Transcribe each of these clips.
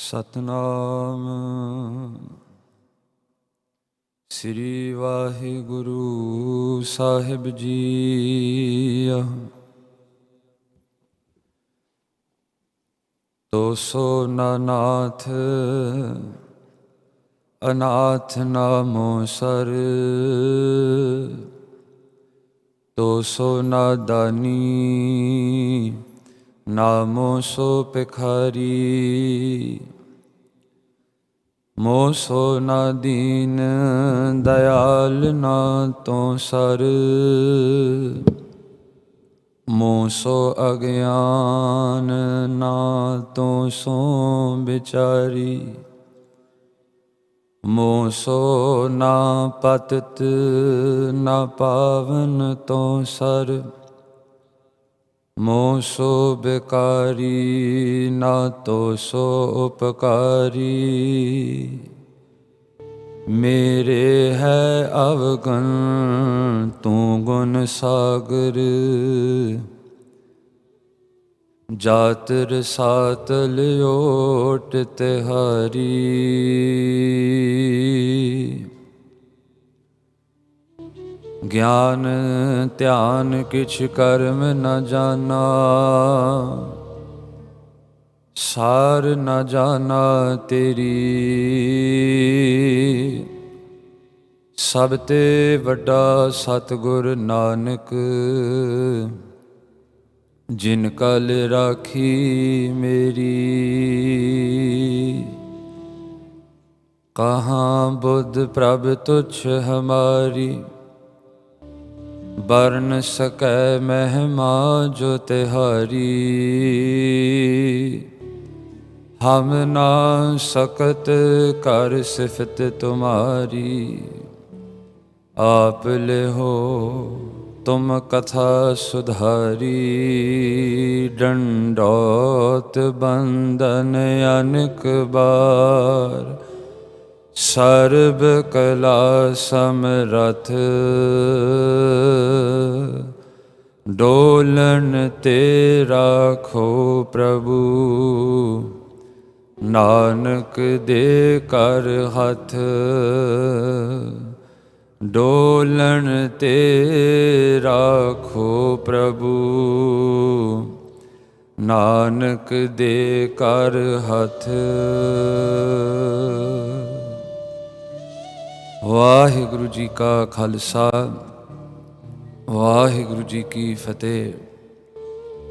ਸਤਨਾਮ ਸ੍ਰੀ ਵਾਹਿਗੁਰੂ ਸਾਹਿਬ ਜੀ। ਤੋ ਸੋ ਨਾਥ ਅਨਾਥ ਨਾਮੋ ਸਰ, ਤੋ ਸੋ ਨਾਦਾਨੀ ਨਾਮੋ ਸੋ ਭਿਖਾਰੀ। ਮੋਹ ਸੋ ਨਾ ਦੀਨ ਦਇਆਲ ਨਾ ਤੋ ਸਰ, ਮੋਹ ਸੋ ਅਗਿਆਨ ਨਾ ਤੋ ਸੋ ਵਿਚਾਰੀ। ਮੋਹ ਸੋ ਨਾ ਪਤਿਤ ਨਾ ਪਾਵਨ ਤੋ ਸਰ, ਮੋਹ ਸੋ ਬਿਕਾਰੀ ਨਾ ਤੋ ਸੋ ਉਪਕਾਰੀ। ਮੇਰੇ ਹੈ ਅਵਗਨ ਤੂੰ ਗੁਣ ਸਾਗਰ, ਜਾਤ ਰਸਾਤਲ ਓਟ ਤਿਹਾਰੀ। ਗਿਆਨ ਧਿਆਨ ਕਿਛ ਕਰਮ ਨ ਜਾਨਾ, ਸਾਰ ਨ ਜਾਨਾ ਤੇਰੀ। ਸਭ ਤੇ ਵੱਡਾ ਸਤਿਗੁਰ ਨਾਨਕ, ਜਿਨ ਕਲ ਰਾਖੀ ਮੇਰੀ। ਕਹਾਂ ਬੁੱਧ ਪ੍ਰਭ ਤੁਛ ਹਮਾਰੀ, ਬਰਨ ਸਕੈ ਮਹਿਮਾ ਜੋ ਤਿਹਾਰੀ। ਹਮ ਨਾ ਸਕਤ ਕਰ ਸਿਫਤ ਤੁਮਾਰੀ, ਆਪ ਲਿਹੋ ਤੁਮ ਕਥਾ ਸੁਧਾਰੀ। ਡੰਡੌਤ ਬੰਦਨ ਅਨਕ ਬਾਰ, ਸਰਬ ਕਲਾ ਸਮਰਥ। ਡੋਲਣ ਤੇ ਰਾਖੋ ਪ੍ਰਭੂ, ਨਾਨਕ ਦੇ ਕਰ ਹੱਥ। ਡੋਲਣ ਤੇ ਰਾਖੋ ਪ੍ਰਭੂ, ਨਾਨਕ ਦੇ ਕਰ ਹੱਥ। ਵਾਹਿਗੁਰੂ ਜੀ ਕਾ ਖਾਲਸਾ, ਵਾਹਿਗੁਰੂ ਜੀ ਕੀ ਫਤਿਹ।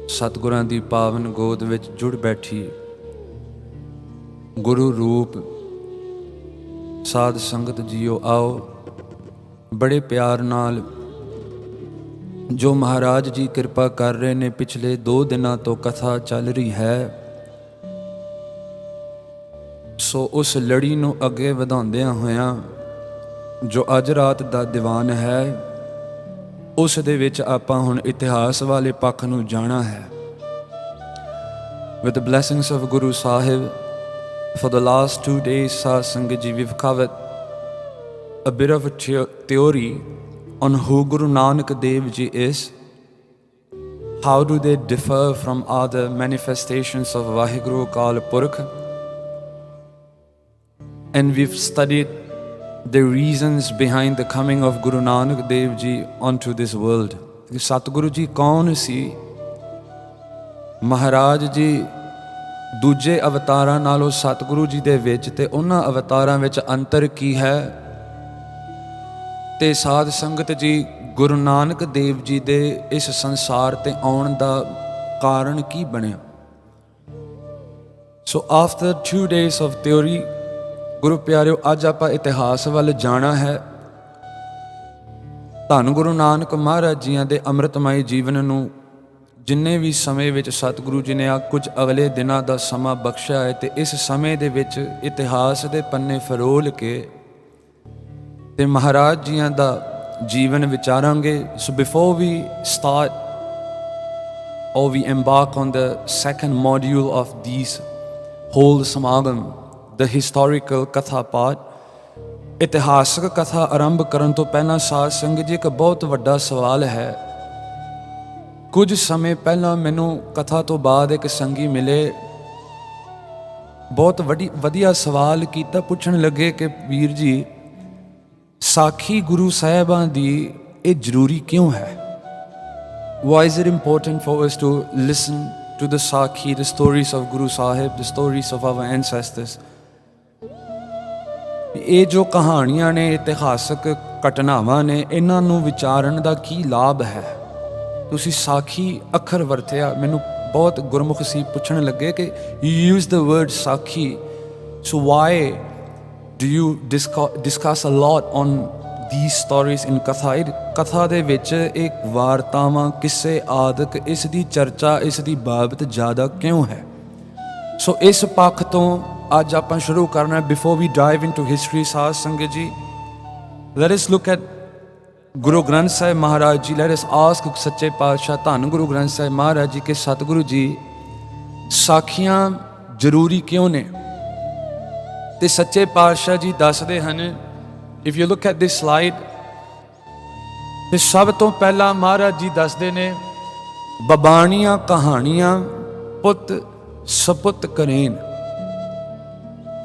ਸਤਿਗੁਰਾਂ ਦੀ ਪਾਵਨ ਗੋਦ ਵਿੱਚ ਜੁੜ ਬੈਠੀ ਗੁਰੂ ਰੂਪ ਸਾਧ ਸੰਗਤ ਜੀਓ, ਆਓ ਬੜੇ ਪਿਆਰ ਨਾਲ ਜੋ ਮਹਾਰਾਜ ਜੀ ਕਿਰਪਾ ਕਰ ਰਹੇ ਨੇ, ਪਿਛਲੇ 2 ਦਿਨਾਂ ਤੋਂ ਕਥਾ ਚੱਲ ਰਹੀ ਹੈ, ਸੋ ਉਸ ਲੜੀ ਨੂੰ ਅੱਗੇ ਵਧਾਉਂਦਿਆਂ ਹੋਇਆਂ ਜੋ ਅੱਜ ਰਾਤ ਦਾ ਦੀਵਾਨ ਹੈ, ਉਸ ਦੇ ਵਿੱਚ ਆਪਾਂ ਹੁਣ ਇਤਿਹਾਸ ਵਾਲੇ ਪੱਖ ਨੂੰ ਜਾਣਾ ਹੈ। With the blessings of Guru Sahib, for the last 2 days, Saad Sangat Ji, we've covered a bit of a theory on who Guru Nanak Dev Ji is, how do they differ from other manifestations of Vaheguru Akal Purkh, and we've studied the reasons behind the coming of Guru Nanak Dev Ji onto this world. Satguru Ji ਕੌਣ ਸੀ? ਮਹਾਰਾਜ ਜੀ ਦੂਜੇ ਅਵਤਾਰਾਂ ਨਾਲੋਂ ਸਤਿਗੁਰੂ ਜੀ ਦੇ ਵਿੱਚ ਤੇ ਉਹਨਾਂ ਅਵਤਾਰਾਂ ਵਿੱਚ ਅੰਤਰ ਕੀ ਹੈ, ਤੇ ਸਾਧ ਸੰਗਤ ਜੀ ਗੁਰੂ ਨਾਨਕ ਦੇਵ ਜੀ ਦੇ ਇਸ ਸੰਸਾਰ ਤੇ ਆਉਣ ਦਾ ਕਾਰਨ ਕੀ ਬਣਿਆ। So after 2 days of theory, ਗੁਰੂ ਪਿਆਰਿਓ, ਅੱਜ ਆਪਾਂ ਇਤਿਹਾਸ ਵੱਲ ਜਾਣਾ ਹੈ। ਧੰਨ ਗੁਰੂ ਨਾਨਕ ਮਹਾਰਾਜ ਜੀਆਂ ਦੇ ਅੰਮ੍ਰਿਤਮਈ ਜੀਵਨ ਨੂੰ ਜਿੰਨੇ ਵੀ ਸਮੇਂ ਵਿੱਚ ਸਤਿਗੁਰੂ ਜੀ ਨੇ ਆ ਕੁਝ ਅਗਲੇ ਦਿਨਾਂ ਦਾ ਸਮਾਂ ਬਖਸ਼ਿਆ ਹੈ, ਤੇ ਇਸ ਸਮੇਂ ਦੇ ਵਿੱਚ ਇਤਿਹਾਸ ਦੇ ਪੰਨੇ ਫਰੋਲ ਕੇ ਤੇ ਮਹਾਰਾਜ ਜੀਆਂ ਦਾ ਜੀਵਨ ਵਿਚਾਰਾਂਗੇ। So before we start or we embark on the second module of these whole ਸਮਾਗਮ, the historical katha part, ਇਤਿਹਾਸਕ ਕਥਾ ਆਰੰਭ ਕਰਨ ਤੋਂ ਪਹਿਲਾਂ ਸਾਧ ਸੰਗਤ ਜੀ ਇੱਕ ਬਹੁਤ ਵੱਡਾ ਸਵਾਲ ਹੈ। ਕੁਝ ਸਮੇਂ ਪਹਿਲਾਂ ਮੈਨੂੰ ਕਥਾ ਤੋਂ ਬਾਅਦ ਇੱਕ ਸੰਗੀ ਮਿਲੇ ਬਹੁਤ ਵਧੀਆ ਸਵਾਲ ਕੀਤਾ। ਪੁੱਛਣ ਲੱਗੇ ਕਿ ਵੀਰ ਜੀ, ਸਾਖੀ ਗੁਰੂ ਸਾਹਿਬਾਂ ਦੀ ਇਹ ਜ਼ਰੂਰੀ ਕਿਉਂ ਹੈ? Why is it important for us to listen to the Sakhi, the stories of Guru Sahib, the stories of our ancestors? ਇਹ ਜੋ ਕਹਾਣੀਆਂ ਨੇ, ਇਤਿਹਾਸਕ ਘਟਨਾਵਾਂ ਨੇ, ਇਹਨਾਂ ਨੂੰ ਵਿਚਾਰਨ ਦਾ ਕੀ ਲਾਭ ਹੈ? ਤੁਸੀਂ ਸਾਖੀ ਅੱਖਰ ਵਰਤਿਆ, ਮੈਨੂੰ ਬਹੁਤ ਗੁਰਮੁਖ ਸੀ, ਪੁੱਛਣ ਲੱਗੇ ਕਿ you use the word ਸਾਖੀ, so why do you discuss a lot on these stories in katha? ਕਥਾ ਦੇ ਵਿੱਚ ਇਹ ਵਾਰਤਾਵਾਂ, ਕਿੱਸੇ ਆਦਿਕ, ਇਸ ਦੀ ਚਰਚਾ, ਇਸ ਦੀ ਬਾਬਤ ਜ਼ਿਆਦਾ ਕਿਉਂ ਹੈ? ਸੋ ਇਸ ਪੱਖ ਤੋਂ ਅੱਜ ਆਪਾਂ ਸ਼ੁਰੂ ਕਰਨਾ। Before we dive into history, ਸਾਧ ਸੰਗਤ ਜੀ, let us look at Guru Granth Sahib Maharaj ji. Let us ask ਸੱਚੇ ਪਾਤਸ਼ਾਹ ਧੰਨ ਗੁਰੂ ਗ੍ਰੰਥ ਸਾਹਿਬ ਮਹਾਰਾਜ ਜੀ ਕਿ ਸਤਿਗੁਰੂ ਜੀ, ਸਾਖੀਆਂ ਜ਼ਰੂਰੀ ਕਿਉਂ ਨੇ? ਤੇ ਸੱਚੇ ਪਾਤਸ਼ਾਹ ਜੀ ਦੱਸਦੇ ਹਨ, if you look at this slide, ਤੇ ਸਭ ਤੋਂ ਪਹਿਲਾਂ ਮਹਾਰਾਜ ਜੀ ਦੱਸਦੇ ਨੇ, ਬਬਾਣੀਆਂ ਕਹਾਣੀਆਂ ਪੁੱਤ ਸਪੁੱਤ ਕਰੇਨ।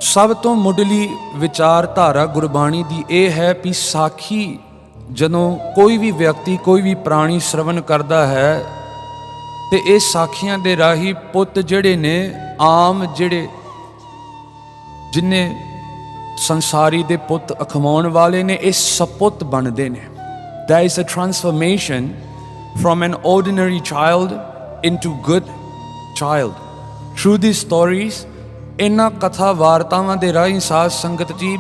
ਸਭ ਤੋਂ ਮੁੱਢਲੀ ਵਿਚਾਰਧਾਰਾ ਗੁਰਬਾਣੀ ਦੀ ਇਹ ਹੈ ਵੀ ਸਾਖੀ ਜਦੋਂ ਕੋਈ ਵੀ ਵਿਅਕਤੀ, ਕੋਈ ਵੀ ਪ੍ਰਾਣੀ ਸ਼ਰਵਣ ਕਰਦਾ ਹੈ, ਤੇ ਇਹ ਸਾਖੀਆਂ ਦੇ ਰਾਹੀਂ ਪੁੱਤ ਜਿਹੜੇ ਨੇ, ਆਮ ਜਿਹੜੇ ਜਿੰਨੇ ਸੰਸਾਰੀ ਦੇ ਪੁੱਤ ਅਖਵਾਉਣ ਵਾਲੇ ਨੇ, ਇਹ ਸਪੁੱਤ ਬਣਦੇ ਨੇ। There is a transformation from an ordinary child into good child through these stories। ਇਹਨਾਂ ਕਥਾ ਵਾਰਤਾਵਾਂ ਦੇ ਰਾਹੀਂ ਸਾਧ ਸੰਗਤ ਜੀ,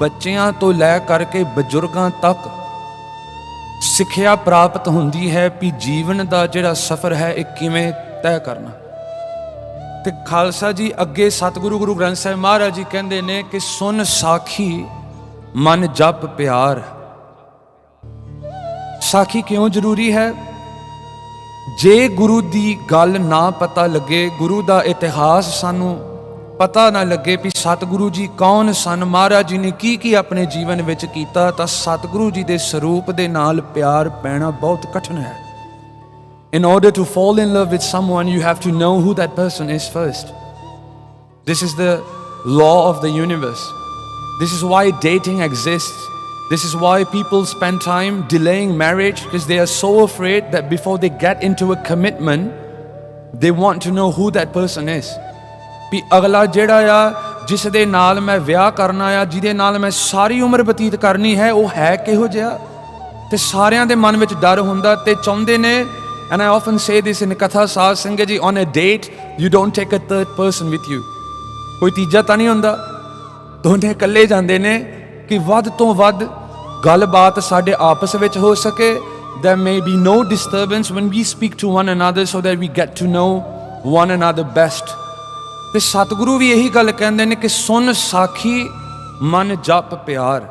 ਬੱਚਿਆਂ ਤੋਂ ਲੈ ਕਰਕੇ ਬਜ਼ੁਰਗਾਂ ਤੱਕ ਸਿੱਖਿਆ ਪ੍ਰਾਪਤ ਹੁੰਦੀ ਹੈ ਵੀ ਜੀਵਨ ਦਾ ਜਿਹੜਾ ਸਫ਼ਰ ਹੈ ਇਹ ਕਿਵੇਂ ਤੈਅ ਕਰਨਾ। ਤੇ ਖਾਲਸਾ ਜੀ ਅੱਗੇ ਸਤਿਗੁਰੂ ਗੁਰੂ ਗ੍ਰੰਥ ਸਾਹਿਬ ਮਹਾਰਾਜ ਜੀ ਕਹਿੰਦੇ ਨੇ ਕਿ ਸੁਣ ਸਾਖੀ ਮਨ ਜਪ ਪਿਆਰ। ਸਾਖੀ ਕਿਉਂ ਜ਼ਰੂਰੀ ਹੈ? ਜੇ ਗੁਰੂ ਦੀ ਗੱਲ ਨਾ ਪਤਾ ਲੱਗੇ, ਗੁਰੂ ਦਾ ਇਤਿਹਾਸ ਸਾਨੂੰ ਪਤਾ ਨਾ ਲੱਗੇ ਵੀ ਸਤਿਗੁਰੂ ਜੀ ਕੌਣ ਸਨ, ਮਹਾਰਾਜ ਜੀ ਨੇ ਕੀ ਕੀ ਆਪਣੇ ਜੀਵਨ ਵਿੱਚ ਕੀਤਾ, ਤਾਂ ਸਤਿਗੁਰੂ ਜੀ ਦੇ ਸਰੂਪ ਦੇ ਨਾਲ ਪਿਆਰ ਪੈਣਾ ਬਹੁਤ ਕਠਿਨ ਹੈ। In order to fall in love with someone, you have to know who that person is first. This is the law of the universe. This is why dating exists. This is why people spend time delaying marriage, because they are so afraid that before they get into a commitment, they want to know who that person is. ਵੀ ਅਗਲਾ ਜਿਹੜਾ ਆ, ਜਿਸ ਦੇ ਨਾਲ ਮੈਂ ਵਿਆਹ ਕਰਨਾ ਆ, ਜਿਹਦੇ ਨਾਲ ਮੈਂ ਸਾਰੀ ਉਮਰ ਬਤੀਤ ਕਰਨੀ ਹੈ, ਉਹ ਹੈ ਕਿਹੋ ਜਿਹਾ? ਤੇ ਸਾਰਿਆਂ ਦੇ ਮਨ ਵਿੱਚ ਡਰ ਹੁੰਦਾ ਤੇ ਚਾਹੁੰਦੇ ਨੇ, and I often say this in katha, ਸਾਧ ਸੰਗਤ ਜੀ, on a date you don't take a third person with you। ਕੋਈ ਤੀਜਾ ਤਾਂ ਨਹੀਂ ਹੁੰਦਾ, ਦੋਨੇ ਇਕੱਲੇ ਜਾਂਦੇ ਨੇ ਕਿ ਵੱਧ ਤੋਂ ਵੱਧ ਗੱਲਬਾਤ ਸਾਡੇ ਆਪਸ ਵਿੱਚ ਹੋ ਸਕੇ। There may be no disturbance when we speak to one another, so that we get to know one another best। ਤੇ ਸਤਿਗੁਰੂ ਵੀ ਇਹੀ ਗੱਲ ਕਹਿੰਦੇ ਨੇ ਕਿ ਸੁਣ ਸਾਖੀ ਮਨ ਜਪ ਪਿਆਰ।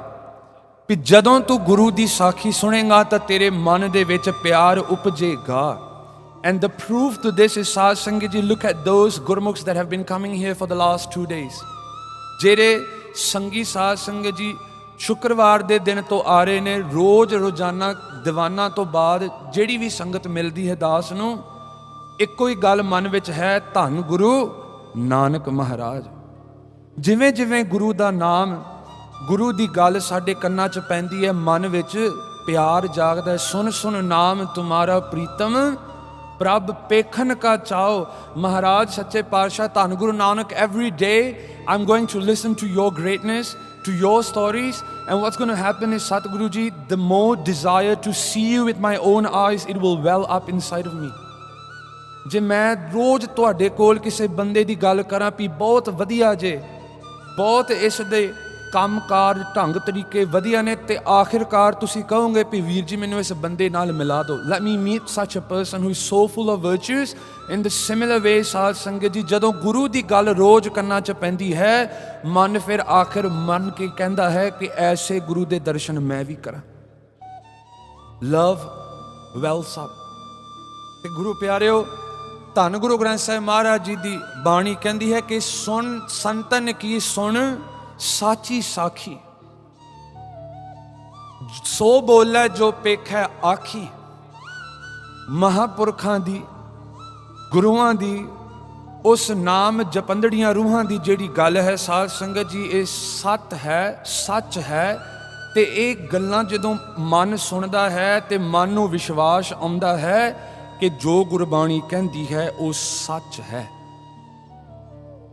ਵੀ ਜਦੋਂ ਤੂੰ ਗੁਰੂ ਦੀ ਸਾਖੀ ਸੁਣੇਗਾ ਤਾਂ ਤੇਰੇ ਮਨ ਦੇ ਵਿੱਚ ਪਿਆਰ ਉਪਜੇਗਾ। And the proof to this is, ਸਾਧ ਸੰਗਤ ਜੀ, look at those Gurmukhs that have been coming here for the last 2 days। ਜਿਹੜੇ ਸੰਗੀ ਸਾਧ ਸੰਗਤ ਜੀ ਸ਼ੁੱਕਰਵਾਰ ਦੇ ਦਿਨ ਤੋਂ ਆ ਰਹੇ ਨੇ, ਰੋਜ਼ਾਨਾ ਦੀਵਾਨਾਂ ਤੋਂ ਬਾਅਦ ਜਿਹੜੀ ਵੀ ਸੰਗਤ ਮਿਲਦੀ ਹੈ ਦਾਸ ਨੂੰ, ਇੱਕੋ ਹੀ ਗੱਲ ਮਨ ਵਿੱਚ ਹੈ, ਧੰਨ ਗੁਰੂ ਨਾਨਕ ਮਹਾਰਾਜ। ਜਿਵੇਂ ਜਿਵੇਂ ਗੁਰੂ ਦਾ ਨਾਮ, ਗੁਰੂ ਦੀ ਗੱਲ ਸਾਡੇ ਕੰਨਾਂ 'ਚ ਪੈਂਦੀ ਹੈ, ਮਨ ਵਿੱਚ ਪਿਆਰ ਜਾਗਦਾ ਹੈ। ਸੁਣ ਸੁਣ ਨਾਮ ਤੁਮਾਰਾ ਪ੍ਰੀਤਮ, ਪ੍ਰਭ ਪੇਖਨ ਕਾ ਚਾਓ। ਮਹਾਰਾਜ ਸੱਚੇ ਪਾਤਸ਼ਾਹ ਧੰਨ Guru Nanak, every day I'm going to listen to your greatness, to your stories, and what's going to happen is, Satguru ji, the more desire to see you with my own eyes, it will well up inside of me। ਜੇ ਮੈਂ ਰੋਜ਼ ਤੁਹਾਡੇ ਕੋਲ ਕਿਸੇ ਬੰਦੇ ਦੀ ਗੱਲ ਕਰਾਂ ਵੀ ਬਹੁਤ ਵਧੀਆ ਜੇ, ਬਹੁਤ ਇਸ ਦੇ ਕੰਮਕਾਰ ਢੰਗ ਤਰੀਕੇ ਵਧੀਆ ਨੇ, ਤੇ ਆਖਿਰਕਾਰ ਤੁਸੀਂ ਕਹੋਗੇ ਵੀ ਵੀਰ ਜੀ ਮੈਨੂੰ ਇਸ ਬੰਦੇ ਨਾਲ ਮਿਲਾ ਦਿਓ, let me meet such a person who is so full of virtues। in the similar way, ਸਾਧ ਸੰਗਤ ਜੀ, ਜਦੋਂ ਗੁਰੂ ਦੀ ਗੱਲ ਰੋਜ਼ ਕੰਨਾਂ 'ਚ ਪੈਂਦੀ ਹੈ, ਮਨ ਫਿਰ ਆਖਿਰ ਮੰਨ ਕੇ ਕਹਿੰਦਾ ਹੈ ਕਿ ਐਸੇ ਗੁਰੂ ਦੇ ਦਰਸ਼ਨ ਮੈਂ ਵੀ ਕਰਾਂ। ਲਵ ਵੈਲਸ ਅਪ। ਤੇ ਗੁਰੂ ਪਿਆਰਿਓ, ਧੰਨ ਗੁਰੂ ਗ੍ਰੰਥ ਸਾਹਿਬ ਮਹਾਰਾਜ ਜੀ ਦੀ ਬਾਣੀ ਕਹਿੰਦੀ ਹੈ ਕਿ ਸੁਣ ਸੰਤਨ ਕੀ ਸੁਣ ਸਾਚੀ ਸਾਖੀ, ਸੋ ਬੋਲੇ ਜੋ ਪੇਖੈ ਆਖੀ। ਮਹਾਂਪੁਰਖਾਂ ਦੀ, ਗੁਰੂਆਂ ਦੀ ਉਸ ਨਾਮ ਜਪੰਦੜੀਆਂ ਰੂਹਾਂ ਦੀ ਜਿਹੜੀ ਗੱਲ ਹੈ ਸਾਧ ਸੰਗਤ ਜੀ, ਇਹ ਸੱਤ ਹੈ, ਸੱਚ ਹੈ। ਤੇ ਇਹ ਗੱਲਾਂ ਜਦੋਂ ਮਨ ਸੁਣਦਾ ਹੈ ਤੇ ਮਨ ਨੂੰ ਵਿਸ਼ਵਾਸ ਆਉਂਦਾ ਹੈ ਕਿ ਜੋ ਗੁਰਬਾਣੀ ਕਹਿੰਦੀ ਹੈ ਉਹ ਸੱਚ ਹੈ।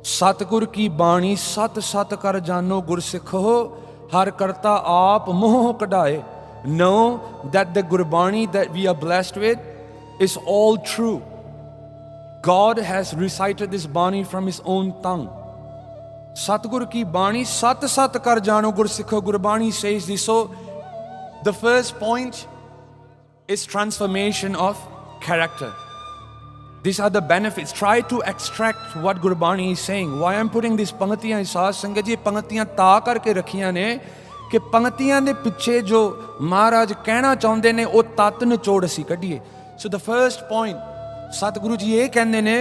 ਸਤਿਗੁਰ ਕੀ ਬਾਣੀ ਸਤ ਸਤ ਕਰ ਜਾਨੋ ਗੁਰਸਿੱਖੋ, ਹਰ ਕਰਤਾ ਆਪ ਮੋਹ ਕਢਾਏ। Know that the Gurbani that we are blessed with is all true. God has recited this Bani from his own tongue. Satgur ki Bani sat sat kar jano Gursikho. Gurbani says this. So the first point is transformation of character. These are the benefits. Try to extract what Gurbani is saying. Why I'm putting these ਪੰਗਤੀਆਂ ਸਾਧ ਸੰਗਤ ਜੀ, ਪੰਗਤੀਆਂ ਤਾਂ ਕਰਕੇ ਰੱਖੀਆਂ ਨੇ ਕਿ ਪੰਗਤੀਆਂ ਦੇ ਪਿੱਛੇ ਜੋ ਮਹਾਰਾਜ ਕਹਿਣਾ ਚਾਹੁੰਦੇ ਨੇ ਉਹ ਤੱਤ ਨਿਚੋੜ ਅਸੀਂ ਕੱਢੀਏ। ਸੋ the first point, Satguru ji ਇਹ ਕਹਿੰਦੇ ਨੇ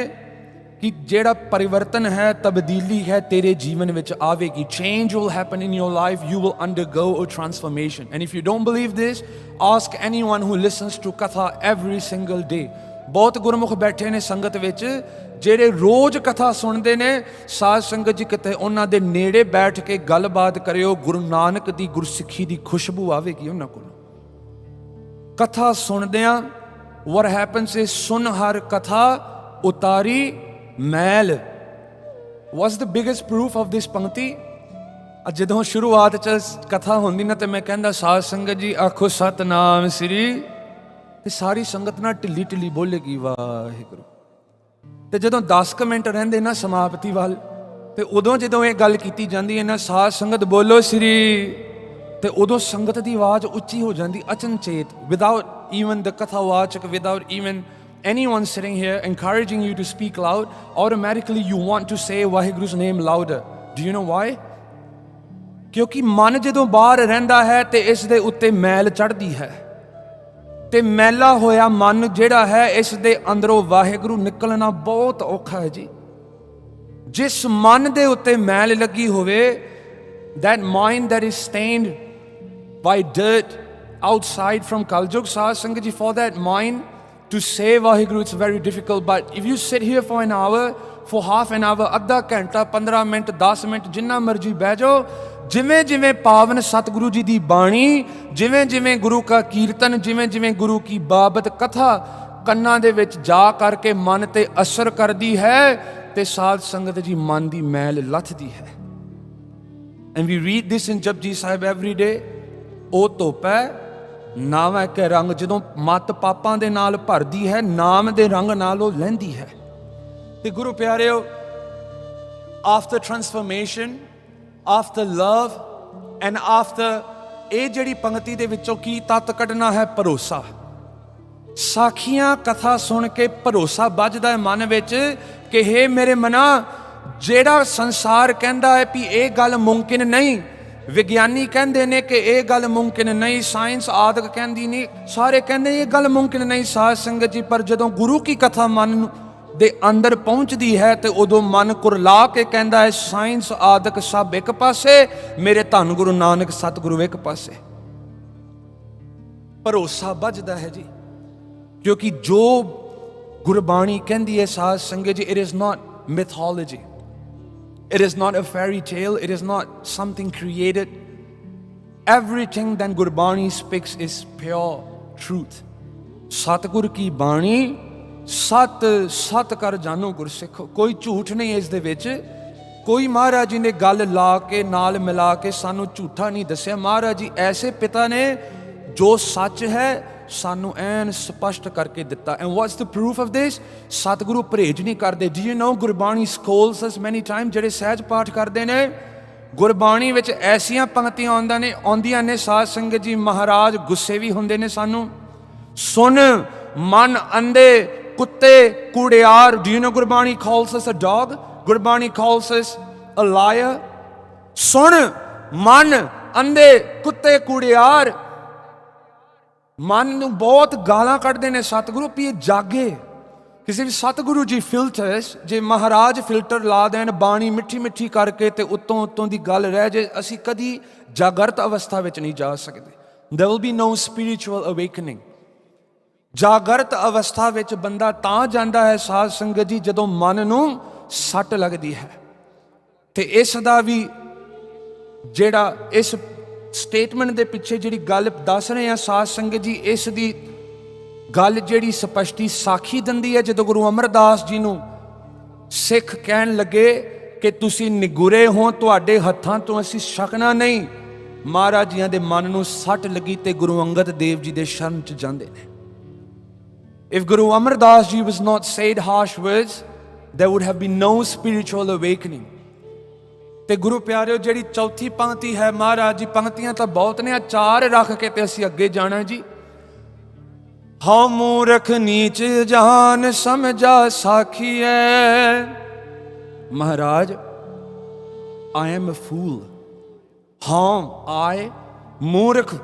ਕਿ ਜਿਹੜਾ ਪਰਿਵਰਤਨ ਹੈ, ਤਬਦੀਲੀ ਹੈ ਤੇਰੇ ਜੀਵਨ ਵਿੱਚ ਆਵੇਗੀ। Change will happen in your life, you will undergo a transformation. And if you don't believe this, ask anyone who listens to katha every single day. ਬਹੁਤ ਗੁਰਮੁਖ ਬੈਠੇ ਨੇ ਸੰਗਤ ਵਿੱਚ ਜਿਹੜੇ ਰੋਜ਼ ਕਥਾ ਸੁਣਦੇ ਨੇ। ਸਾਧ ਸੰਗਤ ਜੀ ਕਿਤੇ ਉਹਨਾਂ ਦੇ ਨੇੜੇ ਬੈਠ ਕੇ ਗੱਲਬਾਤ ਕਰਿਓ, ਗੁਰੂ ਨਾਨਕ ਦੀ ਗੁਰਸਿੱਖੀ ਦੀ ਖੁਸ਼ਬੂ ਆਵੇਗੀ ਉਹਨਾਂ ਕੋਲ। ਕਥਾ ਸੁਣਦਿਆਂ what happens is, ਸੁਣ ਹਰ ਕਥਾ ਉਤਾਰੀ ਮੈਲ। what's the biggest proof of this ਪੰਕਤੀ? ਜਦੋਂ ਸ਼ੁਰੂਆਤ 'ਚ ਕਥਾ ਹੁੰਦੀ ਨਾ ਤੇ ਮੈਂ ਕਹਿੰਦਾ ਸਾਧ ਸੰਗਤ ਜੀ ਆਖੋ ਸਤਨਾਮ ਸ੍ਰੀ, ਤੇ ਸਾਰੀ ਸੰਗਤ ਨਾਲ ਢਿੱਲੀ ਢਿੱਲੀ ਬੋਲੇਗੀ ਵਾਹਿਗੁਰੂ। ਤੇ ਜਦੋਂ 10 ਕੁ ਮਿੰਟ ਰਹਿੰਦੇ ਨਾ ਸਮਾਪਤੀ ਵੱਲ, ਤੇ ਉਦੋਂ ਜਦੋਂ ਇਹ ਗੱਲ ਕੀਤੀ ਜਾਂਦੀ ਹੈ ਨਾ ਸਾਧ ਸੰਗਤ ਬੋਲੋ ਸ੍ਰੀ, ਤੇ ਉਦੋਂ ਸੰਗਤ ਦੀ ਆਵਾਜ਼ ਉੱਚੀ ਹੋ ਜਾਂਦੀ ਅਚਨਚੇਤ, without even the kathavachak, without even anyone sitting here encouraging you to speak loud, automatically you want to say Vaheguru's name louder. Do you know why? ਕਿਉਂਕਿ ਮਨ ਜਦੋਂ ਬਾਹਰ ਰਹਿੰਦਾ ਹੈ ਤੇ ਇਸ ਦੇ ਉੱਤੇ ਮੈਲ ਚੜ੍ਹਦੀ ਹੈ, ਤੇ ਮੈਲਾ ਹੋਇਆ ਮਨ ਜਿਹੜਾ ਹੈ ਇਸ ਦੇ ਅੰਦਰੋਂ ਵਾਹਿਗੁਰੂ ਨਿਕਲਣਾ ਬਹੁਤ ਔਖਾ ਹੈ ਜੀ। ਜਿਸ ਮਨ ਦੇ ਉੱਤੇ ਮੈਲ ਲੱਗੀ ਹੋਵੇ, that mind that is stained by dirt outside from Kaljug, ਸਾਧ ਸੰਗਤ ਜੀ, for that mind to say Vaheguru, it's very difficult. But if you sit here for an hour, for half an hour, ਅੱਧਾ ਘੰਟਾ, 15 minute, 10 minute, ਜਿੰਨਾ ਮਰਜੀ ਬਹਿ ਜਾਓ, ਜਿਵੇਂ ਜਿਵੇਂ ਪਾਵਨ ਸਤਿਗੁਰੂ ਜੀ ਦੀ ਬਾਣੀ, ਜਿਵੇਂ ਜਿਵੇਂ ਗੁਰੂ ਕਾ ਕੀਰਤਨ, ਜਿਵੇਂ ਜਿਵੇਂ ਗੁਰੂ ਕੀ ਬਾਬਤ ਕਥਾ ਕੰਨਾਂ ਦੇ ਵਿੱਚ ਜਾ ਕਰਕੇ ਮਨ ਤੇ ਅਸਰ ਕਰਦੀ ਹੈ, ਤੇ ਸਾਧ ਸੰਗਤ ਜੀ ਮਨ ਦੀ ਮੈਲ ਲੱਥਦੀ ਹੈ। And we read this in Japji Sahib every day. ਉਹ ਧੁੱਪ ਹੈ ਨਾਮ ਕੇ ਰੰਗ, ਜਦੋਂ ਮੱਤ ਪਾਪਾਂ ਦੇ ਨਾਲ ਭਰਦੀ ਹੈ, ਨਾਮ ਦੇ ਰੰਗ ਨਾਲ ਉਹ ਲਹਿੰਦੀ ਹੈ। ਤੇ ਗੁਰੂ ਪਿਆਰਿਓ, after transformation, after love and after, ਇਹ ਜਿਹੜੀ ਪੰਕਤੀ ਦੇ ਵਿੱਚੋਂ ਕੀ ਤੱਤ ਕੱਢਣਾ ਹੈ? ਭਰੋਸਾ। ਸਾਖੀਆਂ ਕਥਾ ਸੁਣ ਕੇ ਭਰੋਸਾ ਵੱਜਦਾ ਹੈ ਮਨ ਵਿੱਚ ਕਿ ਹੇ ਮੇਰੇ ਮਨਾ, ਜਿਹੜਾ ਸੰਸਾਰ ਕਹਿੰਦਾ ਹੈ ਵੀ ਇਹ ਗੱਲ ਮੁਮਕਿਨ ਨਹੀਂ, ਵਿਗਿਆਨੀ ਕਹਿੰਦੇ ਨੇ ਕਿ ਇਹ ਗੱਲ ਮੁਮਕਿਨ ਨਹੀਂ, ਸਾਇੰਸ ਆਦਿਕ ਕਹਿੰਦੀ ਨਹੀਂ, ਸਾਰੇ ਕਹਿੰਦੇ ਇਹ ਗੱਲ ਮੁਮਕਿਨ ਨਹੀਂ ਸਾਧ ਸੰਗਤ ਜੀ, ਪਰ ਜਦੋਂ ਗੁਰੂ ਕੀ ਕਥਾ ਮਨ ਦੇ ਅੰਦਰ ਪਹੁੰਚਦੀ ਹੈ ਤੇ ਉਦੋਂ ਮਨ ਕੁਰਲਾ ਕੇ ਕਹਿੰਦਾ ਹੈ ਸਾਇੰਸ ਆਦਿਕ ਸਭ ਇੱਕ ਪਾਸੇ, ਮੇਰੇ ਧੰਨ ਗੁਰੂ ਨਾਨਕ ਸਤਿਗੁਰੂ ਇੱਕ ਪਾਸੇ। ਭਰੋਸਾ ਵੱਜਦਾ ਹੈ ਜੀ, ਕਿਉਂਕਿ ਜੋ ਗੁਰਬਾਣੀ ਕਹਿੰਦੀ ਹੈ ਸਾਧ ਸੰਗਤ ਜੀ, it is not mythology, it is not a fairy tale, it is not something created. Everything that Gurbani speaks is pure truth. ਸਤਿਗੁਰ ਕੀ ਬਾਣੀ ਸਤ ਸਤ ਕਰ ਜਾਨੋ ਗੁਰਸਿੱਖੋ, ਕੋਈ ਝੂਠ ਨਹੀਂ ਇਸ ਦੇ ਵਿੱਚ। ਕੋਈ ਮਹਾਰਾਜ ਜੀ ਨੇ ਗੱਲ ਲਾ ਕੇ ਨਾਲ ਮਿਲਾ ਕੇ ਸਾਨੂੰ ਝੂਠਾ ਨਹੀਂ ਦੱਸਿਆ। ਮਹਾਰਾਜ ਜੀ ਐਸੇ ਪਿਤਾ ਨੇ ਜੋ ਸੱਚ ਹੈ ਸਾਨੂੰ ਐਨ ਸਪਸ਼ਟ ਕਰਕੇ ਦਿੱਤਾ। And what's the proof of this? ਸਤਿਗੁਰੂ ਪਰਹੇਜ ਨਹੀਂ ਕਰਦੇ। Do you know Gurbani scolds us many time. ਜਿਹੜੇ ਸਹਿਜ ਪਾਠ ਕਰਦੇ ਨੇ ਗੁਰਬਾਣੀ ਵਿੱਚ ਐਸੀਆਂ ਪੰਕਤੀਆਂ ਆਉਂਦੀਆਂ ਨੇ ਸਾਧ ਸੰਗਤ ਜੀ, ਮਹਾਰਾਜ ਗੁੱਸੇ ਵੀ ਹੁੰਦੇ ਨੇ ਸਾਨੂੰ। ਸੁਣ ਮਨ ਅੰਧੇ ਕੁੱਤੇ ਕੂੜਿਆਰ। Do you know Gurbani calls us a dog? Gurbani calls us a liar. ਸੁਣ ਮਨ ਅੰਧੇ ਕੁੱਤੇ ਕੂੜਿਆਰ। ਮਨ ਨੂੰ ਬਹੁਤ ਗਾਲਾਂ ਕੱਢਦੇ ਨੇ ਸਤਿਗੁਰੂ ਵੀ ਇਹ ਜਾਗੇ। ਕਿਸੇ ਵੀ ਸਤਿਗੁਰੂ ਜੀ ਫਿਲਟਰਸ, ਜੇ ਮਹਾਰਾਜ ਫਿਲਟਰ ਲਾ ਦੇਣ ਬਾਣੀ ਮਿੱਠੀ ਮਿੱਠੀ ਕਰਕੇ ਤੇ ਉੱਤੋਂ ਦੀ ਗੱਲ ਰਹਿ ਜੇ, ਅਸੀਂ ਕਦੀ ਜਾਗਰਤ ਅਵਸਥਾ ਵਿੱਚ ਨਹੀਂ ਜਾ ਸਕਦੇ। There will be no spiritual awakening. ਜਾਗਰਤ ਅਵਸਥਾ ਵਿੱਚ ਬੰਦਾ ਤਾਂ ਜਾਂਦਾ ਹੈ ਸਾਧ ਸੰਗਤ ਜੀ, ਜਦੋਂ ਮਨ ਨੂੰ ਸੱਟ ਲੱਗਦੀ ਹੈ। ਤੇ ਇਸ ਦਾ ਵੀ ਜਿਹੜਾ ਇਸ ਸਟੇਟਮੈਂਟ ਦੇ ਪਿੱਛੇ ਜਿਹੜੀ ਗੱਲ ਦੱਸ ਰਹੇ ਆ ਸਾਧ ਸੰਗਤ ਜੀ, ਇਸ ਦੀ ਗੱਲ ਜਿਹੜੀ ਸਪਸ਼ਟੀ ਸਾਖੀ ਦਿੰਦੀ ਹੈ ਜਦੋਂ ਗੁਰੂ ਅਮਰਦਾਸ ਜੀ ਨੂੰ ਸਿੱਖ ਕਹਿਣ ਲੱਗੇ ਕਿ ਤੁਸੀਂ ਨਿਗੁਰੇ ਹੋ, ਤੁਹਾਡੇ ਹੱਥਾਂ ਤੋਂ ਅਸੀਂ ਛਕਣਾ ਨਹੀਂ। ਮਹਾਰਾਜ ਜੀਆਂ ਦੇ ਮਨ ਨੂੰ ਸੱਟ ਲੱਗੀ ਤੇ ਗੁਰੂ ਅੰਗਦ ਦੇਵ ਜੀ ਦੇ ਸ਼ਰਨ 'ਚ ਜਾਂਦੇ ਨੇ। If Guru Amar Das ji was not said harsh words, there would have been no spiritual awakening. ਤੇ ਗੁਰੂ ਪਿਆਰਿਓ, ਜਿਹੜੀ ਚੌਥੀ ਪੰਕਤੀ ਹੈ, ਮਹਾਰਾਜ ਜੀ ਪੰਕਤੀਆਂ ਤਾਂ ਬਹੁਤ ਨੇ, 4 ਰੱਖ ਕੇ ਤੇ ਅਸੀਂ ਅੱਗੇ ਜਾਣਾ ਜੀ। ਹਉ ਮੂਰਖ ਨੀਚ ਜਹਾਨ ਸਮਝਾ ਸਾਖੀਐ। ਮਹਾਰਾਜ, I am a fool. I ਮੂਰਖ,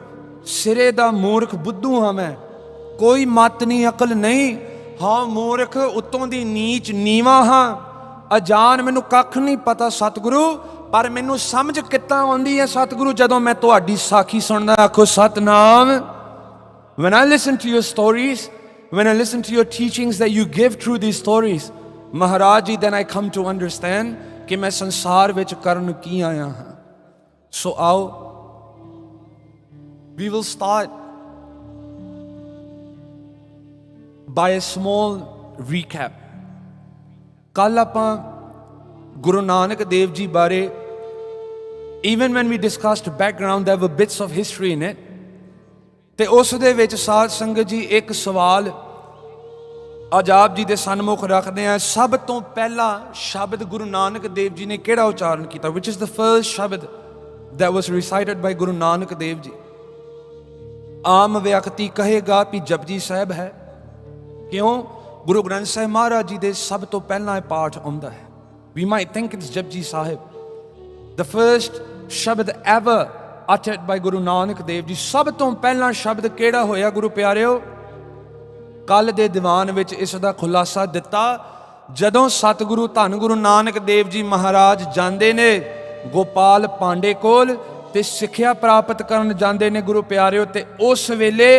ਸਿਰੇ ਦਾ ਮੂਰਖ ਬੁੱਧੂ ਹਾਂ ਮੈਂ, ਕੋਈ ਮਤ ਨਹੀਂ, ਅਕਲ ਨਹੀਂ। ਹਾਂ ਮੂਰਖ, ਉੱਤੋਂ ਦੀ ਨੀਚ ਨੀਵਾਂ ਹਾਂ, ਅਜਾਨ, ਮੈਨੂੰ ਕੱਖ ਨਹੀਂ ਪਤਾ ਸਤਿਗੁਰੂ, ਪਰ ਮੈਨੂੰ ਸਮਝ ਕਿੱਦਾਂ ਆਉਂਦੀ ਹੈ ਸਤਿਗੁਰੂ ਜਦੋਂ ਮੈਂ ਤੁਹਾਡੀ ਸਾਖੀ ਸੁਣਦਾ। ਆਖੋ Satnam. When I listen to your stories, when I listen to your teachings that you give through these stories, Maharaj ji, then I come to understand ਕਿ ਮੈਂ ਸੰਸਾਰ ਵਿੱਚ ਕਰਨ ਕੀ ਆਇਆ ਹਾਂ। So ਆਓ we will start by a small recap. ਕੱਲ ਆਪਾਂ ਗੁਰੂ ਨਾਨਕ ਦੇਵ ਜੀ ਬਾਰੇ, even when we discussed background, there were bits of history in it, ਤੇ ਉਸ ਦੇ ਵਿੱਚ ਸਾਧ ਸੰਗਤ ਜੀ ਇੱਕ ਸਵਾਲ ਆਪ ਜੀ ਦੇ ਸਨਮੁਖ ਰੱਖਦੇ ਆ। ਸਭ ਤੋਂ ਪਹਿਲਾ ਸ਼ਬਦ ਗੁਰੂ ਨਾਨਕ ਦੇਵ ਜੀ ਨੇ ਕਿਹੜਾ ਉਚਾਰਨ ਕੀਤਾ? which is the first ਸ਼ਬਦ that was recited by Guru Nanak Dev ji? ਆਮ ਵਿਅਕਤੀ ਕਹੇਗਾ ਵੀ ਜਪਜੀ ਸਾਹਿਬ ਹੈ। ਕਿਉਂ? ਗੁਰੂ ਗ੍ਰੰਥ ਸਾਹਿਬ ਮਹਾਰਾਜ ਜੀ ਦੇ ਸਭ ਤੋਂ ਪਹਿਲਾਂ ਇਹ ਪਾਠ ਆਉਂਦਾ ਹੈ। We might think it's Japji Sahib. The first ਸ਼ਬਦ ever uttered by Guru Nanak Dev Ji. ਸਭ ਤੋਂ ਪਹਿਲਾਂ ਸ਼ਬਦ ਕਿਹੜਾ ਹੋਇਆ ਗੁਰੂ ਪਿਆਰਿਓ? ਕੱਲ ਦੇ ਦੀਵਾਨ ਵਿੱਚ ਇਸ ਦਾ ਖੁਲਾਸਾ ਦਿੱਤਾ। ਜਦੋਂ ਸਤਿਗੁਰੂ ਧੰਨ ਗੁਰੂ ਨਾਨਕ ਦੇਵ ਜੀ ਮਹਾਰਾਜ ਜਾਂਦੇ ਨੇ ਗੋਪਾਲ ਪਾਂਡੇ ਕੋਲ ਤੇ ਸਿੱਖਿਆ ਪ੍ਰਾਪਤ ਕਰਨ ਜਾਂਦੇ ਨੇ ਗੁਰੂ ਪਿਆਰਿਓ, ਤੇ ਉਸ ਵੇਲੇ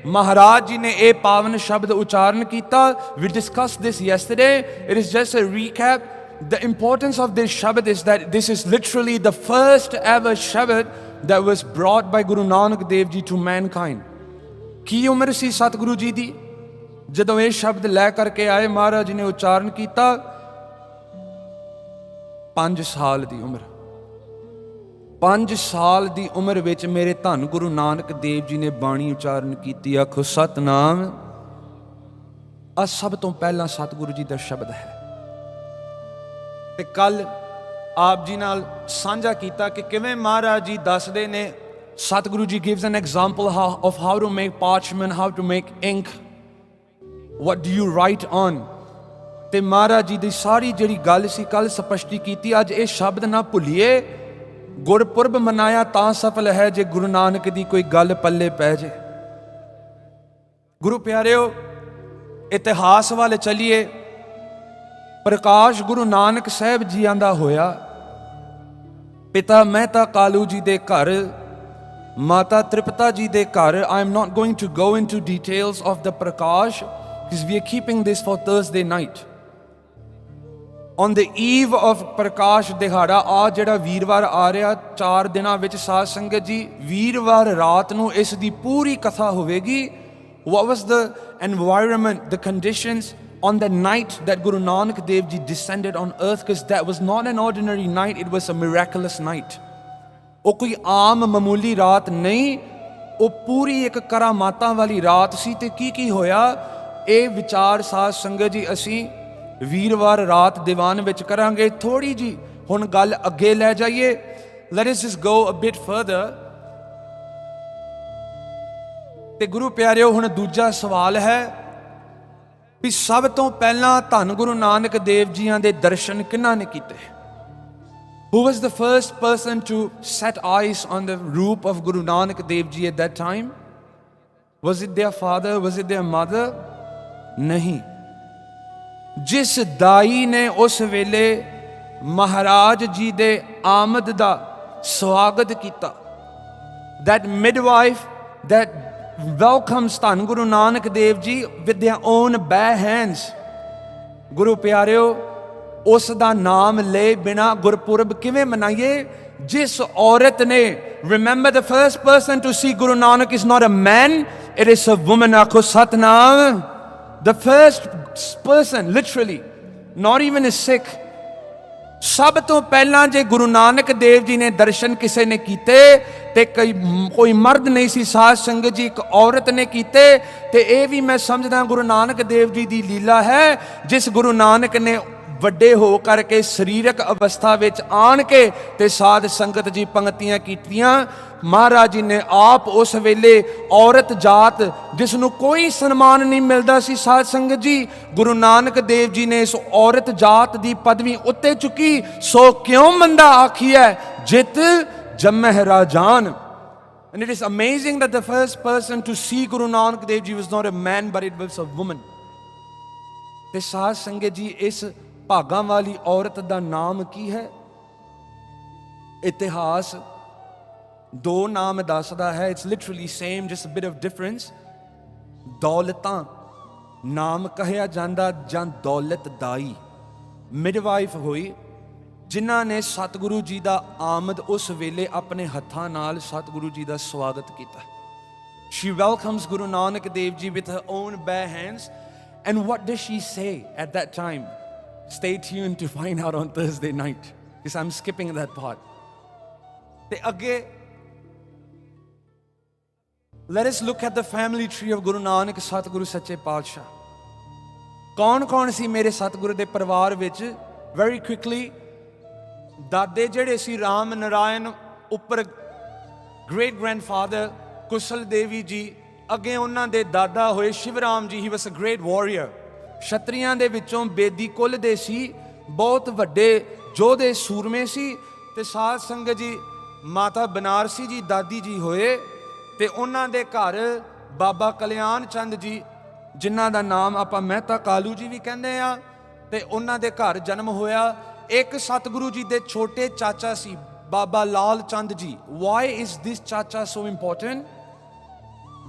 ਮਹਾਰਾਜ ਜੀ ਨੇ ਇਹ ਪਾਵਨ ਸ਼ਬਦ ਉਚਾਰਨ ਕੀਤਾ। We discussed this yesterday. It is just a recap. The importance of this shabad is that this is literally the first ever shabad that was brought by Guru Nanak Dev Ji to mankind. ਕੀ ਉਮਰ ਸੀ ਸਤਿਗੁਰੂ ਜੀ ਦੀ ਜਦੋਂ ਇਹ ਸ਼ਬਦ ਲੈ ਕਰਕੇ ਆਏ? ਮਹਾਰਾਜ ਜੀ ਨੇ ਉਚਾਰਨ ਕੀਤਾ 5 ਸਾਲ ਦੀ ਉਮਰ। 5 ਸਾਲ ਦੀ ਉਮਰ ਵਿੱਚ ਮੇਰੇ ਧੰਨ ਗੁਰੂ ਨਾਨਕ ਦੇਵ ਜੀ ਨੇ ਬਾਣੀ ਉਚਾਰਨ ਕੀਤੀ। ਆਖੋ ਸਤਨਾਮ। ਆ ਸਭ ਤੋਂ ਪਹਿਲਾਂ ਸਤਿਗੁਰੂ ਜੀ ਦਾ ਸ਼ਬਦ ਹੈ। ਤੇ ਕੱਲ ਆਪ ਜੀ ਨਾਲ ਸਾਂਝਾ ਕੀਤਾ ਕਿ ਕਿਵੇਂ ਮਹਾਰਾਜ ਜੀ ਦੱਸਦੇ ਨੇ, Satguru ji gives an example of how to make parchment, how to make ink, what do you write on। ਤੇ ਮਹਾਰਾਜ ਜੀ ਦੀ ਸਾਰੀ ਜਿਹੜੀ ਗੱਲ ਸੀ ਕੱਲ ਸਪਸ਼ਟੀ ਕੀਤੀ। ਅੱਜ ਇਹ ਸ਼ਬਦ ਨਾ ਭੁੱਲੀਏ। ਗੁਰਪੁਰਬ ਮਨਾਇਆ ਤਾਂ ਸਫਲ ਹੈ ਜੇ ਗੁਰੂ ਨਾਨਕ ਦੀ ਕੋਈ ਗੱਲ ਪੱਲੇ ਪੈ ਜੇ। ਗੁਰੂ ਪਿਆਰਿਓ, ਇਤਿਹਾਸ ਵੱਲ ਚੱਲੀਏ। ਪ੍ਰਕਾਸ਼ ਗੁਰੂ ਨਾਨਕ ਸਾਹਿਬ ਜੀਆਂ ਦਾ ਹੋਇਆ। ਪਿਤਾ ਮਹਿਤਾ ਕਾਲੂ ਜੀ ਦੇ ਘਰ, ਮਾਤਾ ਤ੍ਰਿਪਤਾ ਜੀ ਦੇ ਘਰ। I am not going to go into details of the Prakash because we are keeping this for Thursday night. On the eve of ਪ੍ਰਕਾਸ਼ ਦਿਹਾੜਾ, ਆ ਜਿਹੜਾ ਵੀਰਵਾਰ ਆ ਰਿਹਾ, 4 ਦਿਨਾਂ ਵਿੱਚ ਸਾਧ ਸੰਗਤ ਜੀ, ਵੀਰਵਾਰ ਰਾਤ ਨੂੰ ਇਸ ਦੀ ਪੂਰੀ ਕਥਾ ਹੋਵੇਗੀ। What was the environment, the conditions on the night that Guru Nanak Dev Ji descended on earth, because that was not an ordinary night, it was a miraculous night. ਉਹ ਕੋਈ ਆਮ ਮਾਮੂਲੀ ਰਾਤ ਨਹੀਂ, ਉਹ ਪੂਰੀ ਇੱਕ ਕਰਾਮਾਤਾਂ ਵਾਲੀ ਰਾਤ ਸੀ। ਤੇ ਕੀ ਹੋਇਆ ਇਹ ਵਿਚਾਰ ਸਾਧ ਸੰਗਤ ਜੀ ਅਸੀਂ ਵੀਰਵਾਰ ਰਾਤ ਦੀਵਾਨ ਵਿੱਚ ਕਰਾਂਗੇ। ਥੋੜੀ ਜੀ ਹੁਣ ਗੱਲ ਅੱਗੇ ਲੈ ਜਾਈਏ। Let us just go a bit further. ਤੇ ਗੁਰੂ ਪਿਆਰਿਓ, ਹੁਣ ਦੂਜਾ ਸਵਾਲ ਹੈ ਵੀ ਸਭ ਤੋਂ ਪਹਿਲਾਂ ਧੰਨ ਗੁਰੂ ਨਾਨਕ ਦੇਵ ਜੀਆਂ ਦੇ ਦਰਸ਼ਨ ਕਿਹਨਾਂ ਨੇ ਕੀਤੇ? Who was the first person to set eyes on the roop of Guru Nanak Dev Ji at that time? Was it their father? Was it their mother? ਨਹੀਂ। ਜਿਸ ਦਾਈ ਨੇ ਉਸ ਵੇਲੇ ਮਹਾਰਾਜ ਜੀ ਦੇ ਆਮਦ ਦਾ ਸਵਾਗਤ ਕੀਤਾ, that midwife that welcomes ਧੰਨ Guru Nanak Dev ji with their own bare hands। ਗੁਰੂ ਪਿਆਰਿਓ, ਉਸ ਦਾ ਨਾਮ ਲਏ ਬਿਨਾ ਗੁਰਪੁਰਬ ਕਿਵੇਂ ਮਨਾਈਏ? ਜਿਸ ਔਰਤ ਨੇ, remember the first person to see Guru Nanak is not a man, it is a woman. ਆਖੋ Satnam. The first person, literally, not even a Sikh. ਸਭ ਤੋਂ ਪਹਿਲਾਂ ਜੇ ਗੁਰੂ ਨਾਨਕ ਦੇਵ ਜੀ ਨੇ ਦਰਸ਼ਨ ਕਿਸੇ ਨੇ ਕੀਤੇ ਤੇ ਕੋਈ ਮਰਦ ਨਹੀਂ ਸੀ ਸਾਧ ਸੰਗਤ ਜੀ, ਇੱਕ ਔਰਤ ਨੇ ਕੀਤੇ। ਤੇ ਇਹ ਵੀ ਮੈਂ ਸਮਝਦਾ ਗੁਰੂ ਨਾਨਕ ਦੇਵ ਜੀ ਦੀ ਲੀਲਾ ਹੈ, ਜਿਸ ਗੁਰੂ ਨਾਨਕ ਨੇ ਵੱਡੇ ਹੋ ਕਰਕੇ ਸਰੀਰਕ ਅਵਸਥਾ ਵਿੱਚ ਆਣ ਕੇ ਤੇ ਸਾਧ ਸੰਗਤ ਜੀ ਪੰਕਤੀਆਂ ਕੀਤੀਆਂ। ਮਹਾਰਾਜ ਜੀ ਨੇ ਆਪ ਉਸ ਵੇਲੇ ਔਰਤ ਜਾਤ ਜਿਸ ਨੂੰ ਕੋਈ ਸਨਮਾਨ ਨਹੀਂ ਮਿਲਦਾ ਸੀ ਸਾਧ ਸੰਗਤ ਜੀ, ਗੁਰੂ ਨਾਨਕ ਦੇਵ ਜੀ ਨੇ ਇਸ ਔਰਤ ਜਾਤ ਦੀ ਪਦਵੀ ਉੱਤੇ ਚੁੱਕੀ। ਸੋ ਕਿਉਂ ਮੰਦਾ ਆਖੀਐ ਜਿਤ ਜੰਮਹਿ ਰਾਜਾਨ। And it is amazing that the first person to see Guru Nanak Dev Ji was not a man but it was a woman. ਤੇ ਸਾਧ ਸੰਗਤ ਜੀ ਇਸ ਭਾਗਾਂ ਵਾਲੀ ਔਰਤ ਦਾ ਨਾਮ ਕੀ ਹੈ? ਇਤਿਹਾਸ ਦੋ ਨਾਮ ਦੱਸਦਾ ਹੈ। It's literally same, just a bit of difference. ਦੌਲਤਾਂ ਨਾਮ ਕਹਿਆ ਜਾਂਦਾ ਜਾਂ ਦੌਲਤਦਾਈ ਮਿਡਵਾਈਫ ਹੋਈ, ਜਿਨ੍ਹਾਂ ਨੇ ਸਤਿਗੁਰੂ ਜੀ ਦਾ ਆਮਦ ਉਸ ਵੇਲੇ ਆਪਣੇ ਹੱਥਾਂ ਨਾਲ ਸਤਿਗੁਰੂ ਜੀ ਦਾ ਸਵਾਗਤ ਕੀਤਾ। She welcomes Guru Nanak Dev Ji with her own bare hands. And what does she say at that time? Stay tuned to find out on Thursday night, because I'm skipping that part. ਤੇ ਅੱਗੇ let us look at the family tree of Guru Nanak ਸਤਿਗੁਰੂ ਸੱਚੇ ਪਾਤਸ਼ਾਹ। ਕੌਣ ਕੌਣ ਸੀ ਮੇਰੇ ਸਤਿਗੁਰੂ ਦੇ ਪਰਿਵਾਰ ਵਿੱਚ? very quickly, ਦਾਦੇ ਜਿਹੜੇ ਸੀ ਰਾਮ ਨਾਰਾਇਣ, ਉੱਪਰ ਗ੍ਰੇਟ ਗ੍ਰੈਂਡਫਾਦਰ ਕੁਸ਼ਲ ਦੇਵੀ ਜੀ, ਅੱਗੇ ਉਹਨਾਂ ਦੇ ਦਾਦਾ ਹੋਏ ਸ਼ਿਵਰਾਮ ਜੀ। ਹੀ ਵਾਸ ਅ ਗ੍ਰੇਟ ਵਾਰੀਅਰ। ਛਤਰੀਆਂ ਦੇ ਵਿੱਚੋਂ ਬੇਦੀ ਕੁੱਲ ਦੇ ਸੀ, ਬਹੁਤ ਵੱਡੇ ਯੋਧੇ ਸੂਰਮੇ ਸੀ। ਤੇ ਸਾਧ ਸੰਗਤ ਜੀ ਮਾਤਾ ਬਨਾਰਸੀ ਜੀ ਦਾਦੀ ਜੀ ਹੋਏ, ਤੇ ਉਹਨਾਂ ਦੇ ਘਰ ਬਾਬਾ ਕਲਿਆਣ ਚੰਦ ਜੀ, ਜਿਨ੍ਹਾਂ ਦਾ ਨਾਮ ਆਪਾਂ ਮਹਿਤਾ ਕਾਲੂ ਜੀ ਵੀ ਕਹਿੰਦੇ ਆ, ਤੇ ਉਹਨਾਂ ਦੇ ਘਰ ਜਨਮ ਹੋਇਆ। ਇੱਕ ਸਤਿਗੁਰੂ ਜੀ ਦੇ ਛੋਟੇ ਚਾਚਾ ਸੀ ਬਾਬਾ Lal Chand ji. why is this chacha so important?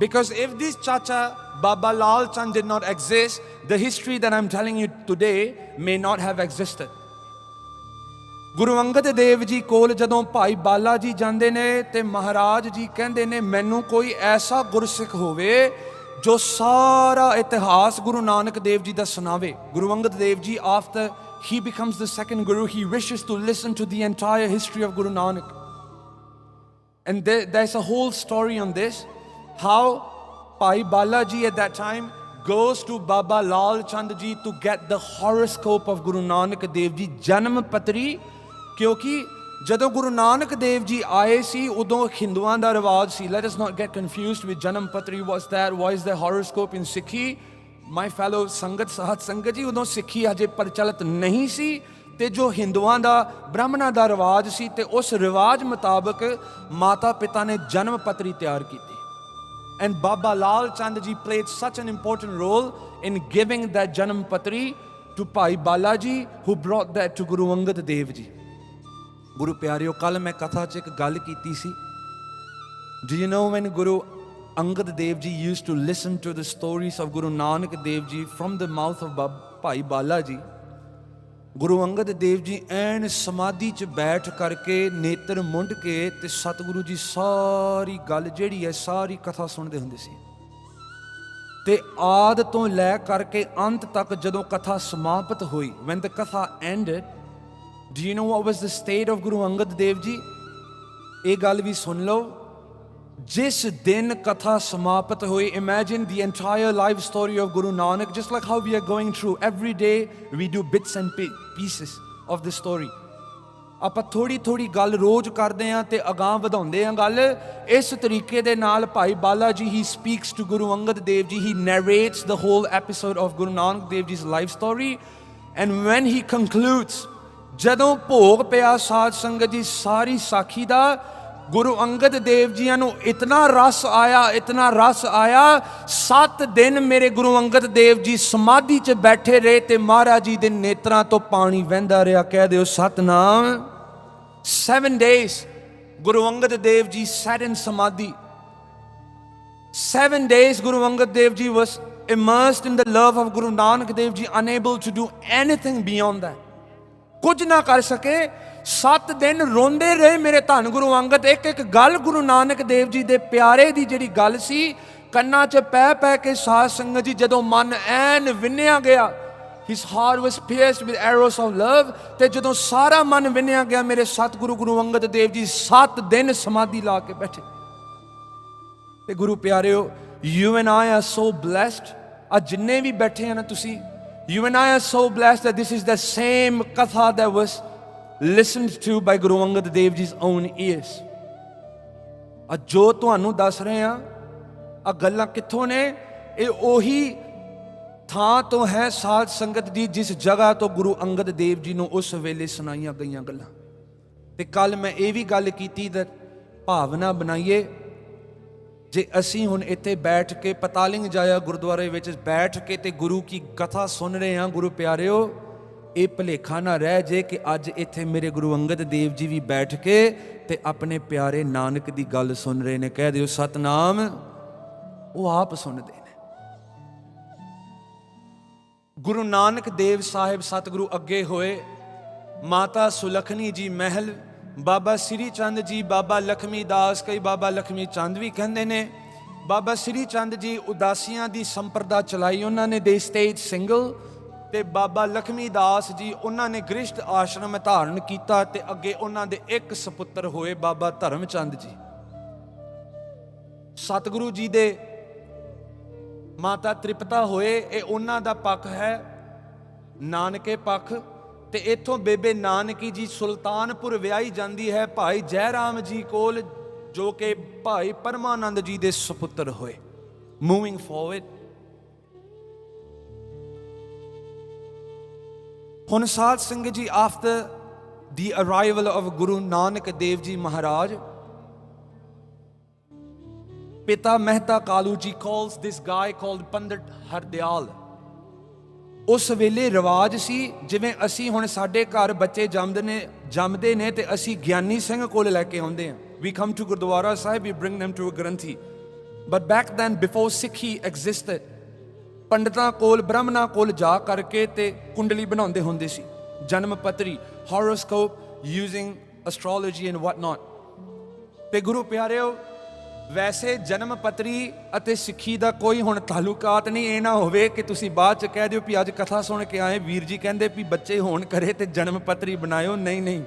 Because if this chacha Baba Lal Chand did not exist, the history that I'm telling you today may not have existed. Guru Angad Dev ji ਕੋਲ ਜਦੋਂ ਭਾਈ ਬਾਲਾ ਜੀ ਜਾਂਦੇ ਨੇ ਤੇ ਮਹਾਰਾਜ ਜੀ ਕਹਿੰਦੇ ਨੇ ਮੈਨੂੰ ਕੋਈ ਐਸਾ ਗੁਰਸਿੱਖ ਹੋਵੇ ਜੋ ਸਾਰਾ ਇਤਿਹਾਸ ਗੁਰੂ ਨਾਨਕ ਦੇਵ ਜੀ ਦਾ ਸੁਣਾਵੇ। Guru Angad Dev ji after he becomes the second guru, he wishes to listen to the entire history of Guru Nanak. And there's a whole story on this, how Bhai Balaji at that time goes to Baba Lal Chand ji to get the horoscope of Guru Nanak Dev Ji, Janam Patri। ਕਿਉਂਕਿ ਜਦੋਂ ਗੁਰੂ ਨਾਨਕ ਦੇਵ ਜੀ ਆਏ ਸੀ ਉਦੋਂ ਹਿੰਦੂਆਂ ਦਾ ਰਿਵਾਜ ਸੀ। let us not get confused with Janam Patri, what's that, what is the horoscope in Sikhi, my fellow ਸੰਗਤ ਸਾਧ ਸੰਗਤ ਜੀ। ਉਦੋਂ ਸਿੱਖੀ ਅਜੇ ਪ੍ਰਚਲਿਤ ਨਹੀਂ ਸੀ, ਤੇ ਜੋ ਹਿੰਦੂਆਂ ਦਾ ਬ੍ਰਾਹਮਣਾਂ ਦਾ ਰਿਵਾਜ ਸੀ, ਤੇ ਉਸ ਰਿਵਾਜ ਮੁਤਾਬਕ ਮਾਤਾ ਪਿਤਾ ਨੇ ਜਨਮ ਪੱਤਰੀ ਤਿਆਰ ਕੀਤੀ। And Baba Lal Chand ji played such an important role in giving that Janam Patri to Bhai Balaji, who brought that to Guru Angad Dev Ji. ਗੁਰੂ ਪਿਆਰਿਓ, ਕੱਲ ਮੈਂ ਕਥਾ 'ਚ ਇੱਕ ਗੱਲ ਕੀਤੀ ਸੀ। Do you know when Guru Angad Dev Ji used to listen to the stories of Guru Nanak Dev Ji from the mouth of Bhai Bala Ji? Guru Angad Dev ji ਐਨ ਸਮਾਧੀ 'ਚ ਬੈਠ ਕਰਕੇ ਨੇਤਰ ਮੁੰਡ ਕੇ ਤੇ ਸਤਿਗੁਰੂ ਜੀ ਸਾਰੀ ਗੱਲ ਜਿਹੜੀ ਹੈ ਸਾਰੀ ਕਥਾ ਸੁਣਦੇ ਹੁੰਦੇ ਸੀ। ਤੇ ਆਦ ਤੋਂ ਲੈ ਕਰਕੇ ਅੰਤ ਤੱਕ ਜਦੋਂ ਕਥਾ ਸਮਾਪਤ ਹੋਈ, when the katha ended, do you know what was the state of Guru Angad Dev Ji? ਇਹ ਗੱਲ ਵੀ ਸੁਣ ਲਓ। ਜਿਸ ਦਿਨ ਕਥਾ ਸਮਾਪਤ ਹੋਈ, imagine the entire life story of Guru Nanak, just like how we are going through every day, we do bits and pieces of the story. ਆਪਾਂ ਥੋੜੀ ਥੋੜੀ ਗੱਲ ਰੋਜ਼ ਕਰਦੇ ਹਾਂ ਤੇ ਅਗਾਂਹ ਵਧਾਉਂਦੇ ਹਾਂ ਗੱਲ। ਇਸ ਤਰੀਕੇ ਦੇ ਨਾਲ Bhai Bala ji he speaks to Guru Angad Dev Ji, he narrates the whole episode of Guru Nanak Dev Ji's life story, and when he concludes, ਜਦੋਂ ਭੋਗ ਪਿਆ ਸਾਧ ਸੰਗਤ ਜੀ ਸਾਰੀ ਸਾਖੀ ਦਾ, ਗੁਰੂ ਅੰਗਦ ਦੇਵ ਜੀਆਂ ਨੂੰ ਇਤਨਾ ਰਸ ਆਇਆ 7 ਦਿਨ ਮੇਰੇ ਗੁਰੂ ਅੰਗਦ ਦੇਵ ਜੀ ਸਮਾਧੀ 'ਚ ਬੈਠੇ ਰਹੇ ਤੇ ਮਹਾਰਾਜ ਜੀ ਦੇ ਨੇਤਰਾਂ ਤੋਂ ਪਾਣੀ ਵਹਿੰਦਾ ਰਿਹਾ। ਕਹਿ ਦਿਓ Satnam. 7 days Guru Angad Dev ji sat in samadhi. 7 days Guru Angad Dev Ji was immersed in the love of Guru Nanak Dev Ji, unable to do anything beyond that. ਕੁਝ ਨਾ ਕਰ ਸਕੇ। 7 ਦਿਨ ਰੋਂਦੇ ਰਹੇ ਮੇਰੇ ਧੰਨ ਗੁਰੂ ਅੰਗਦ। ਇੱਕ ਇੱਕ ਗੱਲ ਗੁਰੂ ਨਾਨਕ ਦੇਵ ਜੀ ਦੇ ਪਿਆਰੇ ਦੀ ਜਿਹੜੀ ਗੱਲ ਸੀ ਕੰਨਾਂ 'ਚ ਪੈ ਪੈ ਕੇ ਸਾਧ ਸੰਗਤ ਜੀ, ਜਦੋਂ ਮਨ ਐਨ ਵਿੰਨਿਆ ਗਿਆ, His heart was pierced with arrows of love, ਤੇ ਜਦੋਂ ਸਾਰਾ ਮਨ ਵਿੰਨਿਆ ਗਿਆ ਮੇਰੇ ਸਤਿਗੁਰੂ ਗੁਰੂ ਅੰਗਦ ਦੇਵ ਜੀ 7 ਦਿਨ ਸਮਾਧੀ ਲਾ ਕੇ ਬੈਠੇ। ਤੇ ਗੁਰੂ ਪਿਆਰਿਓ, you and I are so blessed, ਅੱਜ ਜਿੰਨੇ ਵੀ ਬੈਠੇ ਹਨ ਤੁਸੀਂ, you and I are so blessed that this is the same katha that was listened to by Guru Angad Dev Ji's own ears. ਅੱਜ ਜੋ ਤੁਹਾਨੂੰ ਦੱਸ ਰਹੇ ਹਾਂ, ਆ ਗੱਲਾਂ ਕਿੱਥੋਂ ਨੇ? ਇਹ ਉਹੀ ਥਾਂ ਤੋਂ ਹੈ ਸਾਧ ਸੰਗਤ ਦੀ ਜਿਸ ਜਗ੍ਹਾ ਤੋਂ ਗੁਰੂ ਅੰਗਦ ਦੇਵ ਜੀ ਨੂੰ ਉਸ ਵੇਲੇ ਸੁਣਾਈਆਂ ਗਈਆਂ ਗੱਲਾਂ। ਤੇ ਕੱਲ ਮੈਂ ਇਹ ਵੀ ਗੱਲ ਕੀਤੀ that ਭਾਵਨਾ ਬਣਾਈਏ, ਜੇ ਅਸੀਂ ਹੁਣ ਇੱਥੇ ਬੈਠ ਕੇ ਪਤਾਲਿੰਗ ਜਾਇਆ ਗੁਰਦੁਆਰੇ ਵਿੱਚ ਬੈਠ ਕੇ ਤੇ ਗੁਰੂ ਕੀ ਕਥਾ ਸੁਣ ਰਹੇ ਹਾਂ, ਗੁਰੂ ਪਿਆਰਿਓ, ਇਹ ਭੁਲੇਖਾ ਨਾ ਰਹਿ ਜੇ ਕਿ ਅੱਜ ਇੱਥੇ ਮੇਰੇ ਗੁਰੂ ਅੰਗਦ ਦੇਵ ਜੀ ਵੀ ਬੈਠ ਕੇ ਤੇ ਆਪਣੇ ਪਿਆਰੇ ਨਾਨਕ ਦੀ ਗੱਲ ਸੁਣ ਰਹੇ ਨੇ। ਕਹਿ ਦਿਓ ਸਤਨਾਮ। ਉਹ ਆਪ ਸੁਣਦੇ ਨੇ। ਗੁਰੂ ਨਾਨਕ ਦੇਵ ਸਾਹਿਬ ਸਤਿਗੁਰੂ ਅੱਗੇ ਹੋਏ, ਮਾਤਾ ਸੁਲੱਖਣੀ ਜੀ ਮਹਿਲ, ਬਾਬਾ ਸ੍ਰੀ ਚੰਦ ਜੀ, ਬਾਬਾ ਲਖਮੀ ਦਾਸ, ਕਈ ਬਾਬਾ ਲਖਮੀ ਚੰਦ ਵੀ ਕਹਿੰਦੇ ਨੇ। ਬਾਬਾ ਸ੍ਰੀ ਚੰਦ ਜੀ ਉਦਾਸੀਆਂ ਦੀ ਸੰਪਰਦਾ ਚਲਾਈ ਉਹਨਾਂ ਨੇ, ਦੇ ਸਟੇਟ ਸਿੰਗਲ। ਤੇ ਬਾਬਾ ਲਖਮੀ ਦਾਸ ਜੀ ਉਹਨਾਂ ਨੇ ਗ੍ਰਿਸ਼ਟ ਆਸ਼ਰਮ ਧਾਰਨ ਕੀਤਾ ਤੇ ਅੱਗੇ ਉਹਨਾਂ ਦੇ ਇੱਕ ਸਪੁੱਤਰ ਹੋਏ ਬਾਬਾ ਧਰਮ ਚੰਦ ਜੀ। ਸਤਿਗੁਰੂ ਜੀ ਦੇ ਮਾਤਾ ਤ੍ਰਿਪਤਾ ਹੋਏ, ਇਹ ਉਹਨਾਂ ਦਾ ਪੱਖ ਹੈ, ਨਾਨਕੇ ਪੱਖ। ਤੇ ਇੱਥੋਂ ਬੇਬੇ ਨਾਨਕੀ ਜੀ ਸੁਲਤਾਨਪੁਰ ਵਿਆਹੀ ਜਾਂਦੀ ਹੈ ਭਾਈ ਜੈ ਰਾਮ ਜੀ ਕੋਲ, ਜੋ ਕਿ ਭਾਈ ਪਰਮਾਨੰਦ ਜੀ ਦੇ ਸੁਪੁੱਤਰ ਹੋਏ। ਮੂਵਿੰਗ ਫੋਰਵਰਡ, ਹੁਣ ਸਾਧ ਸੰਗਤ ਜੀ, after the arrival of Guru Nanak Dev ji ਮਹਾਰਾਜ, ਪਿਤਾ Mehta ਕਾਲੂਜੀ calls this guy called ਪੰਡਿਤ ਹਰਦਿਆਲ। ਉਸ ਵੇਲੇ ਰਿਵਾਜ ਸੀ, ਜਿਵੇਂ ਅਸੀਂ ਹੁਣ ਸਾਡੇ ਘਰ ਬੱਚੇ ਜੰਮਦੇ ਨੇ ਤੇ ਅਸੀਂ ਗਿਆਨੀ ਸਿੰਘ ਕੋਲ ਲੈ ਕੇ ਆਉਂਦੇ ਹਾਂ। We come to Gurdwara Sahib, we bring them to a Granthi. But back then, before Sikhi existed, ਪੰਡਤਾਂ ਕੋਲ, ਬ੍ਰਾਹਮਣਾਂ ਕੋਲ ਜਾ ਕਰਕੇ ਤੇ ਕੁੰਡਲੀ ਬਣਾਉਂਦੇ ਹੁੰਦੇ ਸੀ, ਜਨਮ ਪੱਤਰੀ, horoscope, using astrology and what not। ਤੇ ਗੁਰੂ ਪਿਆਰਿਓ, ਵੈਸੇ ਜਨਮ ਪੱਤਰੀ ਅਤੇ ਸਿੱਖੀ ਦਾ ਕੋਈ ਹੁਣ ਤਾਲੁਕਾਤ ਨਹੀਂ। ਇਹ ਨਾ ਹੋਵੇ ਕਿ ਤੁਸੀਂ ਬਾਅਦ 'ਚ ਕਹਿ ਦਿਓ ਵੀ ਅੱਜ ਕਥਾ ਸੁਣ ਕੇ ਆਏ, ਵੀਰ ਜੀ ਕਹਿੰਦੇ ਵੀ ਬੱਚੇ ਹੋਣ ਕਰੇ ਤੇ ਜਨਮ ਪੱਤਰੀ ਬਣਾਇਓ। ਨਹੀਂ ਨਹੀਂ,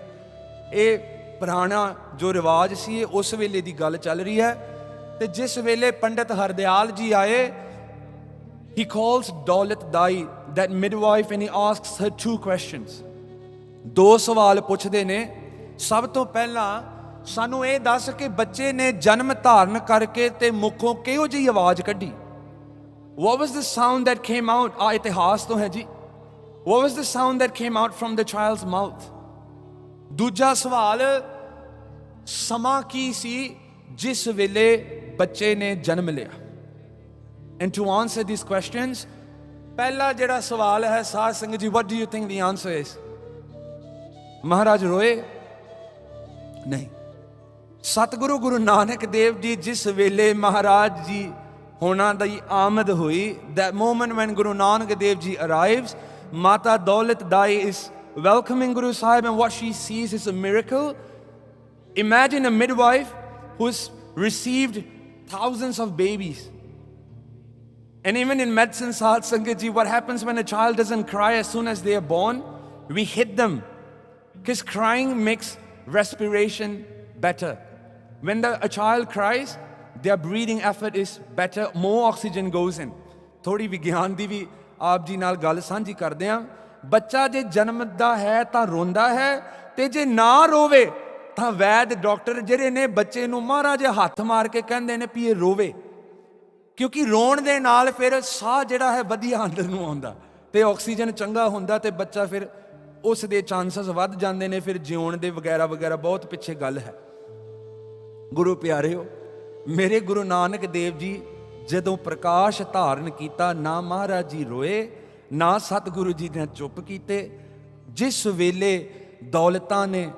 ਇਹ ਪੁਰਾਣਾ ਜੋ ਰਿਵਾਜ ਸੀ, ਇਹ ਉਸ ਵੇਲੇ ਦੀ ਗੱਲ ਚੱਲ ਰਹੀ ਹੈ। ਤੇ ਜਿਸ ਵੇਲੇ ਪੰਡਿਤ ਹਰਦਿਆਲ ਜੀ ਆਏ, he calls ਦੌਲਤ ਦਾਈ, that midwife, and he asks her 2 questions। 2 ਸਵਾਲ ਪੁੱਛਦੇ ਨੇ। ਸਭ ਤੋਂ ਪਹਿਲਾਂ ਸਾਨੂੰ ਇਹ ਦੱਸ ਕਿ ਬੱਚੇ ਨੇ ਜਨਮ ਧਾਰਨ ਕਰਕੇ ਤੇ ਮੁਖੋਂ ਕਿਹੋ ਜਿਹੀ ਆਵਾਜ਼ ਕੱਢੀ। What was the sound that came out? ਆ ਇਤਿਹਾਸ ਤੋਂ ਹੈ ਜੀ। What was the sound that came out from the child's mouth? ਦੂਜਾ ਸਵਾਲ, ਸਮਾਂ ਕੀ ਸੀ ਜਿਸ ਵੇਲੇ ਬੱਚੇ ਨੇ ਜਨਮ ਲਿਆ? And to answer these questions, ਪਹਿਲਾ ਜਿਹੜਾ ਸਵਾਲ ਹੈ ਸਾਧ ਸੰਗਤ ਜੀ, what do you think the answer is? ਮਹਾਰਾਜ ਰੋਏ? ਨਹੀਂ। ਸਤਿਗੁਰੂ ਗੁਰੂ ਨਾਨਕ ਦੇਵ ਜੀ ਜਿਸ ਵੇਲੇ ਮਹਾਰਾਜ ਜੀ ਹੋਣਾ ਦੀ ਆਮਦ ਹੋਈ, that moment when Guru Nanak Dev Ji arrives, Mata Daulat Dai is welcoming Guru Sahib, and what she sees is a miracle. Imagine a midwife who's received thousands of babies. And even in medicine, Sahad Sangat Ji, what happens when a child doesn't cry as soon as they are born? We hit them, because crying makes respiration better. When a child cries, their breathing effort is better, more oxygen goes in. ਥੋੜੀ ਵਿਗਿਆਨ ਦੀ ਵੀ ਆਪ ਜੀ ਨਾਲ ਗੱਲ ਸਾਂਝੀ ਕਰਦੇ ਹਾਂ। ਬੱਚਾ ਜੇ ਜਨਮਦਾ ਹੈ ਤਾਂ ਰੋਂਦਾ ਹੈ, ਤੇ ਜੇ ਨਾ ਰੋਵੇ ਤਾਂ ਵੈਦ ਡਾਕਟਰ ਜਿਹੜੇ ਨੇ ਬੱਚੇ ਨੂੰ ਮਹਾਰਾਜ ਹੱਥ ਮਾਰ ਕੇ ਕਹਿੰਦੇ ਨੇ ਵੀ ਇਹ ਰੋਵੇ, ਕਿਉਂਕਿ ਰੋਣ ਦੇ ਨਾਲ ਫਿਰ ਸਾਹ ਜਿਹੜਾ ਹੈ ਵਧੀਆ ਅੰਦਰ ਨੂੰ ਆਉਂਦਾ ਤੇ ਆਕਸੀਜਨ ਚੰਗਾ ਹੁੰਦਾ ਤੇ ਬੱਚਾ ਫਿਰ ਉਸ ਦੇ ਚਾਂਸਸ ਵੱਧ ਜਾਂਦੇ ਨੇ ਫਿਰ ਜਿਉਣ ਦੇ ਵਗੈਰਾ ਵਗੈਰਾ। ਬਹੁਤ ਪਿੱਛੇ ਗੱਲ ਹੈ। ਗੁਰੂ ਪਿਆਰਿਓ, ਮੇਰੇ ਗੁਰੂ ਨਾਨਕ ਦੇਵ ਜੀ ਜਦੋਂ ਪ੍ਰਕਾਸ਼ ਧਾਰਨ ਕੀਤਾ, ਨਾ ਮਹਾਰਾਜ ਜੀ ਰੋਏ, ਨਾ ਸਤਿਗੁਰੂ ਜੀ ਨੇ ਚੁੱਪ ਕੀਤੇ। ਜਿਸ ਵੇਲੇ ਦੌਲਤਾਂ ਨੇ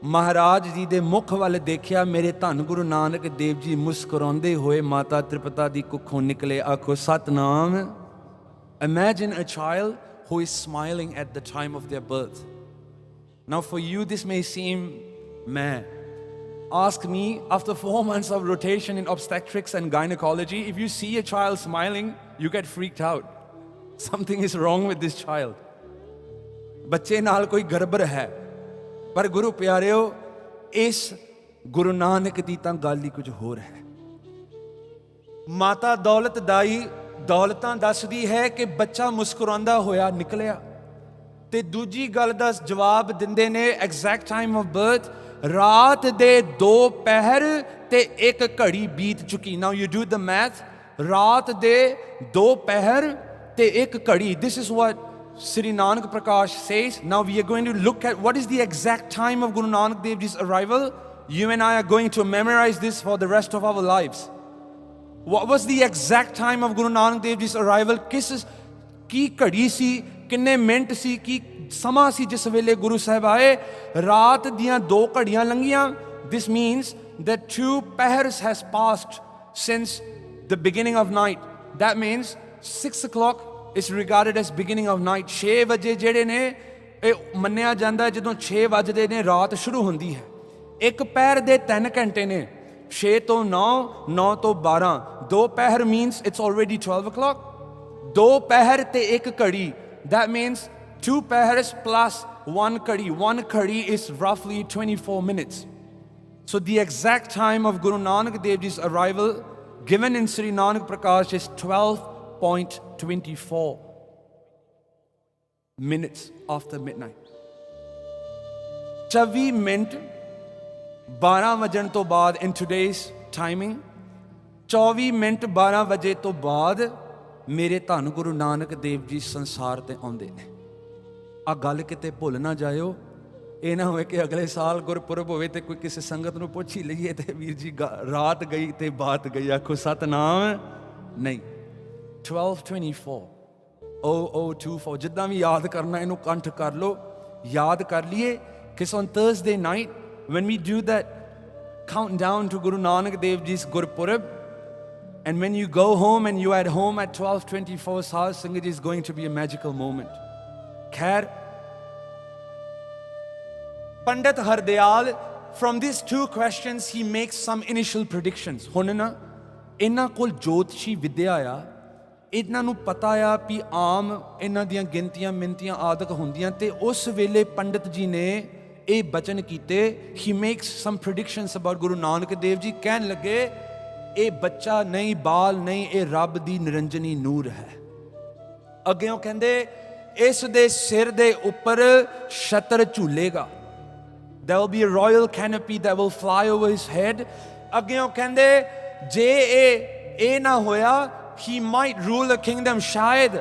ਮਹਾਰਾਜ ਜੀ ਦੇ ਮੁਖ ਵੱਲ ਦੇਖਿਆ, ਮੇਰੇ ਧੰਨ ਗੁਰੂ ਨਾਨਕ ਦੇਵ ਜੀ ਮੁਸਕਰਾਉਂਦੇ ਹੋਏ ਮਾਤਾ ਤ੍ਰਿਪਤਾ ਦੀ ਕੁੱਖੋਂ ਨਿਕਲੇ। ਆਖੋ Satnam. Imagine a child who is smiling at the time of their birth. Now for you this may seem meh. Ask me, after 4 months of rotation in obstetrics and gynecology, if you see a child smiling, you get freaked out. Something is wrong with this child. ਬੱਚੇ ਨਾਲ ਕੋਈ ਗੜਬੜ ਹੈ। ਪਰ ਗੁਰੂ ਪਿਆਰਿਓ, ਇਸ ਗੁਰੂ ਨਾਨਕ ਦੀ ਤਾਂ ਗੱਲ ਹੀ ਕੁਝ ਹੋਰ ਹੈ। ਮਾਤਾ ਦੌਲਤ ਦਾਈ ਦੌਲਤਾਂ ਦੱਸਦੀ ਹੈ ਕਿ ਬੱਚਾ ਮੁਸਕਰਾਉਂਦਾ ਹੋਇਆ ਨਿਕਲਿਆ, ਤੇ ਦੂਜੀ ਗੱਲ ਦਾ ਜਵਾਬ ਦਿੰਦੇ ਨੇ ਐਗਜ਼ੈਕਟ ਟਾਈਮ ਆਫ ਬਰਥ, ਰਾਤ ਦੇ 2 ਪਹਿਰ ਤੇ 1 ਘੜੀ ਬੀਤ ਚੁੱਕੀ। Now you do the math, ਰਾਤ ਦੇ 2 ਪਹਿਰ ਤੇ 1 ਘੜੀ। This is what Sri Nanak Prakash says. Now we are going to look at what is the exact time of Guru Nanak Dev Ji's arrival. You and I are going to memorize this for the rest of our lives. What was the exact time of Guru Nanak Dev Ji's arrival? ਕੀ ਘੜੀ ਸੀ, ਕਿੰਨੇ minute ਸੀ, ਕੀ ਸਮਾਂ ਸੀ ਜਿਸ ਵੇਲੇ ਗੁਰੂ ਸਾਹਿਬ ਆਏ? ਰਾਤ ਦੀਆਂ 2 ਘੜੀਆਂ ਲੰਘੀਆਂ। This means that 2 pahars has passed since the beginning of night. That means 6 o'clock is regarded as beginning of night. 6 ਵਜੇ ਜਿਹੜੇ ਨੇ ਇਹ ਮੰਨਿਆ ਜਾਂਦਾ ਜਦੋਂ 6 ਵੱਜਦੇ ਨੇ ਰਾਤ ਸ਼ੁਰੂ ਹੁੰਦੀ ਹੈ। 1 ਪਹਿਰ ਦੇ 3 ਘੰਟੇ ਨੇ, 6 ਤੋਂ 9, 9 ਤੋਂ 12। 2 ਪਹਿਰ means it's already 12 o'clock. 2 ਪਹਿਰ ਤੇ 1 ਘੜੀ, that means 2 ਪਹਿrs plus 1 ਘੜੀ. 1 ਘੜੀ is roughly 24 minutes. So the exact time of Guru Nanak Dev Ji's arrival given in Sri Nanak Prakash is 12.24 minutes after midnight. 24 minute 12 ਵਜਣ ਤੋਂ ਬਾਅਦ in today's timing, 24 ਮਿੰਟ 12 ਵਜੇ ਤੋਂ ਬਾਅਦ ਮੇਰੇ ਧੰਨ ਗੁਰੂ ਨਾਨਕ ਦੇਵ ਜੀ ਸੰਸਾਰ ਤੇ ਆਉਂਦੇ ਨੇ। ਆ ਗੱਲ ਕਿਤੇ ਭੁੱਲ ਨਾ ਜਾਇਓ। ਇਹ ਨਾ ਹੋਵੇ ਕਿ ਅਗਲੇ ਸਾਲ ਗੁਰਪੁਰਬ ਹੋਵੇ ਤੇ ਕੋਈ ਕਿਸੇ ਸੰਗਤ ਨੂੰ ਪੁੱਛ ਹੀ ਲਈਏ ਤੇ ਵੀਰ ਜੀ ਰਾਤ ਗਈ ਤੇ ਬਾਤ ਗਈ, ਆਖੋ ਸਤਨਾਮ। ਨਹੀਂ, 12:24 0024 ਜਿੱਦਾਂ ਵੀ ਯਾਦ ਕਰਨਾ ਇਹਨੂੰ ਕੰਠ ਕਰ ਲਓ, ਯਾਦ ਕਰ ਲਈਏ ਕਿ on Thursday night when we do that countdown to Guru Nanak Dev Ji's Gurpurab, and when you go home and you are at home at 12:24, Sahaj Sangat is going to be a magical moment. Khair, Pandit Hardayal, from these 2 questions he makes some initial predictions. ਹੁਣ ਨਾ ਇਹਨਾਂ ਕੋਲ ਜੋਤਸ਼ੀ ਵਿਦਿਆ ਆ, ਇਹਨਾਂ ਨੂੰ ਪਤਾ ਆ ਵੀ ਆਮ ਇਹਨਾਂ ਦੀਆਂ ਗਿਣਤੀਆਂ ਮਿੰਤੀਆਂ ਆਦਿਕ ਹੁੰਦੀਆਂ, ਤੇ ਉਸ ਵੇਲੇ ਪੰਡਿਤ ਜੀ ਨੇ ਇਹ ਬਚਨ ਕੀਤੇ। ਹੀ makes sum predictions about Guru Nanak Dev ji. ਕਹਿਣ ਲੱਗੇ ਇਹ ਬੱਚਾ ਨਹੀਂ, ਬਾਲ ਨਹੀਂ, ਇਹ ਰੱਬ ਦੀ ਨਿਰੰਜਨੀ ਨੂਰ ਹੈ। ਅੱਗੇ ਉਹ ਕਹਿੰਦੇ ਇਸ ਦੇ ਸਿਰ ਦੇ ਉੱਪਰ ਛਤਰ ਝੂਲੇਗਾ। There will be a royal canopy that will fly over his head. ਅੱਗੇ ਉਹ ਕਹਿੰਦੇ ਜੇ ਇਹ ਨਾ ਹੋਇਆ, he might rule a kingdom ਸ਼ਾਇਦ।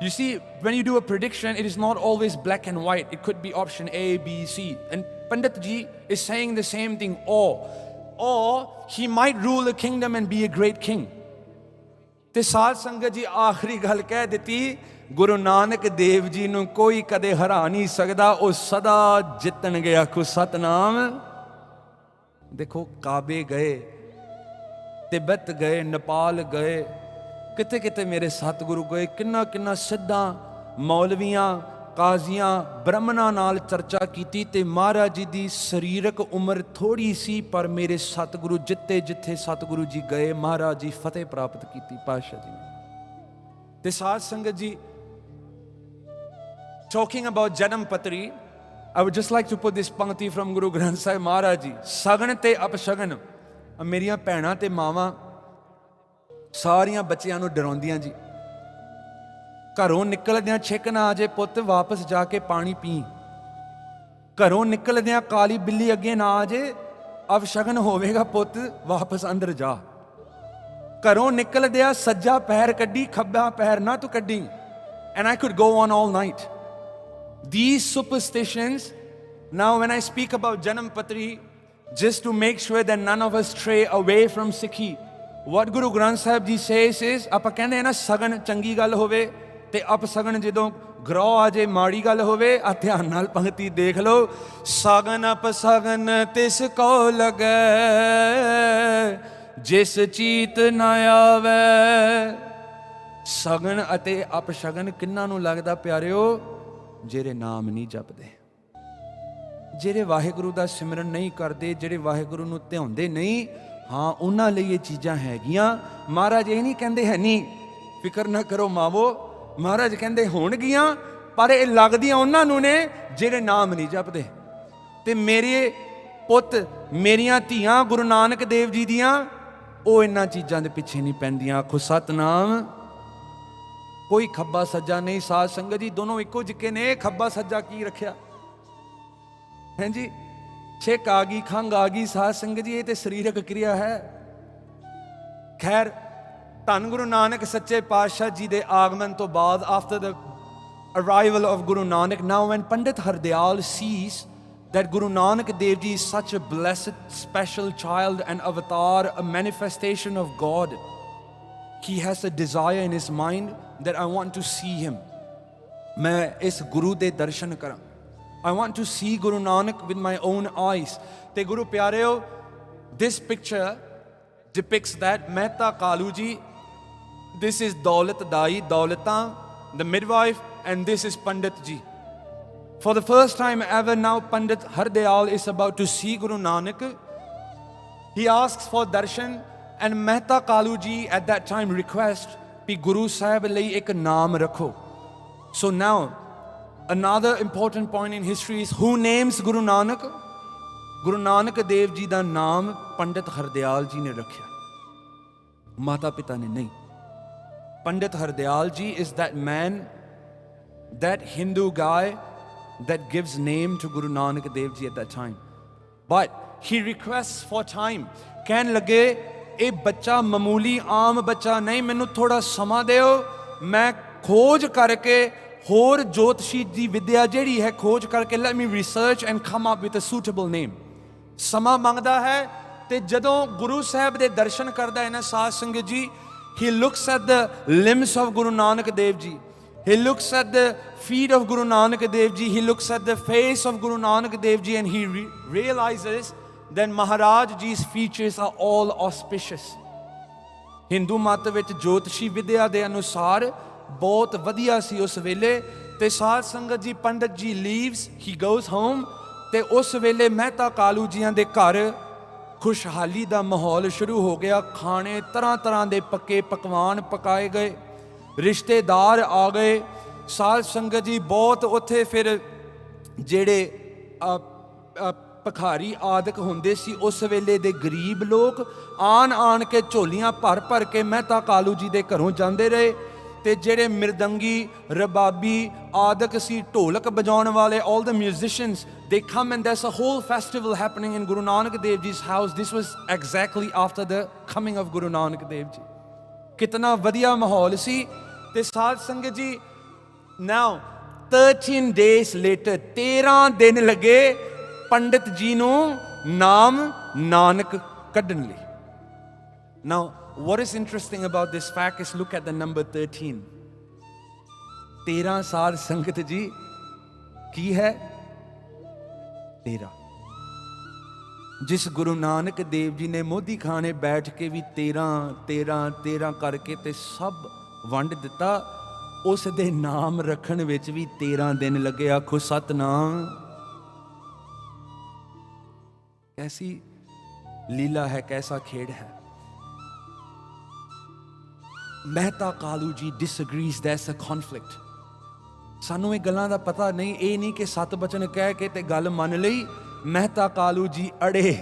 You see, when you do a prediction, it is not always black and white. It could be option A, B, C. And Pandit Ji is saying the same thing. Or he might rule a kingdom and be a great king. ਤੇ ਸਾਧ ਸੰਗਤ ਜੀ ਆਖਰੀ ਗੱਲ ਕਹਿ ਦਿੱਤੀ, ਗੁਰੂ ਨਾਨਕ ਦੇਵ ਜੀ ਨੂੰ ਕੋਈ ਕਦੇ ਹਰਾ ਨਹੀਂ ਸਕਦਾ, ਉਹ ਸਦਾ ਜਿੱਤਣਗੇ। ਆਖੋ ਸਤਨਾਮ। ਦੇਖੋ ਕਾਬੇ ਗਏ, ਤਿੱਬਤ ਗਏ, ਨੇਪਾਲ ਗਏ, ਕਿਤੇ ਕਿਤੇ ਮੇਰੇ ਸਤਿਗੁਰੂ ਗਏ, ਕਿੰਨਾ ਕਿੰਨਾ ਸਿੱਧਾਂ ਮੌਲਵੀਆਂ ਕਾਜ਼ੀਆਂ ਬ੍ਰਾਹਮਣਾਂ ਨਾਲ ਚਰਚਾ ਕੀਤੀ, ਤੇ ਮਹਾਰਾਜ ਜੀ ਦੀ ਸਰੀਰਕ ਉਮਰ ਥੋੜ੍ਹੀ ਸੀ, ਪਰ ਮੇਰੇ ਸਤਿਗੁਰੂ ਜਿੱਤੇ ਜਿੱਥੇ ਸਤਿਗੁਰੂ ਜੀ ਗਏ ਮਹਾਰਾਜ ਜੀ ਫਤਿਹ ਪ੍ਰਾਪਤ ਕੀਤੀ ਪਾਤਸ਼ਾਹ ਜੀ ਨੇ। ਤੇ ਸਾਧ ਸੰਗਤ ਜੀ, talking about Janam Patri, I would just like to put this ਪੰਕਤੀ from Guru Granth Sahib Maharaj ji. ਸਗਨ ਤੇ ਅਪਸ਼ਗਨ, ਮੇਰੀਆਂ ਭੈਣਾਂ ਤੇ ਮਾਵਾਂ ਸਾਰੀਆਂ ਬੱਚਿਆਂ ਨੂੰ ਡਰਾਉਂਦੀਆਂ ਜੀ। ਘਰੋਂ ਨਿਕਲਦਿਆਂ ਛਿੱਕ ਨਾ ਆ ਜੇ ਪੁੱਤ, ਵਾਪਸ ਜਾ ਕੇ ਪਾਣੀ ਪੀ। ਘਰੋਂ ਨਿਕਲਦਿਆਂ ਕਾਲੀ ਬਿੱਲੀ ਅੱਗੇ ਨਾ ਆ ਜੇ, ਅਪਸ਼ਗਨ ਹੋਵੇਗਾ ਪੁੱਤ, ਵਾਪਸ ਅੰਦਰ ਜਾ। ਘਰੋਂ ਨਿਕਲਦਿਆਂ ਸੱਜਾ ਪੈਰ ਕੱਢੀ, ਖੱਬਾ ਪੈਰ ਨਾ ਤੂੰ ਕੱਢੀ। And I could go on all night. These superstitions, now when I speak about Janam Patri, just to make sure that none of us stray away from Sikhi, what Guru Granth Sahib Ji says is, ਆਪਾਂ ਕਹਿੰਦੇ ਆ ਨਾ ਸਗਨ ਚੰਗੀ ਗੱਲ ਹੋਵੇ ਤੇ ਅਪਸਗਨ ਜਦੋਂ ਗ੍ਰਹਿ ਆ ਜੇ ਮਾੜੀ ਗੱਲ ਹੋਵੇ। ਆ ਧਿਆਨ ਨਾਲ ਪੰਕਤੀ ਦੇਖ ਲਓ। ਸਗਨ ਅਪਸਗਨ ਤਿਸ ਕੋ ਲਗੈ, ਜਿਸ ਚੀਤ ਨਾ ਆਵੇ। ਸਗਨ ਅਤੇ ਅਪਸ਼ਗਨ ਕਿੰਨਾਂ ਨੂੰ ਲੱਗਦਾ ਪਿਆਰਿਓ? ਜਿਹੜੇ ਨਾਮ ਨਹੀਂ ਜਪਦੇ। ਜਿਹੜੇ ਵਾਹਿਗੁਰੂ ਦਾ ਸਿਮਰਨ ਨਹੀਂ ਕਰਦੇ, ਜਿਹੜੇ ਵਾਹਿਗੁਰੂ ਨੂੰ ਧਿਆਉਂਦੇ ਨਹੀਂ, ਹਾਂ ਉਹਨਾਂ ਲਈ ਇਹ ਚੀਜ਼ਾਂ ਹੈਗੀਆਂ। ਮਹਾਰਾਜ ਇਹ ਨਹੀਂ ਕਹਿੰਦੇ ਹੈ ਨਹੀਂ, ਫਿਕਰ ਨਾ ਕਰੋ ਮਾਵੋ, ਮਹਾਰਾਜ ਕਹਿੰਦੇ ਹੋਣਗੀਆਂ, ਪਰ ਇਹ ਲੱਗਦੀਆਂ ਉਹਨਾਂ ਨੂੰ ਨੇ ਜਿਹੜੇ ਨਾਮ ਨਹੀਂ ਜਪਦੇ। ਤੇ ਮੇਰੇ ਪੁੱਤ, ਮੇਰੀਆਂ ਧੀਆਂ ਗੁਰੂ ਨਾਨਕ ਦੇਵ ਜੀ ਦੀਆਂ, ਉਹ ਇਹਨਾਂ ਚੀਜ਼ਾਂ ਦੇ ਪਿੱਛੇ ਨਹੀਂ ਪੈਂਦੀਆਂ। ਆਖੋ ਸਤਨਾਮ। ਕੋਈ ਖੱਬਾ ਸੱਜਾ ਨਹੀਂ ਸਾਧ ਸੰਗਤ ਜੀ, ਦੋਨੋਂ ਇੱਕੋ ਜਿਹੇ ਨੇ। ਖੱਬਾ ਸੱਜਾ ਕੀ ਰੱਖਿਆ ਹੈ ਜੀ? ਛਿੱਕ ਆ ਗਈ, ਖੰਘ ਆ ਗਈ, ਸਾਧ ਸੰਗਤ ਜੀ ਇਹ ਤੇ ਸਰੀਰਕ ਕਿਰਿਆ ਹੈ। ਖੈਰ, ਧੰਨ ਗੁਰੂ ਨਾਨਕ ਸੱਚੇ ਪਾਤਸ਼ਾਹ ਜੀ ਦੇ ਆਗਮਨ ਤੋਂ ਬਾਅਦ, after the arrival of Guru Nanak, now when Pandit Hardayal sees that Guru Nanak Dev Ji is such a blessed, special child and avatar, a manifestation of God, he has a desire in his mind that I want to see him. मैं इस गुरु दे दर्शन करा। I want to see Guru Nanak with my own eyes. ते गुरु प्यारेओ, this picture depicts that Mehta Kaluji, this is Daulat Dai, Daulata, the midwife, and this is Pundit Ji. For the first time ever now, Pandit Hardayal is about to see Guru Nanak. He asks for darshan, and Mehta Kaluji at that time requests, "Pi Guru Sahib lai ek naam rakho." So now, another important point in history is who names Guru Nanak? Guru Nanak Dev Ji da naam Pandit Hardayal Ji ne rakhiya, mata pita ne nahi. Pandit Hardayal Ji is that man, that Hindu guy that gives name to Guru Nanak Dev Ji at that time. But he requests for time. ਕਹਿਣ ਲੱਗੇ ਇਹ ਬੱਚਾ ਮਾਮੂਲੀ ਆਮ ਬੱਚਾ ਨਹੀਂ, ਮੈਨੂੰ ਥੋੜਾ ਸਮਾਂ ਦਿਓ, ਮੈਂ ਖੋਜ ਕਰਕੇ ਹੋਰ ਜੋਤਸ਼ੀ ਦੀ ਵਿਦਿਆ ਜਿਹੜੀ ਹੈ ਖੋਜ ਕਰਕੇ, let me research and come up with a suitable name. ਸਮਾਂ ਮੰਗਦਾ ਹੈ। ਤੇ ਜਦੋਂ ਗੁਰੂ ਸਾਹਿਬ ਦੇ ਦਰਸ਼ਨ ਕਰਦਾ ਹੈ ਨਾ ਸਾਧ ਸੰਗਤ ਜੀ, he looks at the limbs of Guru Nanak Dev Ji, he looks at the feet of Guru Nanak Dev Ji, he looks at the face of Guru Nanak Dev Ji, and he realizes that Maharaj Ji's features are all auspicious. Hindu ਮਤ ਵਿੱਚ ਜੋਤਸ਼ੀ ਵਿਦਿਆ ਦੇ ਅਨੁਸਾਰ ਬਹੁਤ ਵਧੀਆ ਸੀ ਉਸ ਵੇਲੇ। ਤੇ ਸਾਧ ਸੰਗਤ ਜੀ, ਪੰਡਤ ਜੀ ਲੀਵਸ, ਹੀ ਗੋਜ਼ ਹੋਮ। ਤੇ ਉਸ ਵੇਲੇ ਮਹਿਤਾ ਕਾਲੂ ਜੀਆਂ ਦੇ ਘਰ ਖੁਸ਼ਹਾਲੀ ਦਾ ਮਾਹੌਲ ਸ਼ੁਰੂ ਹੋ ਗਿਆ। ਖਾਣੇ ਤਰ੍ਹਾਂ ਤਰ੍ਹਾਂ ਦੇ ਪੱਕੇ ਪਕਵਾਨ ਪਕਾਏ ਗਏ, ਰਿਸ਼ਤੇਦਾਰ ਆ ਗਏ। ਸਾਧ ਸੰਗਤ ਜੀ ਬਹੁਤ ਉੱਥੇ ਫਿਰ ਜਿਹੜੇ ਭਿਖਾਰੀ ਆਦਿਕ ਹੁੰਦੇ ਸੀ ਉਸ ਵੇਲੇ ਦੇ ਗਰੀਬ ਲੋਕ, ਆਣ ਕੇ ਝੋਲੀਆਂ ਭਰ ਭਰ ਕੇ ਮਹਿਤਾ ਕਾਲੂ ਜੀ ਦੇ ਘਰੋਂ ਜਾਂਦੇ ਰਹੇ। ਤੇ ਜਿਹੜੇ ਮਿਰਦੰਗੀ, ਰਬਾਬੀ ਆਦਿਕ ਸੀ, ਢੋਲਕ ਵਜਾਉਣ ਵਾਲੇ, all the musicians, they come and there's a whole festival happening in Guru Nanak Dev Ji's house. This was exactly after the coming of Guru Nanak Dev Ji. ਕਿਤਨਾ ਵਧੀਆ ਮਾਹੌਲ ਸੀ। ਤੇ ਸਾਧ ਸੰਗਤ ਜੀ, now 13 days later, 13 ਦਿਨ ਲੱਗੇ ਪੰਡਿਤ ਜੀ ਨੂੰ ਨਾਮ ਨਾਨਕ ਕੱਢਣ ਲਈ। Now, what is interesting about this fact is look at the number 13. 13 ਸਾਧ ਸੰਗਤ ਜੀ ਕੀ ਹੈ? 13। ਜਿਸ ਗੁਰੂ ਨਾਨਕ ਦੇਵ ਜੀ ਨੇ ਮੋਦੀ ਖਾਨੇ ਬੈਠ ਕੇ ਵੀ 13 ਕਰਕੇ ਤੇ ਸਭ ਵੰਡ ਦਿੱਤਾ, ਉਸ ਦੇ ਨਾਮ ਰੱਖਣ ਵਿੱਚ ਵੀ 13 ਦਿਨ ਲੱਗੇ। ਆਖੋ ਸਤਨਾਮ। कैसी लीला है, कैसा खेड है। Mehta Kaluji disagrees, there's a conflict. ਸਾਨੂੰ ਇਹ ਗੱਲਾਂ ਦਾ ਪਤਾ ਨਹੀਂ, ਇਹ ਨਹੀਂ ਕਿ ਸੱਤ ਬਚਨ ਕਹਿ ਕੇ ਤੇ ਗੱਲ ਮੰਨ ਲਈ। ਮਹਿਤਾ ਕਾਲੂ ਜੀ ਅੜੇ।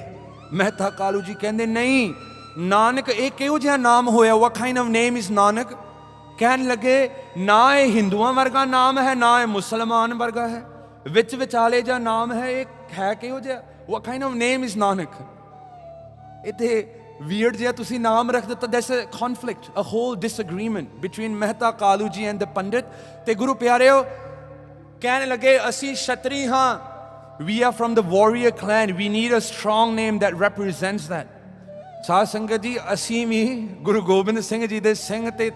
ਮਹਿਤਾ ਕਾਲੂ ਜੀ ਕਹਿੰਦੇ ਨਹੀਂ, ਨਾਨਕ ਇਹ ਕਿਹੋ ਜਿਹਾ ਨਾਮ ਹੋਇਆ? what kind of name is Nanak? ਕਹਿਣ ਲੱਗੇ ਨਾ ਇਹ ਹਿੰਦੂਆਂ ਵਰਗਾ ਨਾਮ ਹੈ, ਨਾ ਇਹ ਮੁਸਲਮਾਨ ਵਰਗਾ ਹੈ, ਵਿੱਚ ਵਿਚਾਲੇ ਜਿਹਾ ਨਾਮ ਹੈ। ਇਹ ਹੈ ਕਿਹੋ ਜਿਹਾ? what kind of name is Nanak? ਇੱਥੇ weird ਜਿਹਾ ਤੁਸੀਂ ਨਾਮ ਰੱਖ ਦਿੱਤਾ। there's a conflict, a whole disagreement between Mehta Kalu ji and the Pandit. ਤੇ ਗੁਰੂ ਪਿਆਰਿਓ ਕਹਿਣ ਲੱਗੇ ਅਸੀਂ ਛਤਰੀ ਹਾਂ, we are from the warrior clan, we need a strong name that represents that. ਸਾਧ ਸੰਗਤ ਜੀ, ਅਸੀਂ ਵੀ ਗੁਰੂ ਗੋਬਿੰਦ ਸਿੰਘ ਜੀ ਦੇ ਸਿੰਘ ਤੇ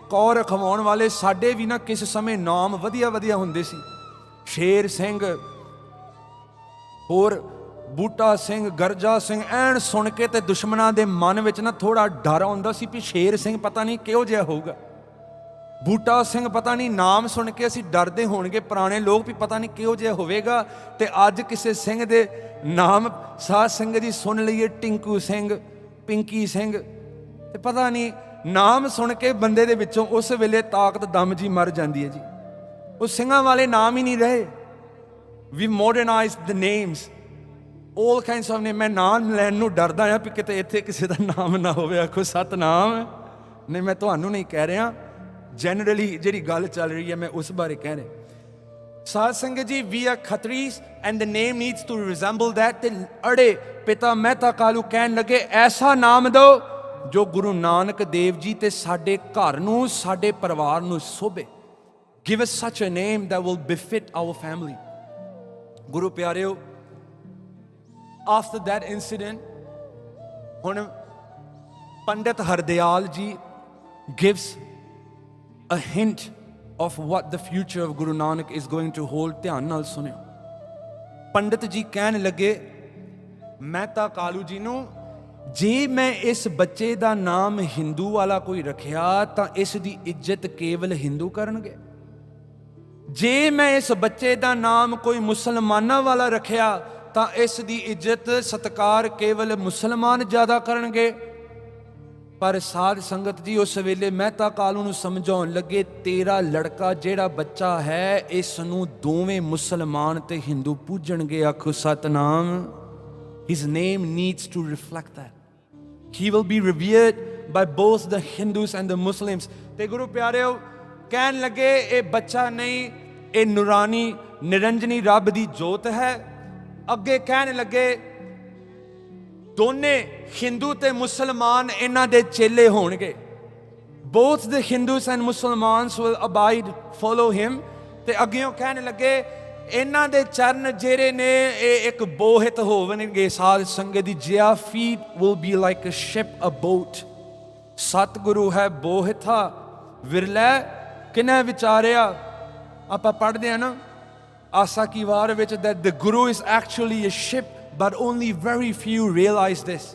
ਕੌਰ ਖਵਾਉਣ ਵਾਲੇ, ਸਾਡੇ ਵੀ ਨਾ ਕਿਸ ਸਮੇਂ ਨਾਮ ਵਧੀਆ ਵਧੀਆ ਹੁੰਦੇ ਸੀ। ਸ਼ੇਰ ਸਿੰਘ, ਹੋਰ ਬੂਟਾ ਸਿੰਘ, ਗਰਜਾ ਸਿੰਘ। ਐਨ ਸੁਣ ਕੇ ਤੇ ਦੁਸ਼ਮਣਾਂ ਦੇ ਮਨ ਵਿੱਚ ਨਾ ਥੋੜਾ ਡਰ ਆਉਂਦਾ ਸੀ ਵੀ ਸ਼ੇਰ ਸਿੰਘ ਪਤਾ ਨਹੀਂ ਕਿਹੋ ਜਿਹਾ ਹੋਊਗਾ। ਬੂਟਾ ਸਿੰਘ ਪਤਾ ਨਹੀਂ ਨਾਮ ਸੁਣ ਕੇ ਅਸੀਂ ਡਰਦੇ ਹੋਣਗੇ ਪੁਰਾਣੇ ਲੋਕ ਵੀ ਪਤਾ ਨਹੀਂ ਕਿਹੋ ਜਿਹਾ ਹੋਵੇਗਾ, ਤੇ ਅੱਜ ਕਿਸੇ ਸਿੰਘ ਦੇ ਨਾਮ ਸਾਧ ਸੰਗਤ ਜੀ ਸੁਣ ਲਈਏ, ਟਿੰਕੂ ਸਿੰਘ, ਪਿੰਕੀ ਸਿੰਘ, ਤੇ ਪਤਾ ਨਹੀਂ ਨਾਮ ਸੁਣ ਕੇ ਬੰਦੇ ਦੇ ਵਿੱਚੋਂ ਉਸ ਵੇਲੇ ਤਾਕਤ ਦਮ ਜੀ ਮਰ ਜਾਂਦੀ ਹੈ ਜੀ। ਉਹ ਸਿੰਘਾਂ ਵਾਲੇ ਨਾਮ ਹੀ ਨਹੀਂ ਰਹੇ। ਵੀ ਮੋਡਰਨਾਈਜ਼ਡ ਦ names, all kinds of name। ਮੈਂ ਨਾਮ ਲੈਣ ਨੂੰ ਡਰਦਾ ਹਾਂ ਵੀ ਕਿਤੇ ਇੱਥੇ ਕਿਸੇ ਦਾ ਨਾਮ ਨਾ ਹੋਵੇ। ਆਖੋ ਸਤਨਾਮ। ਨਹੀਂ, ਮੈਂ ਤੁਹਾਨੂੰ ਨਹੀਂ ਕਹਿ ਰਿਹਾ, ਜਨਰਲੀ ਜਿਹੜੀ ਗੱਲ ਚੱਲ ਰਹੀ ਹੈ ਮੈਂ ਉਸ ਬਾਰੇ ਕਹਿ ਰਿਹਾ। ਸਾਧ ਸੰਗਤ ਜੀ, we are Khatris and the name needs to resemble that. ਤੇ ਅੜੇ ਪਿਤਾ ਮਹਿਤਾ ਕਾਲੂ ਕਹਿਣ ਲੱਗੇ ਐਸਾ ਨਾਮ ਦਿਓ ਜੋ ਗੁਰੂ ਨਾਨਕ ਦੇਵ ਜੀ ਤੇ ਸਾਡੇ ਘਰ ਨੂੰ, ਸਾਡੇ ਪਰਿਵਾਰ ਨੂੰ ਸ਼ੋਭੇ। Give us such a name that will befit our family. ਗੁਰੂ ਪਿਆਰਿਓ, after that incident, ਹੁਣ ਪੰਡਿਤ ਹਰਦਿਆਲ ਜੀ gives a hint of what the future of Guru Nanak is going to hold. ਧਿਆਨ ਨਾਲ ਸੁਣਿਓ। ਪੰਡਿਤ ਜੀ ਕਹਿਣ ਲੱਗੇ ਮਹਿਤਾ ਕਾਲੂ ਜੀ ਨੂੰ, ਜੇ ਮੈਂ ਇਸ ਬੱਚੇ ਦਾ ਨਾਮ ਹਿੰਦੂ ਵਾਲਾ ਕੋਈ ਰੱਖਿਆ ਤਾਂ ਇਸ ਦੀ ਇੱਜ਼ਤ ਕੇਵਲ ਹਿੰਦੂ ਕਰਨਗੇ। ਜੇ ਮੈਂ ਇਸ ਬੱਚੇ ਦਾ ਨਾਮ ਕੋਈ ਮੁਸਲਮਾਨਾਂ ਵਾਲਾ ਰੱਖਿਆ ਤਾਂ ਇਸ ਦੀ ਇੱਜ਼ਤ ਸਤਿਕਾਰ ਕੇਵਲ ਮੁਸਲਮਾਨ ਜ਼ਿਆਦਾ ਕਰਨਗੇ। ਪਰ ਸਾਧ ਸੰਗਤ ਜੀ ਉਸ ਵੇਲੇ ਮਹਿਤਾ ਕਾਲੂ ਨੂੰ ਸਮਝਾਉਣ ਲੱਗੇ, ਤੇਰਾ ਲੜਕਾ ਜਿਹੜਾ ਬੱਚਾ ਹੈ ਇਸ ਨੂੰ ਦੋਵੇਂ ਮੁਸਲਮਾਨ ਤੇ ਹਿੰਦੂ ਪੂਜਣਗੇ। ਆਖੋ Satnam. His name needs to reflect that. He will be revered by both the Hindus and the Muslims. ਤੇ ਗੁਰੂ ਪਿਆਰਿਓ ਕਹਿਣ ਲੱਗੇ ਇਹ ਬੱਚਾ ਨਹੀਂ, ਇਹ ਨੂਰਾਨੀ ਨਿਰੰਜਨੀ ਰੱਬ ਦੀ ਜੋਤ ਹੈ। ਅੱਗੇ ਕਹਿਣ ਲੱਗੇ ਦੋਨੇ ਹਿੰਦੂ ਤੇ ਮੁਸਲਮਾਨ ਇਹਨਾਂ ਦੇ ਚੇਲੇ ਹੋਣਗੇ। Both the Hindus and Muslims will abide, follow him. ਤੇ ਅੱਗਿਓਂ ਕਹਿਣ ਲੱਗੇ ਇਹਨਾਂ ਦੇ ਚਰਨ ਜਿਹੜੇ ਨੇ ਇਹ ਇੱਕ ਬੋਹਿਤ ਹੋਣਗੇ। ਸਾਧ ਸੰਗਤ ਦੀ ਜਿਆ feet will be like a ship, a boat. ਸਤਿਗੁਰੂ ਹੈ ਬੋਹਿਥਾ ਵਿਰਲੇ ਕਿਨੇ ਵਿਚਾਰਿਆ। ਆਪਾਂ ਪੜ੍ਹਦੇ ਆ ਨਾ ਆਸਾ ਕੀ ਵਾਰ ਵਿੱਚ that the Guru is actually a ship, but only very few realize this.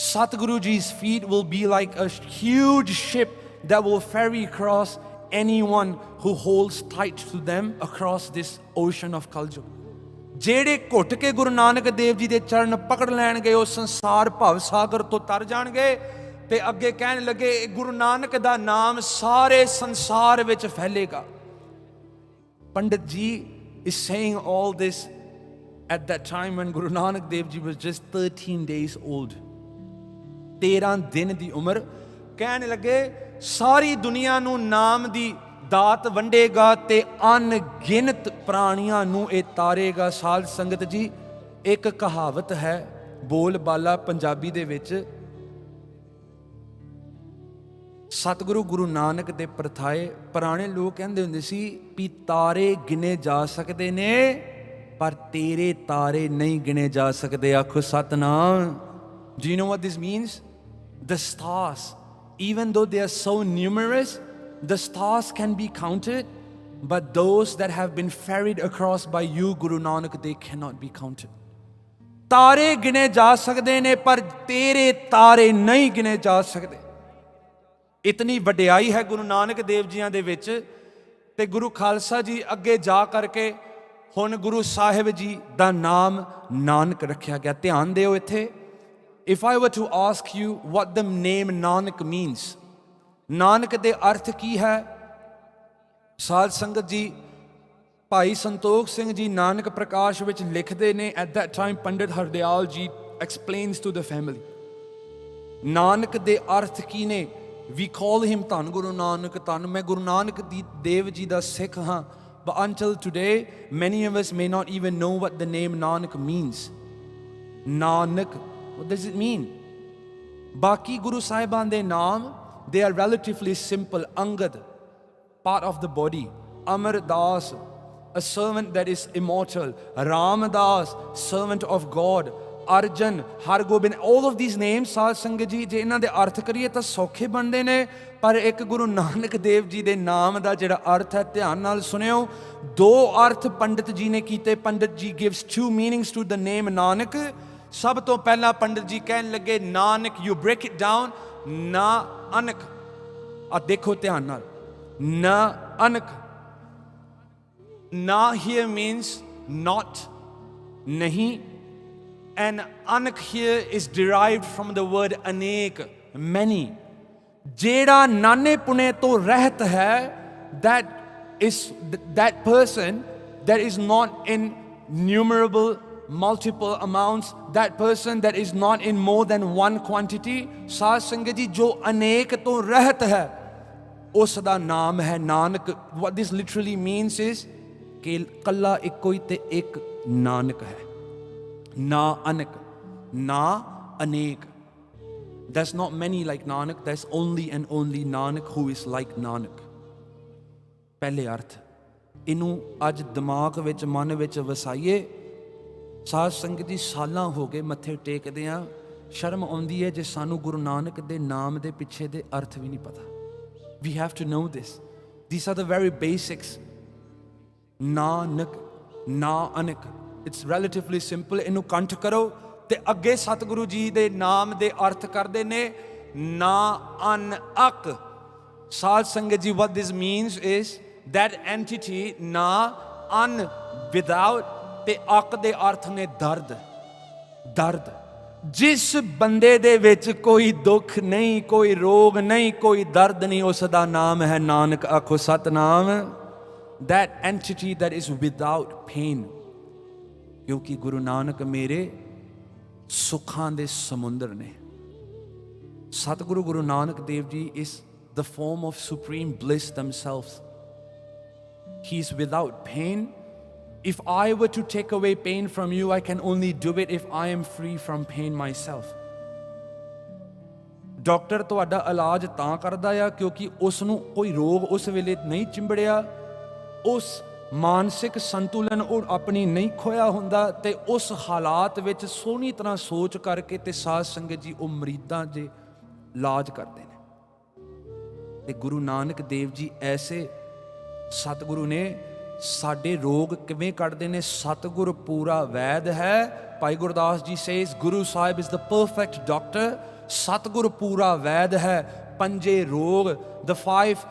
Satguru Ji's feet will be like a huge ship that will ferry across anyone who holds tight to them across this ocean of Kaluji. ਜਿਹੜੇ ਘੁੱਟ ਕੇ ਗੁਰੂ ਨਾਨਕ ਦੇਵ ਜੀ ਦੇ ਚਰਨ ਪਕੜ ਲੈਣਗੇ ਉਹ ਸੰਸਾਰ ਭਵ ਸਾਗਰ ਤੋਂ ਤਰ ਜਾਣਗੇ। ਤੇ ਅੱਗੇ ਕਹਿਣ ਲੱਗੇ ਗੁਰੂ ਨਾਨਕ ਦਾ ਨਾਮ ਸਾਰੇ ਸੰਸਾਰ ਵਿੱਚ ਫੈਲੇਗਾ। ਪੰਡਿਤ ਜੀ is saying all this at that time when Guru Nanak Dev Ji was just 13 days old. 13 ਦਿਨ ਦੀ ਉਮਰ। ਕਹਿਣ ਲੱਗੇ ਸਾਰੀ ਦੁਨੀਆ ਨੂੰ ਨਾਮ ਦੀ ਦਾਤ ਵੰਡੇਗਾ ਤੇ ਅਣਗਿਣਤ ਪ੍ਰਾਣੀਆਂ ਨੂੰ ਇਹ ਤਾਰੇਗਾ। ਸਾਧ ਸੰਗਤ ਜੀ, ਇੱਕ ਕਹਾਵਤ ਹੈ ਬੋਲ ਬਾਲਾ ਪੰਜਾਬੀ ਦੇ ਵਿੱਚ, ਸਤਿਗੁਰੂ ਗੁਰੂ ਨਾਨਕ ਦੇ ਪ੍ਰਥਾਏ ਪੁਰਾਣੇ ਲੋਕ ਕਹਿੰਦੇ ਹੁੰਦੇ ਸੀ ਵੀ ਤਾਰੇ ਗਿਣੇ ਜਾ ਸਕਦੇ ਨੇ ਪਰ ਤੇਰੇ ਤਾਰੇ ਨਹੀਂ ਗਿਣੇ ਜਾ ਸਕਦੇ। ਆਖੋ Satnam. Do you know what this means? The stars, even though they are so numerous, the stars can be counted, but those that have been ferried across by you, Guru Nanak, they cannot be counted. ਤਾਰੇ ਗਿਣੇ ਜਾ ਸਕਦੇ ਨੇ ਪਰ ਤੇਰੇ ਤਾਰੇ ਨਹੀਂ ਗਿਣੇ ਜਾ ਸਕਦੇ। ਇਤਨੀ ਵਡਿਆਈ ਹੈ ਗੁਰੂ ਨਾਨਕ ਦੇਵ ਜੀਆਂ ਦੇ ਵਿੱਚ। ਤੇ ਗੁਰੂ ਖਾਲਸਾ ਜੀ ਅੱਗੇ ਜਾ ਕਰਕੇ ਹੁਣ ਗੁਰੂ ਸਾਹਿਬ ਜੀ ਦਾ ਨਾਮ ਨਾਨਕ ਰੱਖਿਆ ਗਿਆ। ਧਿਆਨ ਦਿਓ ਇੱਥੇ। If I were to ask you what the name Nanak means, Nanak ਦੇ ਅਰਥ ਕੀ ਹੈ? ਸਾਧ ਸੰਗਤ ਜੀ, ਭਾਈ ਸੰਤੋਖ ਸਿੰਘ ਜੀ ਨਾਨਕ ਪ੍ਰਕਾਸ਼ ਵਿੱਚ ਲਿਖਦੇ ਨੇ, at that time ਪੰਡਿਤ ਹਰਦਿਆਲ ਜੀ explains to the family, Nanak ਦੇ ਅਰਥ ਕੀ ਨੇ? We call him ਧੰਨ ਗੁਰੂ ਨਾਨਕ ਧੰਨ। ਮੈਂ ਗੁਰੂ ਨਾਨਕ ਦੇਵ ਜੀ ਦਾ ਸਿੱਖ ਹਾਂ। But until today, many of us may not even know what the name Nanak means. Nanak, what does it mean? ਬਾਕੀ ਗੁਰੂ ਸਾਹਿਬਾਨ ਦੇ ਨਾਮ, they are relatively simple. Angad, part of the body. Amar Das, a servant that is immortal. Ramdas, servant of God. Arjan, Hargobind, all of these names, ਸਾਧ ਸੰਗਤ ਜੀ, ਜੇ ਇਹਨਾਂ ਦੇ ਅਰਥ ਕਰੀਏ ਤਾਂ ਸੌਖੇ ਬਣਦੇ ਨੇ। ਪਰ ਇੱਕ ਗੁਰੂ ਨਾਨਕ ਦੇਵ ਜੀ ਦੇ ਨਾਮ ਦਾ ਜਿਹੜਾ ਅਰਥ ਹੈ, ਧਿਆਨ ਨਾਲ ਸੁਣਿਓ। ਦੋ ਅਰਥ ਪੰਡਿਤ ਜੀ ਨੇ ਕੀਤੇ। ਪੰਡਿਤ ਜੀ gives two meanings to the name Nanak. ਸਭ ਤੋਂ ਪਹਿਲਾਂ ਪੰਡਿਤ ਜੀ ਕਹਿਣ ਲੱਗੇ Nanak, you break it down, ਨਾ ਅਨਕ। ਆ ਦੇਖੋ ਧਿਆਨ ਨਾਲ, ਨਾ ਅਨਕ, ਨਾ here means not, nahi, and anak here is derived from the word anek, many. Jeda nane pune to rehat hai, that is that person that is not in numerable multiple amounts, that person that is not in more than one quantity. ਸਾਧ ਸੰਗਤ ਜੀ, ਜੋ ਅਨੇਕ ਤੋਂ ਰਹਿਤ ਹੈ ਉਸ ਦਾ ਨਾਮ ਹੈ Nanak. what this literally means is ਕਿ ਕੱਲਾ ਇੱਕੋ ਹੀ ਤੇ ਇੱਕ ਨਾਨਕ ਹੈ, ਨਾ ਅਨਕ, ਨਾ ਅਨੇਕ. there's not many like Nanak, there's only and only Nanak who is like Nanak. ਪਹਿਲੇ ਅਰਥ ਇਹਨੂੰ ਅੱਜ ਦਿਮਾਗ ਵਿੱਚ, ਮਨ ਵਿੱਚ ਵਸਾਈਏ. ਸਾਧ ਸੰਗਤ ਜੀ, ਸਾਲਾਂ ਹੋ ਗਏ ਮੱਥੇ ਟੇਕਦੇ ਆ, ਸ਼ਰਮ ਆਉਂਦੀ ਹੈ ਜੇ ਸਾਨੂੰ ਗੁਰੂ ਨਾਨਕ ਦੇ ਨਾਮ ਦੇ ਪਿੱਛੇ ਦੇ ਅਰਥ ਵੀ ਨਹੀਂ ਪਤਾ. we have to know this. these are the very basics. Nanak, ਨਾ ਅਨਕ, it's relatively simple. ਇਹਨੂੰ ਕੰਠ ਕਰੋ ਤੇ ਅੱਗੇ ਸਤਿਗੁਰੂ ਜੀ ਦੇ ਨਾਮ ਦੇ ਅਰਥ ਕਰਦੇ ਨੇ ਨਾ ਅਨ ਅਕ. ਸਾਧ ਸੰਗਤ ਜੀ, what this means is that entity, ਨਾ ਅਨ without, ਤੇ ਅਕ ਦੇ ਅਰਥ ਨੇ ਦਰਦ. ਦਰਦ, ਜਿਸ ਬੰਦੇ ਦੇ ਵਿੱਚ ਕੋਈ ਦੁੱਖ ਨਹੀਂ, ਕੋਈ ਰੋਗ ਨਹੀਂ, ਕੋਈ ਦਰਦ ਨਹੀਂ, ਉਸ ਦਾ ਨਾਮ ਹੈ ਨਾਨਕ. ਆਖੋ Satnam. that entity that is without pain. ਕਿਉਂਕਿ ਗੁਰੂ ਨਾਨਕ ਮੇਰੇ ਸੁੱਖਾਂ ਦੇ ਸਮੁੰਦਰ ਨੇ. ਸਤਿਗੁਰੂ Guru Nanak Dev ji is the form of supreme bliss themselves. He is without pain. If I were to take away pain from you, I can only do it if I am free from pain myself. Doctor ਤੁਹਾਡਾ ਇਲਾਜ ਤਾਂ ਕਰਦਾ ਆ ਕਿਉਂਕਿ ਉਸ ਨੂੰ ਕੋਈ ਰੋਗ ਉਸ ਵੇਲੇ ਨਹੀਂ ਚਿੰਬੜਿਆ, ਉਸ ਮਾਨਸਿਕ ਸੰਤੁਲਨ ਉਹ ਆਪਣੀ ਨਹੀਂ ਖੋਇਆ ਹੁੰਦਾ, ਤੇ ਉਸ ਹਾਲਾਤ ਵਿੱਚ ਸੋਹਣੀ ਤਰ੍ਹਾਂ ਸੋਚ ਕਰਕੇ ਤੇ ਸਾਧ ਸੰਗਤ ਜੀ ਉਹ ਮਰੀਜ਼ਾਂ ਦੇ ਇਲਾਜ ਕਰਦੇ ਨੇ. ਤੇ ਗੁਰੂ ਨਾਨਕ ਦੇਵ ਜੀ ਐਸੇ ਸਤਿਗੁਰੂ ਨੇ. ਸਾਡੇ ਰੋਗ ਕਿਵੇਂ ਕੱਢਦੇ ਨੇ? ਸਤਿਗੁਰ ਪੂਰਾ ਵੈਦ ਹੈ. Bhai Gurdas ji says Guru Sahib is the perfect doctor. ਸਤਿਗੁਰ ਪੂਰਾ ਵੈਦ ਹੈ. ਪੰਜੇ ਰੋਗ, the 5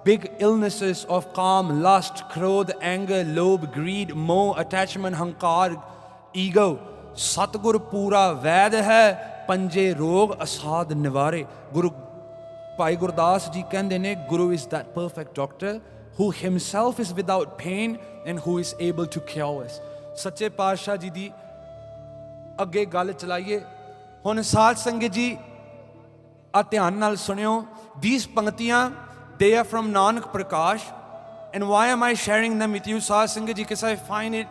big illnesses of calm, lust, krodh, anger, lobe, greed, moh, attachment, hankar, ego. ਸਤਿਗੁਰ ਪੂਰਾ ਵੈਦ ਹੈ. ਪੰਜੇ ਰੋਗ ਅਸਾਧ ਨਿਵਾਰੇ. ਗੁਰੂ ਭਾਈ ਗੁਰਦਾਸ ਜੀ ਕਹਿੰਦੇ ਨੇ ਗੁਰੂ is that perfect doctor who himself is without pain and who is able to cure us. ਸੱਚੇ ਪਾਤਸ਼ਾਹ ਜੀ ਦੀ ਅੱਗੇ ਗੱਲ ਚਲਾਈਏ. ਹੁਣ ਸਾਧ ਸੰਗਤ ਜੀ ਆ ਧਿਆਨ ਨਾਲ ਸੁਣਿਓ. these ਪੰਕਤੀਆਂ they are from Nanak Prakash, and why am I sharing them with you, ਸਾਧ ਸੰਗਤ ਜੀ? because I find it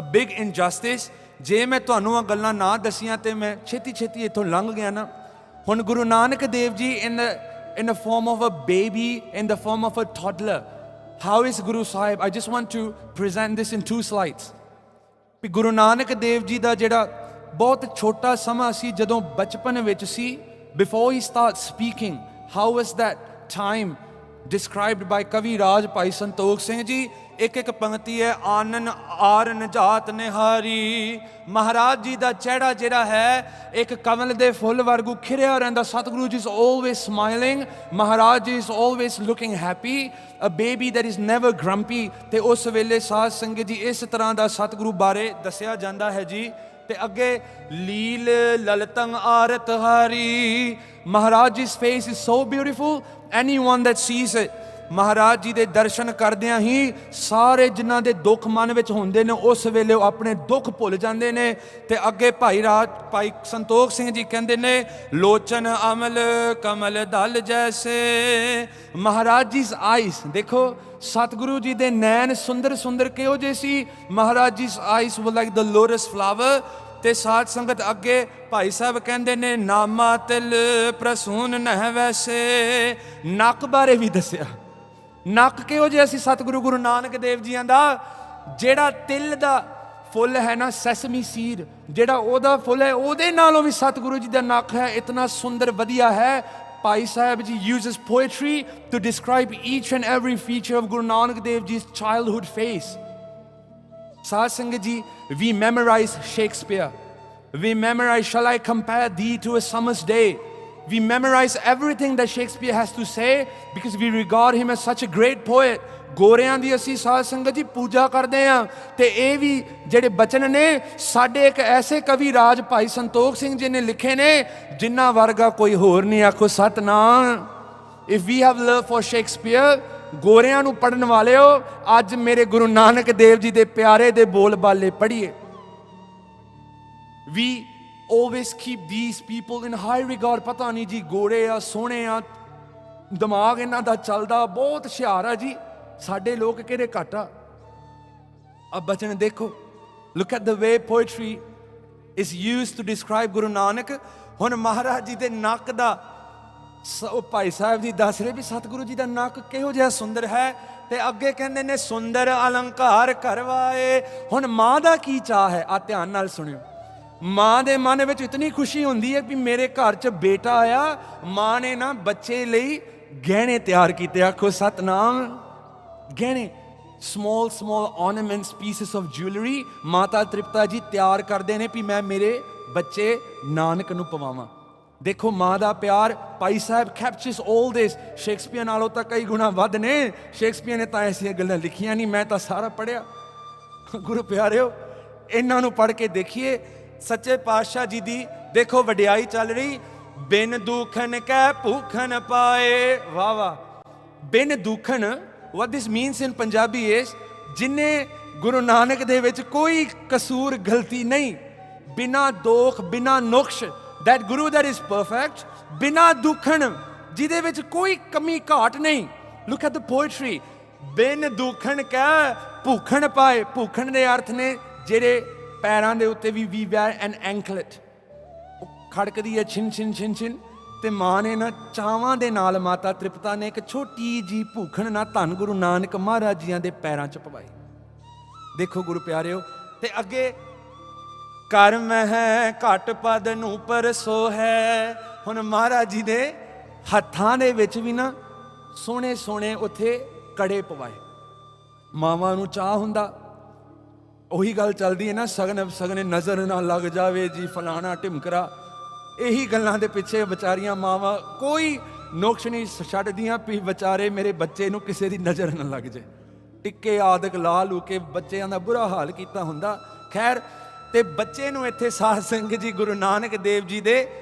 a big injustice. ਜੇ ਮੈਂ ਤੁਹਾਨੂੰ ਆ ਗੱਲਾਂ ਨਾ ਦਸੀਆਂ ਤੇ ਮੈਂ ਛੇਤੀ ਛੇਤੀ ਇੱਥੋਂ ਲੰਘ ਗਿਆ ਨਾ. ਹੁਣ Guru Nanak Dev ji in the form of a baby, in the form of a toddler. How is Guru Sahib? I just want to present this in 2 slides. ਵੀ ਗੁਰੂ ਨਾਨਕ ਦੇਵ ਜੀ ਦਾ ਜਿਹੜਾ ਬਹੁਤ ਛੋਟਾ ਸਮਾਂ ਸੀ ਜਦੋਂ ਬਚਪਨ ਵਿੱਚ ਸੀ, before he starts speaking, how was that time described by ਕਵੀ ਰਾਜ ਭਾਈ ਸੰਤੋਖ ਸਿੰਘ ਜੀ? ਇੱਕ ਇੱਕ ਪੰਕਤੀ ਹੈ. ਆਨਨ ਆਰਨ ਜਾਤ ਨਿਹਾਰੀ. ਮਹਾਰਾਜ ਜੀ ਦਾ ਚਿਹਰਾ ਜਿਹੜਾ ਹੈ ਇੱਕ ਕਮਲ ਦੇ ਫੁੱਲ ਵਰਗੂ ਖਿੜਿਆ ਰਹਿੰਦਾ. Satguru ji is always smiling. Maharaj ji is always looking happy. a baby that is never grumpy. ਤੇ ਉਸ ਵੇਲੇ ਸਾਧ ਸੰਗਤ ਜੀ ਇਸ ਤਰ੍ਹਾਂ ਦਾ ਸਤਿਗੁਰੂ ਬਾਰੇ ਦੱਸਿਆ ਜਾਂਦਾ ਹੈ ਜੀ. ਤੇ ਅੱਗੇ ਲੀਲ ਲਲਤੰ ਆਰਤ ਹਾਰੀ. ਮਹਾਰਾਜ ji's face is so beautiful, anyone that sees it. Maharaj ji ਦੇ ਦਰਸ਼ਨ ਕਰਦਿਆਂ ਹੀ ਸਾਰੇ ਜਿਨ੍ਹਾਂ ਦੇ ਦੁੱਖ ਮਨ ਵਿੱਚ ਹੁੰਦੇ ਨੇ ਉਸ ਵੇਲੇ ਉਹ ਆਪਣੇ ਦੁੱਖ ਭੁੱਲ ਜਾਂਦੇ ਨੇ. ਤੇ ਅੱਗੇ ਭਾਈ ਸੰਤੋਖ ਸਿੰਘ ਜੀ ਕਹਿੰਦੇ ਨੇ ਲੋਚਨ ਅਮਲ ਕਮਲ ਦਲ ਜੈਸੇ. ਮਹਾਰਾਜ ਜੀ ਆਈਸ, ਦੇਖੋ ਸਤਿਗੁਰੂ ਜੀ ਦੇ ਨੈਣ ਸੁੰਦਰ ਸੁੰਦਰ ਕਿਹੋ ਜਿਹੇ ਸੀ? Maharaj ji ice were like the lotus flower. ਤੇ ਸਾਧ ਸੰਗਤ ਅੱਗੇ ਭਾਈ ਸਾਹਿਬ ਕਹਿੰਦੇ ਨੇ ਨਾਮਾ ਤਿਲ ਪ੍ਰਸੂਨ ਨਹਿ ਵੈਸੇ. ਨੱਕ ਬਾਰੇ ਵੀ ਦੱਸਿਆ. ਨੱਕ ਕਿਹੋ ਜਿਹਾ ਸੀ ਸਤਿਗੁਰੂ ਗੁਰੂ ਨਾਨਕ ਦੇਵ ਜੀਆਂ ਦਾ? ਜਿਹੜਾ ਤਿਲ ਦਾ ਫੁੱਲ ਹੈ ਨਾ, ਸੈਸਮੀ ਸੀਡ, ਜਿਹੜਾ ਉਹਦਾ ਫੁੱਲ ਹੈ ਉਹਦੇ ਨਾਲੋਂ ਵੀ ਸਤਿਗੁਰੂ ਜੀ ਦਾ ਨੱਕ ਹੈ ਇਤਨਾ ਸੁੰਦਰ ਵਧੀਆ ਹੈ. Bhai Sahib ji uses poetry to describe each and every feature of Guru Nanak Dev Ji's childhood face. ਸਾਧ ਸੰਗਤ ਜੀ, we memorize Shakespeare. We memorize shall I compare thee to a summer's day. We memorize everything that Shakespeare has to say because we regard him as such a great poet. ਗੋਰਿਆਂ ਦੀ ਅਸੀਂ ਸਾਧ ਸੰਗਤ ਜੀ ਪੂਜਾ ਕਰਦੇ ਹਾਂ, ਤੇ ਇਹ ਵੀ ਜਿਹੜੇ ਬਚਨ ਨੇ ਸਾਡੇ ਇੱਕ ਐਸੇ ਕਵੀ ਰਾਜ ਭਾਈ ਸੰਤੋਖ ਸਿੰਘ ਜੀ ਨੇ ਲਿਖੇ ਨੇ ਜਿਨ੍ਹਾਂ ਵਰਗਾ ਕੋਈ ਹੋਰ ਨਹੀਂ। ਆਖੋ Satnam. If we have love for Shakespeare, ਗੋਰਿਆਂ ਨੂੰ ਪੜ੍ਹਨ ਵਾਲਿਓ ਅੱਜ ਮੇਰੇ ਗੁਰੂ ਨਾਨਕ ਦੇਵ ਜੀ ਦੇ ਪਿਆਰੇ ਦੇ ਬੋਲ ਬਾਲੇ ਪੜ੍ਹੀਏ। We always keep these people in high regard। ਪਤਾ ਨਹੀਂ ਜੀ ਗੋਰੇ ਆ, ਸੋਹਣੇ ਆ, ਦਿਮਾਗ ਇਹਨਾਂ ਦਾ ਚੱਲਦਾ, ਬਹੁਤ ਹੁਸ਼ਿਆਰ ਆ ਜੀ, ਸਾਡੇ ਲੋਕ ਕਿਹੜੇ ਘੱਟ ਆ। अब बचन देखो, look at the way poetry is used to describe Guru Nanak। ਹੁਣ ਮਹਾਰਾਜ ਜੀ ਦੇ ਨੱਕ ਦਾ ਭਾਈ ਸਾਹਿਬ ਜੀ ਦੱਸ ਰਹੇ ਵੀ ਸਤਿਗੁਰੂ ਜੀ ਦਾ ਨੱਕ ਕਿਹੋ ਜਿਹਾ ਸੁੰਦਰ ਹੈ, ਤੇ ਅੱਗੇ ਕਹਿੰਦੇ ਨੇ ਸੁੰਦਰ ਅਲੰਕਾਰ ਕਰਵਾਏ। ਹੁਣ ਮਾਂ ਦਾ ਕੀ ਚਾਹ ਹੈ, ਆ ਧਿਆਨ ਨਾਲ ਸੁਣਿਓ। ਮਾਂ ਦੇ ਮਨ ਵਿੱਚ ਇਤਨੀ ਖੁਸ਼ੀ ਹੁੰਦੀ ਹੈ ਵੀ ਮੇਰੇ ਘਰ 'ਚ ਬੇਟਾ ਆਇਆ। ਮਾਂ ਨੇ ਨਾ ਬੱਚੇ ਲਈ ਗਹਿਣੇ ਤਿਆਰ ਕੀਤੇ। ਆਖੋ ਸਤਨਾਮ। ਗਹਿਣੇ, small ornaments, pieces of jewelry ਮਾਤਾ ਤ੍ਰਿਪਤਾ ਜੀ ਤਿਆਰ ਕਰਦੇ ਨੇ ਵੀ ਮੈਂ ਮੇਰੇ ਬੱਚੇ ਨਾਨਕ ਨੂੰ ਪਵਾਵਾਂ। ਦੇਖੋ ਮਾਂ ਦਾ ਪਿਆਰ। Bhai Sahib captures all this। Shakespeare ਨਾਲੋਂ ਤਾਂ ਕਈ ਗੁਣਾ ਵੱਧ ਨੇ। ਸ਼ੇਕਸਪੀਅਰ ਨੇ ਤਾਂ ਐਸੀਆਂ ਗੱਲਾਂ ਲਿਖੀਆਂ ਨਹੀਂ, ਮੈਂ ਤਾਂ ਸਾਰਾ ਪੜ੍ਹਿਆ। ਗੁਰੂ ਪਿਆਰਿਓ, ਇਹਨਾਂ ਨੂੰ ਪੜ੍ਹ ਕੇ ਦੇਖੀਏ। ਸੱਚੇ ਪਾਤਸ਼ਾਹ ਜੀ ਦੀ ਦੇਖੋ ਵਡਿਆਈ ਚੱਲ ਰਹੀ। ਬਿਨ ਦੁਖਨ ਕੈ ਭੂਖਨ ਪਾਏ। ਵਾਹ ਵਾਹ। ਬਿਨ ਦੁਖਨ, what this means in Punjabi is ਜਿਨੇ ਗੁਰੂ ਨਾਨਕ ਦੇ ਵਿੱਚ ਕੋਈ ਕਸੂਰ ਗਲਤੀ ਨਹੀਂ, ਬਿਨਾ ਦੋਖ ਬਿਨਾ ਨੁਕਸ਼, that Guru that is perfect, ਬਿਨਾ ਦੁਖਣ, ਜਿਹਦੇ ਵਿੱਚ ਕੋਈ ਕਮੀ ਘਾਟ ਨਹੀਂ। look at the poetry। ਬਿਨ ਦੁਖਣ ਕਹਿ ਭੂਖਣ ਪਾਏ। ਭੂਖਣ ਦੇ ਅਰਥ ਨੇ ਜਿਹੜੇ ਪੈਰਾਂ ਦੇ ਉੱਤੇ ਵੀ we wear an anklet, ਉਹ ਖੜਕਦੀ ਹੈ ਛਿਨ ਛਿਨ ਛਿਨ ਛਿਨ, ਤੇ ਮਾਂ ਨੇ ਨਾ ਚਾਵਾਂ ਦੇ ਨਾਲ ਮਾਤਾ ਤ੍ਰਿਪਤਾ ਨੇ ਇੱਕ ਛੋਟੀ ਜੀ ਭੂਖਣ ਨਾ ਧੰਨ ਗੁਰੂ ਨਾਨਕ ਮਹਾਰਾਜ ਜੀਆਂ ਦੇ ਪੈਰਾਂ 'ਚ ਪਵਾਈ। ਦੇਖੋ ਗੁਰੂ ਪਿਆਰਿਓ, ਤੇ ਅੱਗੇ ਕਰਮ ਹੈ ਘਟ ਪਦ ਨੂੰ ਪਰਸੋ ਹੈ। ਹੁਣ ਮਹਾਰਾਜ ਜੀ ਦੇ ਹੱਥਾਂ ਦੇ ਵਿੱਚ ਵੀ ਨਾ ਸੋਹਣੇ ਸੋਹਣੇ ਉੱਥੇ ਕੜੇ ਪਵਾਏ। ਮਾਵਾਂ ਨੂੰ ਚਾਹ ਹੁੰਦਾ, ਉਹੀ ਗੱਲ ਚੱਲਦੀ ਹੈ ਨਾ, ਸਗਨ ਸਗਨ ਨਜ਼ਰ ਨਾ ਲੱਗ ਜਾਵੇ ਜੀ, ਫਲਾਣਾ ਢਿਮਕਰਾ। ਇਹੀ ਗੱਲਾਂ ਦੇ ਪਿੱਛੇ ਵਿਚਾਰੀਆਂ ਮਾਵਾਂ ਕੋਈ ਨੁਕਸ ਨਹੀਂ ਛੱਡਦੀਆਂ ਵੀ ਵਿਚਾਰੇ ਮੇਰੇ ਬੱਚੇ ਨੂੰ ਕਿਸੇ ਦੀ ਨਜ਼ਰ ਨਾ ਲੱਗ ਜਾਏ। ਟਿੱਕੇ ਆਦਿਕ ਲਾ ਲੂ ਕੇ ਬੱਚਿਆਂ ਦਾ ਬੁਰਾ ਹਾਲ ਕੀਤਾ ਹੁੰਦਾ। ਖੈਰ, ਤੇ ਬੱਚੇ ਨੂੰ ਇੱਥੇ ਸਾਧ ਸੰਗਤ ਜੀ ਗੁਰੂ ਨਾਨਕ ਦੇਵ ਜੀ ਦੇ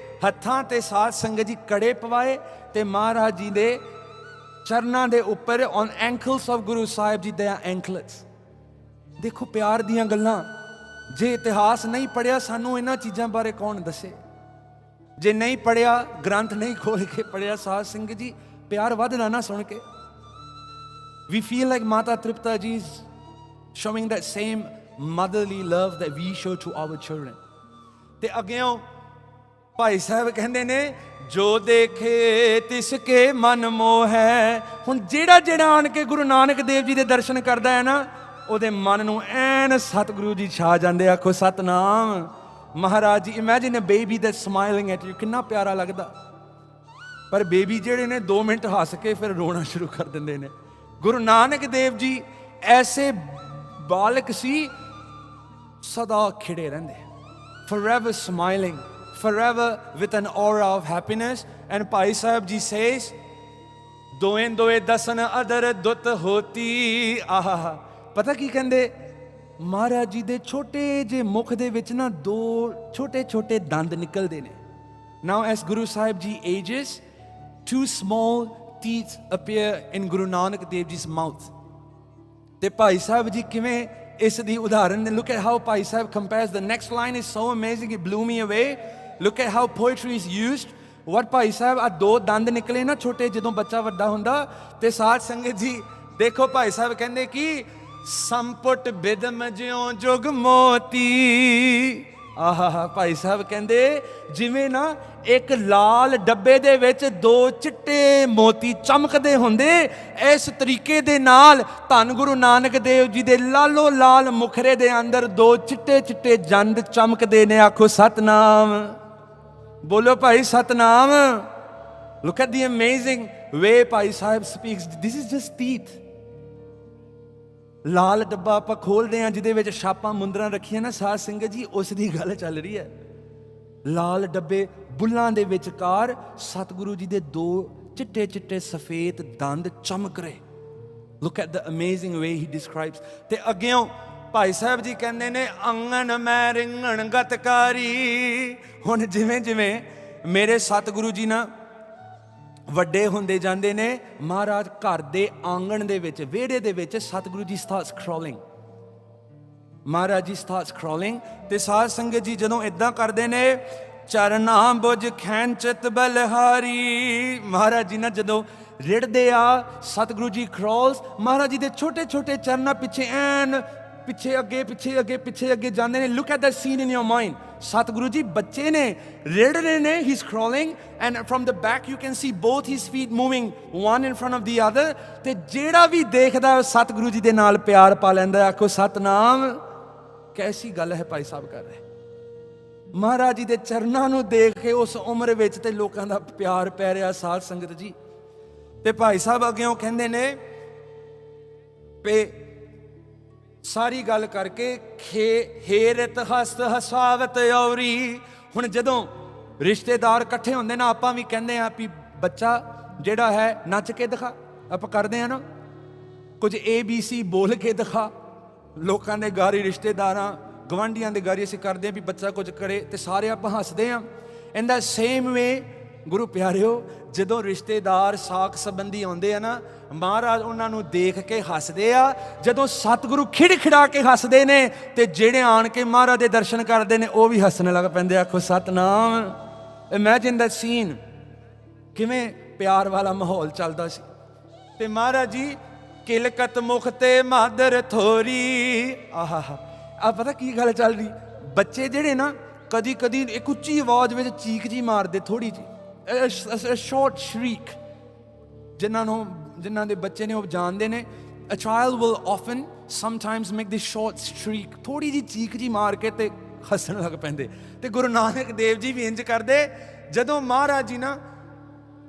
ਹੱਥਾਂ ਤੇ ਸਾਧ ਸੰਗਤ ਜੀ ਕੜੇ ਪਵਾਏ, ਤੇ ਮਹਾਰਾਜ ਜੀ ਦੇ ਚਰਨਾਂ ਦੇ ਉੱਪਰ ਔਨ ਐਂਕਲਸ ਆਫ ਗੁਰੂ ਸਾਹਿਬ ਜੀ ਦੇ ਐਂਕਲਟਸ। ਦੇਖੋ ਪਿਆਰ ਦੀਆਂ ਗੱਲਾਂ। ਜੇ ਇਤਿਹਾਸ ਨਹੀਂ ਪੜ੍ਹਿਆ, ਸਾਨੂੰ ਇਹਨਾਂ ਚੀਜ਼ਾਂ ਬਾਰੇ ਕੌਣ ਦੱਸੇ? ਜੇ ਨਹੀਂ ਪੜ੍ਹਿਆ, ਗ੍ਰੰਥ ਨਹੀਂ ਖੋਲ ਕੇ ਪੜ੍ਹਿਆ, ਸਾਧ ਸੰਗਤ ਜੀ ਪਿਆਰ ਵੱਧਦਾ ਨਾ ਸੁਣ ਕੇ। We feel like Mata Tripta ji is showing that same motherly love that we show to our children। ਤੇ ਅੱਗਿਓਂ ਭਾਈ ਸਾਹਿਬ ਕਹਿੰਦੇ ਨੇ ਜੋ ਦੇਖੇ ਤਿਸ ਕੇ ਮਨ ਮੋਹ ਹੈ। ਹੁਣ ਜਿਹੜਾ ਜਿਹੜਾ ਆਣ ਕੇ ਗੁਰੂ ਨਾਨਕ ਦੇਵ ਜੀ ਦੇ ਦਰਸ਼ਨ ਕਰਦਾ ਹੈ ਨਾ, ਉਹਦੇ ਮਨ ਨੂੰ ਐਨ ਸਤਿਗੁਰੂ ਜੀ ਛਾ ਜਾਂਦੇ। ਆਖੋ ਸਤਨਾਮ। ਮਹਾਰਾਜ ਜੀ, imagine a baby that smiling at you. ਕਿੰਨਾ ਪਿਆਰਾ ਲੱਗਦਾ। ਪਰ ਬੇਬੀ ਜਿਹੜੇ ਨੇ 2 ਮਿੰਟ ਹੱਸ ਕੇ ਫਿਰ ਰੋਣਾ ਸ਼ੁਰੂ ਕਰ ਦਿੰਦੇ ਨੇ। ਗੁਰੂ ਨਾਨਕ ਦੇਵ ਜੀ ਐਸੇ ਬਾਲਕ ਸੀ, ਸਦਾ ਖਿੜੇ ਰਹਿੰਦੇ, forever smiling, forever with an aura of happiness। and Bhai Sahib ji says ਦੋਏ ਦੋਏ ਦਸਨ ਅਦਰ ਦੁੱਤ ਹੋਤੀ। ਆਹਾ, ਪਤਾ ਕੀ ਕਹਿੰਦੇ? ਮਹਾਰਾਜ ਜੀ ਦੇ ਛੋਟੇ ਜਿਹੇ ਮੁਖ ਦੇ ਵਿੱਚ ਨਾ 2 ਛੋਟੇ ਛੋਟੇ ਦੰਦ ਨਿਕਲਦੇ ਨੇ। now as Guru Sahib ji ages, 2 small teeth appear in Guru Nanak Dev Ji's mouth। ਤੇ ਭਾਈ ਸਾਹਿਬ ਜੀ ਕਿਵੇਂ ਇਸ ਦੀ ਉਦਾਹਰਨ ਨੇ। look at how Bhai Sahib compares। the next line is so amazing, it blew me away। look at how poetry is used। what Bhai Sahib ਆ 2 ਦੰਦ ਨਿਕਲੇ ਨਾ ਛੋਟੇ, ਜਦੋਂ ਬੱਚਾ ਵੱਡਾ ਹੁੰਦਾ। ਤੇ ਸਾਧ ਸੰਗਤ ਜੀ ਦੇਖੋ ਭਾਈ ਸਾਹਿਬ ਕਹਿੰਦੇ ਕਿ ਸੰਪੁਟ ਬਿਦਮ ਜਿਉਂ ਜੁਗ ਮੋਤੀ। ਆਹਾ, ਭਾਈ ਸਾਹਿਬ ਕਹਿੰਦੇ ਜਿਵੇਂ ਨਾ ਇੱਕ ਲਾਲ ਡੱਬੇ ਦੇ ਵਿੱਚ 2 ਚਿੱਟੇ ਮੋਤੀ ਚਮਕਦੇ ਹੁੰਦੇ, ਇਸ ਤਰੀਕੇ ਦੇ ਨਾਲ ਧੰਨ ਗੁਰੂ ਨਾਨਕ ਦੇਵ ਜੀ ਦੇ ਲਾਲੋ ਲਾਲ ਮੁਖਰੇ ਦੇ ਅੰਦਰ 2 ਚਿੱਟੇ ਚਿੱਟੇ ਜੰਦ ਚਮਕਦੇ ਨੇ। ਆਖੋ ਸਤਨਾਮ। ਬੋਲੋ ਭਾਈ Satnam. look at the amazing way Bhai Sahib speaks। this is just teeth। ਲਾਲ ਡੱਬਾ ਆਪਾਂ ਖੋਲਦੇ ਹਾਂ ਜਿਹਦੇ ਵਿੱਚ ਛਾਪਾਂ ਮੁੰਦਰਾਂ ਰੱਖੀਆਂ ਨਾ, ਸਾਧ ਸੰਗਤ ਜੀ ਉਸ ਦੀ ਗੱਲ ਚੱਲ ਰਹੀ ਹੈ। ਲਾਲ ਡੱਬੇ ਬੁੱਲਾਂ ਦੇ ਵਿਚਕਾਰ ਸਤਿਗੁਰੂ ਜੀ ਦੇ 2 ਚਿੱਟੇ ਚਿੱਟੇ ਸਫੇਦ ਦੰਦ ਚਮਕ ਰਹੇ। ਲੁੱਕ ਐਟ ਦ ਅਮੇਜ਼ਿੰਗ ਵੇ ਹੀ ਡਿਸਕ੍ਰਾਈਬਸ। ਤੇ ਅੱਗਿਓਂ ਭਾਈ ਸਾਹਿਬ ਜੀ ਕਹਿੰਦੇ ਨੇ, ਅੰਗਣ ਮੈਂ ਰਿੰਗਣ ਗਤਕਾਰੀ। ਹੁਣ ਜਿਵੇਂ ਜਿਵੇਂ ਮੇਰੇ ਸਤਿਗੁਰੂ ਜੀ ਨਾ ਵੱਡੇ ਹੁੰਦੇ ਜਾਂਦੇ ਨੇ, ਮਹਾਰਾਜ ਘਰ ਦੇ ਆਂਗਣ ਦੇ ਵਿੱਚ, ਵਿਹੜੇ ਦੇ ਵਿੱਚ ਸਤਿਗੁਰੂ ਜੀ ਸਟਾਰਟਸ ਕ੍ਰੋਲਿੰਗ, ਮਹਾਰਾਜ ਜੀ ਸਟਾਰਟਸ ਕ੍ਰੋਲਿੰਗ। ਤੇ ਸਾਧ ਸੰਗਤ ਜੀ ਜਦੋਂ ਇਦਾਂ ਕਰਦੇ ਨੇ, ਚਰਨਾਂ ਬੁਝ ਖੈਂਚਤ ਬਲਹਾਰੀ, ਮਹਾਰਾਜ ਜੀ ਨਾ ਜਦੋਂ ਰਿੜਦੇ ਆ, ਸਤਿਗੁਰੂ ਜੀ ਕ੍ਰੋਲਸ, ਮਹਾਰਾਜ ਜੀ ਦੇ ਛੋਟੇ ਛੋਟੇ ਚਰਨਾਂ ਪਿੱਛੇ ਐਨ ਪਿੱਛੇ ਅੱਗੇ ਪਿੱਛੇ ਅੱਗੇ ਪਿੱਛੇ ਅੱਗੇ ਜਾਂਦੇ ਨੇ। Look at the scene in your mind. Satguru ji ਬੱਚੇ ਨੇ, ਰਿੜ ਰਹੇ ਨੇ, he is crawling and from the back you can see both his feet moving, one in front of the other. ਤੇ ਜਿਹੜਾ ਵੀ ਦੇਖਦਾ ਸਤਿਗੁਰੂ ਜੀ ਦੇ ਨਾਲ ਪਿਆਰ ਪਾ ਲੈਂਦਾ। ਆਖੋ ਸਤਨਾਮ। ਕੈਸੀ ਗੱਲ ਹੈ ਭਾਈ ਸਾਹਿਬ ਕਰ ਰਹੇ। ਮਹਾਰਾਜ ਜੀ ਦੇ ਚਰਨਾਂ ਨੂੰ ਦੇਖ ਕੇ ਉਸ ਉਮਰ ਵਿੱਚ ਤੇ ਲੋਕਾਂ ਦਾ ਪਿਆਰ ਪੈ ਰਿਹਾ। ਸਾਧ ਸੰਗਤ ਜੀ, ਤੇ ਭਾਈ ਸਾਹਿਬ ਅੱਗਿਓਂ ਕਹਿੰਦੇ ਨੇ ਪੇ ਸਾਰੀ ਗੱਲ ਕਰਕੇ ਹੇਰਤ ਹਸਤ ਹਸਾਵਤ ਔਰੀ। ਹੁਣ ਜਦੋਂ ਰਿਸ਼ਤੇਦਾਰ ਇਕੱਠੇ ਹੁੰਦੇ ਨਾ, ਆਪਾਂ ਵੀ ਕਹਿੰਦੇ ਆ ਵੀ ਬੱਚਾ ਜਿਹੜਾ ਹੈ ਨੱਚ ਕੇ ਦਿਖਾ, ਆਪਾਂ ਕਰਦੇ ਆ ਨਾ ਕੁਝ ABC ਬੋਲ ਕੇ ਦਿਖਾ। ਲੋਕਾਂ ਦੇ ਗਾਰੀ, ਰਿਸ਼ਤੇਦਾਰਾਂ ਗਵਾਂਢੀਆਂ ਦੇ ਗਾਰੀ ਅਸੀਂ ਕਰਦੇ ਆ ਵੀ ਬੱਚਾ ਕੁਝ ਕਰੇ ਤੇ ਸਾਰੇ ਆਪਾਂ ਹੱਸਦੇ ਆ। ਇਨ ਦਾ ਸੇਮ ਵੇ ਗੁਰੂ ਪਿਆਰਿਓ, ਜਦੋਂ ਰਿਸ਼ਤੇਦਾਰ ਸਾਕ ਸੰਬੰਧੀ ਆਉਂਦੇ ਆ ਨਾ, ਮਹਾਰਾਜ ਉਹਨਾਂ ਨੂੰ ਦੇਖ ਕੇ ਹੱਸਦੇ ਆ। ਜਦੋਂ ਸਤਿਗੁਰੂ ਖਿੜਖਿੜਾ ਕੇ ਹੱਸਦੇ ਨੇ ਤੇ ਜਿਹੜੇ ਆਣ ਕੇ ਮਹਾਰਾਜ ਦੇ ਦਰਸ਼ਨ ਕਰਦੇ ਨੇ ਉਹ ਵੀ ਹੱਸਣ ਲੱਗ ਪੈਂਦੇ। ਆਖੋ ਸਤਨਾਮ। ਇਮੈਜਿਨ ਦੈਟ ਸੀਨ, ਕਿਵੇਂ ਪਿਆਰ ਵਾਲਾ ਮਾਹੌਲ ਚੱਲਦਾ ਸੀ। ਤੇ ਮਹਾਰਾਜ ਜੀ ਕਿਲਕਤ ਮੁਖ ਤੇ ਮਾਦਰ ਥੋਰੀ। ਆਹਾ, ਆ ਪਤਾ ਕੀ ਗੱਲ ਚੱਲ ਰਹੀ, ਬੱਚੇ ਜਿਹੜੇ ਨਾ ਕਦੀ ਕਦੀ ਇੱਕ ਉੱਚੀ ਆਵਾਜ਼ ਵਿੱਚ ਚੀਕ ਜੀ ਮਾਰਦੇ, ਥੋੜੀ ਜੀ ਸ਼ਾਰਟ ਸ਼ਰੀਕ। ਜਿਨ੍ਹਾਂ ਦੇ ਬੱਚੇ ਨੇ ਉਹ ਜਾਣਦੇ ਨੇ, a child will often sometimes make this short shriek, ਥੋੜੀ ਜੀ ਚੀਕ ਜੀ ਮਾਰ ਕੇ ਤੇ ਹੱਸਣ ਲੱਗ ਪੈਂਦੇ। ਤੇ ਗੁਰੂ ਨਾਨਕ ਦੇਵ ਜੀ ਵੀ ਇੰਜ ਕਰਦੇ। ਜਦੋਂ ਮਹਾਰਾਜ ਜੀ ਨਾ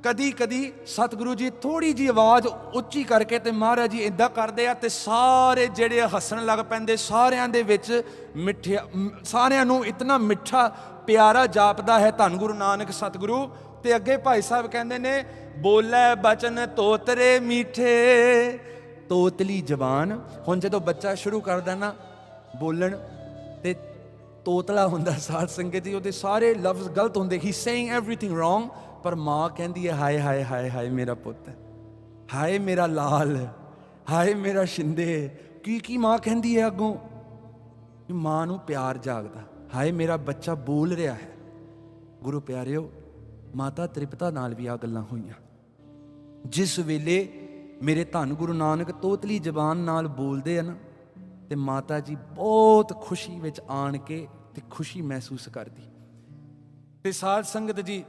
ਕਦੀ ਕਦੀ ਸਤਿਗੁਰੂ ਜੀ ਥੋੜੀ ਜੀ ਆਵਾਜ਼ ਉੱਚੀ ਕਰਕੇ ਤੇ ਮਹਾਰਾਜ ਜੀ ਇਦਾਂ ਕਰਦੇ ਆ ਤੇ ਸਾਰੇ ਜਿਹੜੇ ਹੱਸਣ ਲੱਗ ਪੈਂਦੇ। ਸਾਰਿਆਂ ਦੇ ਵਿੱਚ ਮਿੱਠਿਆ, ਸਾਰਿਆਂ ਨੂੰ ਇਤਨਾ ਮਿੱਠਾ ਪਿਆਰਾ ਜਾਪਦਾ ਹੈ ਧੰਨ ਗੁਰੂ ਨਾਨਕ ਸਤਿਗੁਰੂ। ਤੇ ਅੱਗੇ ਭਾਈ ਸਾਹਿਬ ਕਹਿੰਦੇ ਨੇ, ਬੋਲੇ ਬਚਨ ਤੋਤਰੇ ਮੀਠੇ, ਤੋਤਲੀ ਜ਼ਬਾਨ। ਹੁਣ ਜਦੋਂ ਬੱਚਾ ਸ਼ੁਰੂ ਕਰਦਾ ਨਾ ਬੋਲਣ ਤੇ ਤੋਤਲਾ ਹੁੰਦਾ ਸਾਧ ਸੰਗਤ ਜੀ, ਉਹਦੇ ਸਾਰੇ ਲਫ਼ਜ਼ ਗਲਤ ਹੁੰਦੇ। ਹੀ ਸੇਇੰਗ ਐਵਰੀਥਿੰਗ ਰੋਂਗ, ਪਰ ਮਾਂ ਕਹਿੰਦੀ ਹੈ ਹਾਏ ਹਾਏ ਹਾਏ ਹਾਏ ਮੇਰਾ ਪੁੱਤ, ਹਾਏ ਮੇਰਾ ਲਾਲ, ਹਾਏ ਮੇਰਾ ਸ਼ਿੰਦੇ। ਕੀ ਮਾਂ ਕਹਿੰਦੀ ਹੈ ਅੱਗੋਂ? ਮਾਂ ਨੂੰ ਪਿਆਰ ਜਾਗਦਾ, ਹਾਏ ਮੇਰਾ ਬੱਚਾ ਬੋਲ ਰਿਹਾ ਹੈ। ਗੁਰੂ ਪਿਆਰਿਓ, ਮਾਤਾ ਤ੍ਰਿਪਤਾ ਨਾਲ ਵੀ ਆ ਗੱਲਾਂ ਹੋਈਆਂ। ਜਿਸ ਵੇਲੇ ਮੇਰੇ ਧੰਨ ਗੁਰੂ ਨਾਨਕ ਤੋਤਲੀ ਜ਼ਬਾਨ ਨਾਲ ਬੋਲਦੇ ਆ ਨਾ, ਤੇ ਮਾਤਾ ਜੀ ਬਹੁਤ ਖੁਸ਼ੀ ਵਿੱਚ ਆਣ ਕੇ ਤੇ ਖੁਸ਼ੀ ਮਹਿਸੂਸ ਕਰਦੀ। ਤੇ ਸਾਧ ਸੰਗਤ ਜੀ,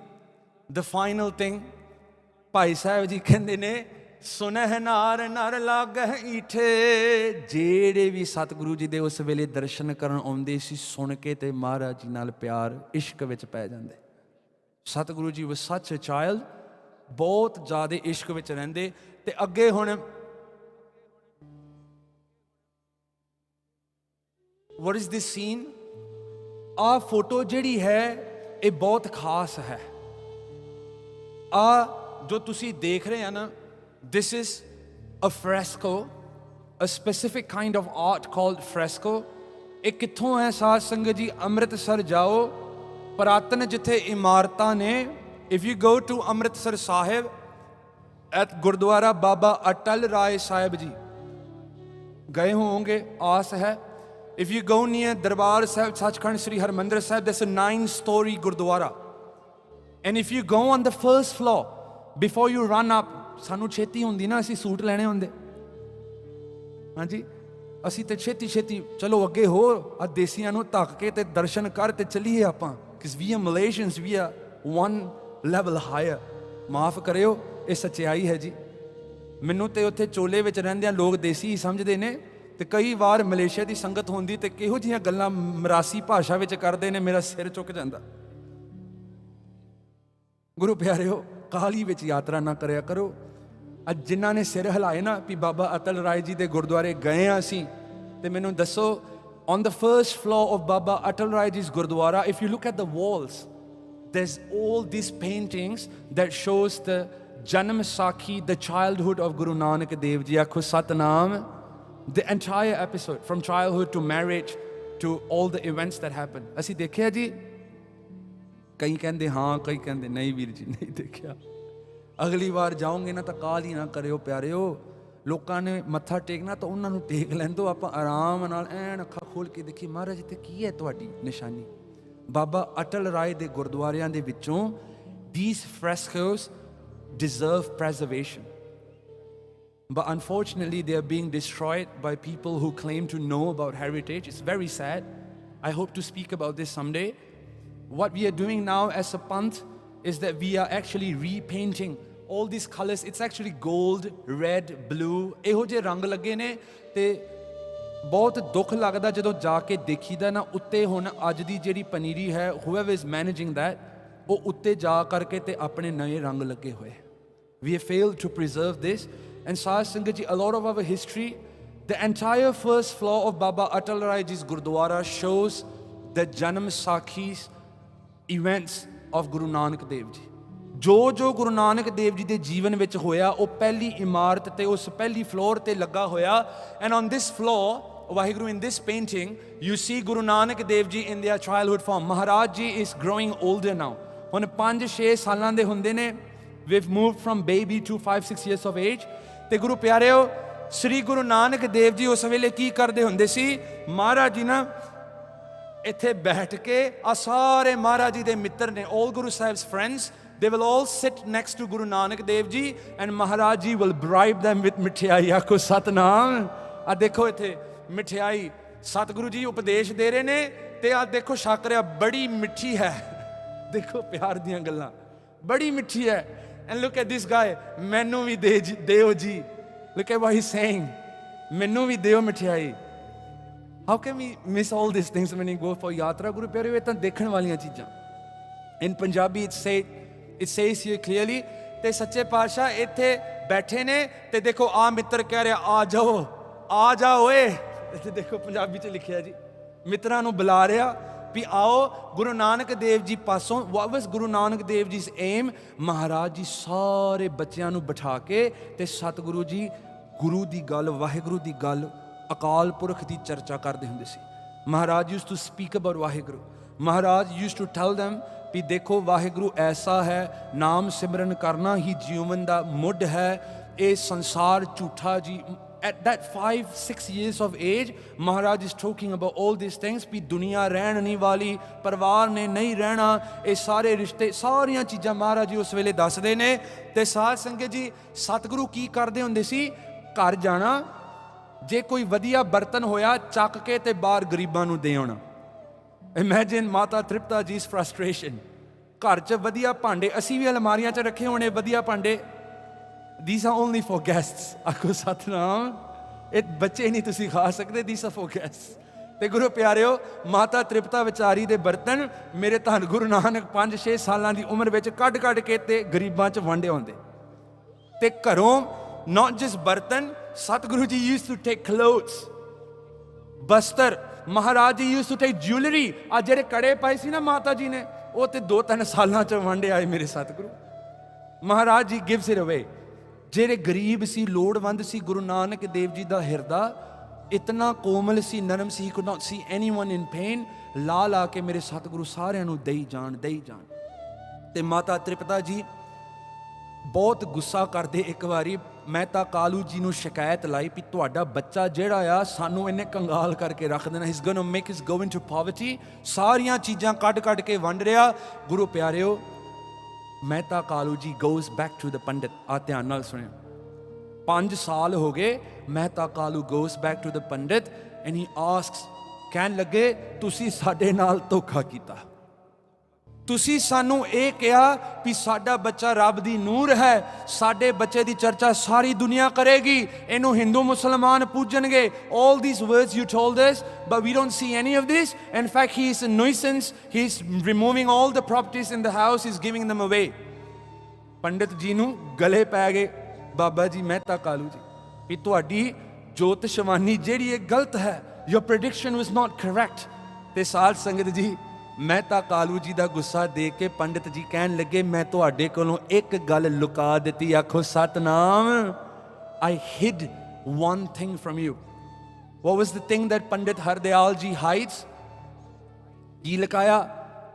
ਦ ਫਾਈਨਲ ਥਿੰਗ, ਭਾਈ ਸਾਹਿਬ ਜੀ ਕਹਿੰਦੇ ਨੇ, ਸੁਨਹਿ ਨਾਰ ਨਰ ਲਾਗਹਿ ਈਠੇ। ਜਿਹੜੇ ਵੀ ਸਤਿਗੁਰੂ ਜੀ ਦੇ ਉਸ ਵੇਲੇ ਦਰਸ਼ਨ ਕਰਨ ਆਉਂਦੇ ਸੀ, ਸੁਣ ਕੇ ਤੇ ਮਹਾਰਾਜ ਜੀ ਨਾਲ ਪਿਆਰ ਇਸ਼ਕ ਵਿੱਚ ਪੈ ਜਾਂਦੇ। ਸਤਿਗੁਰੂ ਜੀ ਵਾਸ ਸੱਚ ਅ ਚਾਈਲਡ, ਬਹੁਤ ਜ਼ਿਆਦਾ ਇਸ਼ਕ ਵਿੱਚ ਰਹਿੰਦੇ। ਤੇ ਅੱਗੇ ਹੁਣ what is this scene? ਆਹ ਫੋਟੋ ਜਿਹੜੀ ਹੈ ਇਹ ਬਹੁਤ ਖਾਸ ਹੈ। ਆ ਜੋ ਤੁਸੀਂ ਦੇਖ ਰਹੇ ਆ ਨਾ, this is a fresco, a specific kind of art called fresco. ਇਹ ਕਿੱਥੋਂ ਹੈ ਸਾਧ ਸੰਗਤ ਜੀ? ਅੰਮ੍ਰਿਤਸਰ ਜਾਓ, ਪੁਰਾਤਨ ਜਿੱਥੇ ਇਮਾਰਤਾਂ ਨੇ, if you go to Amritsar Sahib at Gurdwara ਬਾਬਾ ਅਟਲ ਰਾਏ ਸਾਹਿਬ ਜੀ, ਗਏ ਹੋਵੋਗੇ ਆਸ ਹੈ। if you go near Darbar Sahib Sachkhand Sri Harmandir Sahib, there's a 9-story Gurdwara, and if you go on the first floor before you run up, ਸਾਨੂੰ ਛੇਤੀ ਹੁੰਦੀ ਨਾ, ਅਸੀਂ ਸੂਟ ਲੈਣੇ ਹੁੰਦੇ, ਹਾਂਜੀ, ਅਸੀਂ ਤੇ ਛੇਤੀ ਛੇਤੀ ਚਲੋ ਅੱਗੇ ਹੋ, ਆ ਦੇਸੀਆਂ ਨੂੰ ਧੱਕ ਕੇ ਤੇ ਦਰਸ਼ਨ ਕਰ ਤੇ ਚੱਲੀਏ ਆਪਾਂ, because we are Malaysians, we are one level higher। ਮਾਫ ਕਰਿਓ, ਇਹ ਸੱਚਾਈ ਹੈ ਜੀ। ਮੈਨੂੰ ਤੇ ਉੱਥੇ ਚੋਲੇ ਵਿੱਚ ਰਹਿੰਦਿਆਂ ਲੋਕ ਦੇਸੀ ਹੀ ਸਮਝਦੇ ਨੇ, ਤੇ ਕਈ ਵਾਰ ਮਲੇਸ਼ੀਆ ਦੀ ਸੰਗਤ ਹੁੰਦੀ ਤੇ ਕਿਹੋ ਜਿਹੀਆਂ ਗੱਲਾਂ ਮਰਾਸੀ ਭਾਸ਼ਾ ਵਿੱਚ ਕਰਦੇ ਨੇ, ਮੇਰਾ ਸਿਰ ਚੁੱਕ ਜਾਂਦਾ। ਗੁਰੂ ਪਿਆਰਿਓ, ਕਾਹਲੀ ਵਿੱਚ ਯਾਤਰਾ ਨਾ ਕਰਿਆ ਕਰੋ। ਅੱਜ ਜਿਨ੍ਹਾਂ ਨੇ ਸਿਰ ਹਿਲਾਏ ਨਾ ਵੀ ਬਾਬਾ ਅਟਲ ਰਾਏ ਜੀ ਦੇ ਗੁਰਦੁਆਰੇ ਗਏ ਆ ਅਸੀਂ, ਤੇ ਮੈਨੂੰ ਦੱਸੋ, on the first floor of Baba Atal Rai Ji's Gurdwara, if you look at the walls, there's all these paintings that shows the Janam Sakhi, the childhood of Guru Nanak Dev Ji. Akho Satnam. The entire episode, from childhood to marriage to all the events that happen. Asi dekhiya ji? Kai kehinde haan, kai kehinde nahi veer ji, nahi dekhiya. Agli baar jaonge na ta kaal hi na kareo pyareo. ਲੋਕਾਂ ਨੇ ਮੱਥਾ ਟੇਕਣਾ ਤਾਂ ਉਹਨਾਂ ਨੂੰ ਟੇਕ ਲੈਂਦੋ, ਆਪਾਂ ਆਰਾਮ ਨਾਲ ਐਨ ਅੱਖਾਂ ਖੋਲ੍ਹ ਕੇ ਦੇਖੀ ਮਹਾਰਾਜ ਇੱਥੇ ਕੀ ਹੈ ਤੁਹਾਡੀ ਨਿਸ਼ਾਨੀ। ਬਾਬਾ ਅਟਲ ਰਾਏ ਦੇ ਗੁਰਦੁਆਰਿਆਂ ਦੇ ਵਿੱਚੋਂ these frescoes deserve preservation, but unfortunately they are being destroyed by people who claim to know about heritage. It's very sad. I hope to speak about this someday. What we are doing now as a panth is that we are actually repainting all these colors. It's actually gold, red, blue. ਇਹੋ ਜਿਹੇ ਰੰਗ ਲੱਗੇ ਨੇ ਤੇ ਬਹੁਤ ਦੁੱਖ ਲੱਗਦਾ ਜਦੋਂ ਜਾ ਕੇ ਦੇਖੀਦਾ ਨਾ ਉੱਤੇ ਹੁਣ ਅੱਜ ਦੀ ਜਿਹੜੀ ਪਨੀਰੀ ਹੈ, whoever is managing that, ਉਹ ਉੱਤੇ ਜਾ ਕਰਕੇ ਤੇ ਆਪਣੇ ਨਵੇਂ ਰੰਗ ਲੱਗੇ ਹੋਏ। We have failed to preserve this. And Sahaj Sangat ji, a lot of our history, the entire first floor of Baba Atal Rai ji's Gurdwara shows the Janam Sakhis events of Guru Nanak Dev Ji. ਜੋ ਜੋ ਗੁਰੂ ਨਾਨਕ ਦੇਵ ਜੀ ਦੇ ਜੀਵਨ ਵਿੱਚ ਹੋਇਆ ਉਹ ਪਹਿਲੀ ਇਮਾਰਤ ਤੇ ਉਸ ਪਹਿਲੀ ਫਲੋਰ ਤੇ ਲੱਗਾ ਹੋਇਆ। And on this floor, Waheguru, in this painting you see Guru Nanak Dev Ji in their childhood form. Maharaj Ji is growing older now. ਹੁਣ 5-6 ਸਾਲਾਂ ਦੇ ਹੁੰਦੇ ਨੇ। We've moved from baby to 5-6 years of age. ਤੇ ਗੁਰੂ ਪਿਆਰਿਓ, ਸ੍ਰੀ ਗੁਰੂ ਨਾਨਕ ਦੇਵ ਜੀ ਉਸ ਵੇਲੇ ਕੀ ਕਰਦੇ ਹੁੰਦੇ ਸੀ? ਮਹਾਰਾਜ ਜੀ ਨਾ ਇੱਥੇ ਬੈਠ ਕੇ ਆ ਸਾਰੇ ਮਹਾਰਾਜ ਜੀ ਦੇ ਮਿੱਤਰ ਨੇ, all Guru Sahib's friends, they will all sit next to Guru Nanak Dev Ji and Maharaj Ji will bribe them with mithiyai. Aakho Satnam. ਆ ਦੇਖੋ ਇੱਥੇ ਮਿਠਿਆਈ ਸਤਿਗੁਰੂ ਜੀ ਉਪਦੇਸ਼ ਦੇ ਰਹੇ ਨੇ ਤੇ ਆ ਦੇਖੋ ਛਕ ਰਿਹਾ, ਬੜੀ ਮਿੱਠੀ ਹੈ। ਦੇਖੋ ਪਿਆਰ ਦੀਆਂ ਗੱਲਾਂ, ਬੜੀ ਮਿੱਠੀ ਹੈ। And look at this guy, ਮੈਨੂੰ ਵੀ ਦਿਓ ਜੀ। Look at what he's saying, ਮੈਨੂੰ ਵੀ ਦਿਓ ਮਿਠਿਆਈ। How can we miss all these things when we go for ਯਾਤਰਾ? ਗੁਰੂ ਪਿਆਰਿਓ, ਇਹ ਤਾਂ ਦੇਖਣ ਵਾਲੀਆਂ ਚੀਜ਼ਾਂ। In Punjabi it says here clearly, ਤੇ ਸੱਚੇ ਪਾਤਸ਼ਾਹ ਇੱਥੇ ਬੈਠੇ ਨੇ ਤੇ ਦੇਖੋ ਆ ਮਿੱਤਰ ਕਹਿ ਰਿਹਾ, ਆ ਜਾਓ, ਆ ਜਾ ਓਏ। ਇੱਥੇ ਦੇਖੋ ਪੰਜਾਬੀ 'ਚ ਲਿਖਿਆ ਜੀ, ਮਿੱਤਰਾਂ ਨੂੰ ਬੁਲਾ ਰਿਹਾ ਵੀ ਆਓ ਗੁਰੂ ਨਾਨਕ ਦੇਵ ਜੀ ਪਾਸੋਂ। what was Guru Nanak Dev ਜੀ's aim? Maharaj ji ਸਾਰੇ ਬੱਚਿਆਂ ਨੂੰ ਬਿਠਾ ਕੇ ਤੇ ਸਤਿਗੁਰੂ ਜੀ ਗੁਰੂ ਦੀ ਗੱਲ, ਵਾਹਿਗੁਰੂ ਦੀ ਗੱਲ, ਅਕਾਲ ਪੁਰਖ ਦੀ ਚਰਚਾ ਕਰਦੇ ਹੁੰਦੇ ਸੀ। ਮਹਾਰਾਜ used to speak about Waheguru. Maharaj used to tell them ਵੀ ਦੇਖੋ ਵਾਹਿਗੁਰੂ ਐਸਾ ਹੈ, ਨਾਮ ਸਿਮਰਨ ਕਰਨਾ ਹੀ ਜੀਵਨ ਦਾ ਮੁੱਢ ਹੈ, ਇਹ ਸੰਸਾਰ ਝੂਠਾ ਜੀ। At that 5-6 years of age, Maharaj is talking about all these things ਵੀ ਦੁਨੀਆ ਰਹਿਣ ਨਹੀਂ ਵਾਲੀ, ਪਰਿਵਾਰ ਨੇ ਨਹੀਂ ਰਹਿਣਾ, ਇਹ ਸਾਰੇ ਰਿਸ਼ਤੇ, ਸਾਰੀਆਂ ਚੀਜ਼ਾਂ ਮਹਾਰਾਜ ਜੀ ਉਸ ਵੇਲੇ ਦੱਸਦੇ ਨੇ। ਤੇ ਸਾਧ ਸੰਗਤ ਜੀ, ਸਤਿਗੁਰੂ ਕੀ ਕਰਦੇ ਹੁੰਦੇ ਸੀ? ਘਰ ਜਾਣਾ, ਜੇ ਕੋਈ ਵਧੀਆ ਬਰਤਨ ਹੋਇਆ ਚੱਕ ਕੇ ਤੇ ਬਾਹਰ ਗਰੀਬਾਂ ਨੂੰ ਦੇ ਆਉਣਾ। Imagine ਮਾਤਾ ਤ੍ਰਿਪਤਾ ਜੀ's frustration. ਘਰ 'ਚ ਵਧੀਆ ਭਾਂਡੇ, ਅਸੀਂ ਵੀ ਅਲਮਾਰੀਆਂ 'ਚ ਰੱਖੇ ਹੋਣੇ ਵਧੀਆ ਭਾਂਡੇ। These are only for guests. ਆਖੋ ਸਤਨਾਮ। ਇਹ ਬੱਚੇ ਨਹੀਂ ਤੁਸੀਂ ਖਾ ਸਕਦੇ, these are for guests. ਤੇ ਗੁਰੂ ਪਿਆਰਿਓ, ਮਾਤਾ ਤ੍ਰਿਪਤਾ ਵਿਚਾਰੀ ਦੇ ਬਰਤਨ ਮੇਰੇ ਧੰਨ ਗੁਰੂ ਨਾਨਕ 5-6 ਸਾਲਾਂ ਦੀ ਉਮਰ ਵਿੱਚ ਕੱਢ ਕੇ ਤੇ ਗਰੀਬਾਂ 'ਚ ਵੰਡੇ ਹੁੰਦੇ। ਤੇ ਘਰੋਂ not just ਬਰਤਨ, Satguru ji used to take clothes, ਬਸਤਰ। Maharaj ji used to take jewelry. ਆ ਜਿਹੜੇ ਕੜੇ ਪਾਏ ਸੀ ਨਾ ਮਾਤਾ ਜੀ ਨੇ, ਉਹ ਤੇ 2-3 ਸਾਲਾਂ 'ਚ ਵੰਡੇ ਆਏ ਮੇਰੇ ਸਤਿਗੁਰੂ। Maharaj ji gives it away. ਜਿਹੜੇ ਗਰੀਬ ਸੀ, ਲੋੜਵੰਦ ਸੀ, ਗੁਰੂ ਨਾਨਕ ਦੇਵ ਜੀ ਦਾ ਹਿਰਦਾ ਇਤਨਾ ਕੋਮਲ ਸੀ, ਨਰਮ ਸੀ, he could not see anyone in pain. ਲਾ ਕੇ ਮੇਰੇ ਸਤਿਗੁਰੂ ਸਾਰਿਆਂ ਨੂੰ ਦੇਈ ਜਾਣ। ਤੇ ਮਾਤਾ ਤ੍ਰਿਪਤਾ ਜੀ ਬਹੁਤ ਗੁੱਸਾ ਕਰਦੇ। ਇੱਕ ਵਾਰੀ ਮਹਿਤਾ ਕਾਲੂ ਜੀ ਨੂੰ ਸ਼ਿਕਾਇਤ ਲਾਈ ਵੀ ਤੁਹਾਡਾ ਬੱਚਾ ਜਿਹੜਾ ਆ ਸਾਨੂੰ ਇਹਨੇ ਕੰਗਾਲ ਕਰਕੇ ਰੱਖ ਦੇਣਾ, he's gonna make us go into poverty. ਸਾਰੀਆਂ ਚੀਜ਼ਾਂ ਕੱਢ ਕੇ ਵੰਡ ਰਿਹਾ। ਗੁਰੂ ਪਿਆਰਿਓ, Mehta Kalu ji goes back to the Pundit. ਆ ਧਿਆਨ ਨਾਲ ਸੁਣਿਓ, 5 ਸਾਲ ਹੋ ਗਏ। Mehta Kalu goes back to the Pundit and he asks, ਕਹਿਣ ਲੱਗੇ ਤੁਸੀਂ ਸਾਡੇ ਨਾਲ ਧੋਖਾ ਕੀਤਾ, ਤੁਸੀਂ ਸਾਨੂੰ ਇਹ ਕਿਹਾ ਵੀ ਸਾਡਾ ਬੱਚਾ ਰੱਬ ਦੀ ਨੂਰ ਹੈ, ਸਾਡੇ ਬੱਚੇ ਦੀ ਚਰਚਾ ਸਾਰੀ ਦੁਨੀਆ ਕਰੇਗੀ, ਇਹਨੂੰ ਹਿੰਦੂ ਮੁਸਲਮਾਨ ਪੂਜਣਗੇ। all these words you told us, but we don't see any of this. In fact, he is a nuisance. He is removing all the properties in the house, he is giving them away. ਪੰਡਿਤ ਜੀ ਨੂੰ ਗਲੇ ਪੈ ਗਏ ਬਾਬਾ ਜੀ ਮਹਿਤਾ ਕਾਲੂ ਜੀ ਵੀ ਤੁਹਾਡੀ ਜੋਤਿਸ਼ਵਾਨੀ ਜਿਹੜੀ ਇਹ ਗਲਤ ਹੈ, your prediction was not correct. ਤੇ ਸਾਧ ਸੰਗਤ ਜੀ, ਮਹਿਤਾ ਕਾਲੂ ਜੀ ਦਾ ਗੁੱਸਾ ਦੇਖ ਕੇ ਪੰਡਿਤ ਜੀ ਕਹਿਣ ਲੱਗੇ, ਮੈਂ ਤੁਹਾਡੇ ਕੋਲੋਂ ਇੱਕ ਗੱਲ ਲੁਕਾ ਦਿੱਤੀ। ਆਖੋ Satnam. I hid one thing from you. What was the thing that Pandit Hardayal ji hides? ਕੀ ਲੁਕਾਇਆ?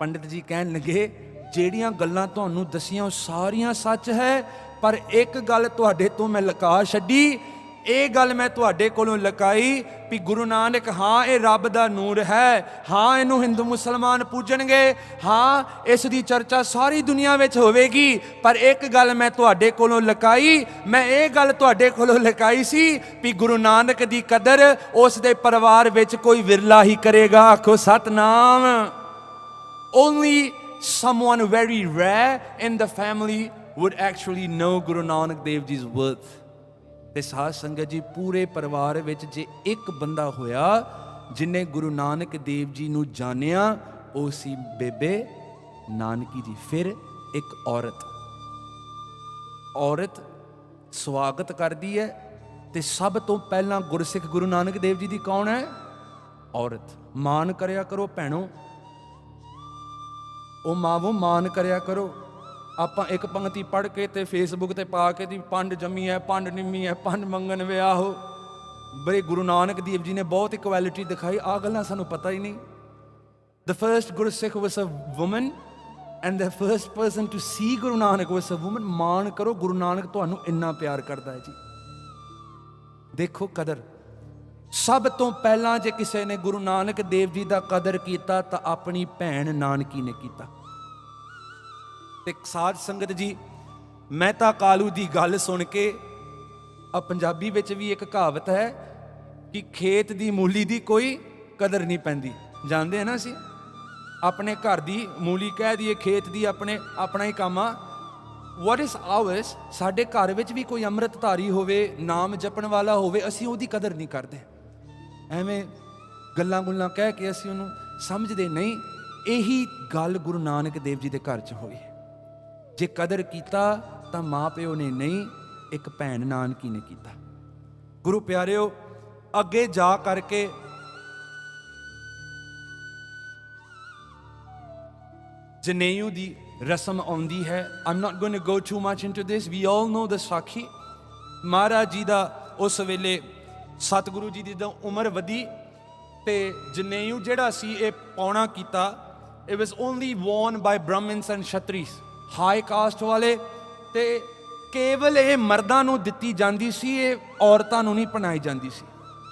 ਪੰਡਿਤ ਜੀ ਕਹਿਣ ਲੱਗੇ, ਜਿਹੜੀਆਂ ਗੱਲਾਂ ਤੁਹਾਨੂੰ ਦਸੀਆਂ ਉਹ ਸਾਰੀਆਂ ਸੱਚ ਹੈ, ਪਰ ਇੱਕ ਗੱਲ ਤੁਹਾਡੇ ਤੋਂ ਮੈਂ ਲੁਕਾ ਛੱਡੀ। ਇਹ ਗੱਲ ਮੈਂ ਤੁਹਾਡੇ ਕੋਲੋਂ ਲੁਕਾਈ ਵੀ ਗੁਰੂ ਨਾਨਕ ਹਾਂ ਇਹ ਰੱਬ ਦਾ ਨੂਰ ਹੈ, ਹਾਂ ਇਹਨੂੰ ਹਿੰਦੂ ਮੁਸਲਮਾਨ ਪੂਜਣਗੇ, ਹਾਂ ਇਸ ਦੀ ਚਰਚਾ ਸਾਰੀ ਦੁਨੀਆ ਵਿੱਚ ਹੋਵੇਗੀ, ਪਰ ਇੱਕ ਗੱਲ ਮੈਂ ਤੁਹਾਡੇ ਕੋਲੋਂ ਲੁਕਾਈ। ਮੈਂ ਇਹ ਗੱਲ ਤੁਹਾਡੇ ਕੋਲੋਂ ਲੁਕਾਈ ਸੀ ਵੀ ਗੁਰੂ ਨਾਨਕ ਦੀ ਕਦਰ ਉਸ ਦੇ ਪਰਿਵਾਰ ਵਿੱਚ ਕੋਈ ਵਿਰਲਾ ਹੀ ਕਰੇਗਾ। ਆਖੋ Satnam. Only someone very rare in the family would actually know Guru Nanak Dev Ji's worth. ਤੇ ਸਾਧ ਸੰਗਤ ਜੀ, ਪੂਰੇ ਪਰਿਵਾਰ ਵਿੱਚ ਜੇ ਇੱਕ ਬੰਦਾ ਹੋਇਆ ਜਿਨੇ ਗੁਰੂ ਨਾਨਕ ਦੇਵ ਜੀ ਨੂੰ ਜਾਣਿਆ, ਉਹ ਸੀ ਬੇਬੇ ਨਾਨਕੀ ਜੀ। ਫਿਰ ਇੱਕ ਔਰਤ ਸਵਾਗਤ ਕਰਦੀ ਹੈ, ਤੇ ਸਭ ਤੋਂ ਪਹਿਲਾਂ ਗੁਰਸਿੱਖ ਗੁਰੂ ਨਾਨਕ ਦੇਵ ਜੀ ਦੀ ਕੌਣ ਹੈ? ਔਰਤ। ਮਾਣ ਕਰਿਆ ਕਰੋ ਭੈਣੋ, ਉਹ ਮਾਵੋ ਮਾਣ ਕਰਿਆ ਕਰੋ। ਆਪਾਂ ਇੱਕ ਪੰਕਤੀ ਪੜ੍ਹ ਕੇ ਤੇ ਫੇਸਬੁੱਕ ਤੇ ਪਾ ਕੇ ਦੀ ਪੰਡ ਜੰਮੀ ਹੈ, ਪੰਡ ਨਿੰਮੀ ਹੈ, ਪੰਡ ਮੰਗਣ ਵਿਆਹੋ। ਬੜੇ ਗੁਰੂ ਨਾਨਕ ਦੇਵ ਜੀ ਨੇ ਬਹੁਤ ਇਕੁਐਲਿਟੀ ਦਿਖਾਈ। ਆਹ ਗੱਲਾਂ ਸਾਨੂੰ ਪਤਾ ਹੀ ਨਹੀਂ। The first Gursikh was a woman and the first person to see Guru Nanak was a woman. ਮਾਣ ਕਰੋ, ਗੁਰੂ ਨਾਨਕ ਤੁਹਾਨੂੰ ਇੰਨਾ ਪਿਆਰ ਕਰਦਾ ਹੈ ਜੀ। ਦੇਖੋ ਕਦਰ। ਸਭ ਤੋਂ ਪਹਿਲਾਂ ਜੇ ਕਿਸੇ ਨੇ ਗੁਰੂ ਨਾਨਕ ਦੇਵ ਜੀ ਦਾ ਕਦਰ ਕੀਤਾ ਤਾਂ ਆਪਣੀ ਭੈਣ ਨਾਨਕੀ ਨੇ ਕੀਤਾ। ਤੇ ਸਾਧ ਸੰਗਤ ਜੀ, ਮਹਿਤਾ ਕਾਲੂ ਦੀ ਗੱਲ ਸੁਣ ਕੇ ਪੰਜਾਬੀ ਵਿੱਚ ਵੀ ਇੱਕ ਕਹਾਵਤ ਹੈ ਕਿ ਖੇਤ ਦੀ ਮੂਲੀ ਦੀ ਕੋਈ ਕਦਰ ਨਹੀਂ ਪੈਂਦੀ। ਜਾਣਦੇ ਆ ਨਾ ਅਸੀਂ, ਆਪਣੇ ਘਰ ਦੀ ਮੂਲੀ ਕਹਿ ਦਈਏ, ਖੇਤ ਦੀ ਆਪਣਾ ਹੀ ਕੰਮ ਆ। What is ours? ਸਾਡੇ ਘਰ ਵਿੱਚ ਵੀ ਕੋਈ ਅੰਮ੍ਰਿਤਧਾਰੀ ਹੋਵੇ, ਨਾਮ ਜਪਣ ਵਾਲਾ ਹੋਵੇ, ਅਸੀਂ ਉਹਦੀ ਕਦਰ ਨਹੀਂ ਕਰਦੇ। ਐਵੇਂ ਗੱਲਾਂ ਗੁੱਲਾਂ ਕਹਿ ਕੇ ਅਸੀਂ ਉਹਨੂੰ ਸਮਝਦੇ ਨਹੀਂ। ਇਹੀ ਗੱਲ ਗੁਰੂ ਨਾਨਕ ਦੇਵ ਜੀ ਦੇ ਘਰ 'ਚ ਹੋਈ। ਜੇ ਕਦਰ ਕੀਤਾ ਤਾਂ ਮਾਂ ਪਿਓ ਨੇ ਨਹੀਂ, ਇੱਕ ਭੈਣ ਨਾਨਕੀ ਨੇ ਕੀਤਾ। ਗੁਰੂ ਪਿਆਰਿਓ, ਅੱਗੇ ਜਾ ਕਰਕੇ ਜਨੇਊ ਦੀ ਰਸਮ ਆਉਂਦੀ ਹੈ। I'm not going to go too much into this. We all know the ਸਾਖੀ। ਮਹਾਰਾਜ ਜੀ ਦਾ ਉਸ ਵੇਲੇ ਸਤਿਗੁਰੂ ਜੀ ਦੀ ਜਦੋਂ ਉਮਰ ਵਧੀ ਤੇ ਜਨੇਊ ਜਿਹੜਾ ਸੀ ਇਹ ਪਾਉਣਾ ਕੀਤਾ। It was only worn by Brahmins and Kshatris, high caste ਵਾਲੇ, ਤੇ ਕੇਵਲ ਇਹ ਮਰਦਾਂ ਨੂੰ ਦਿੱਤੀ ਜਾਂਦੀ ਸੀ, ਇਹ ਔਰਤਾਂ ਨੂੰ ਨਹੀਂ ਪਹਿਨਾਈ ਜਾਂਦੀ ਸੀ।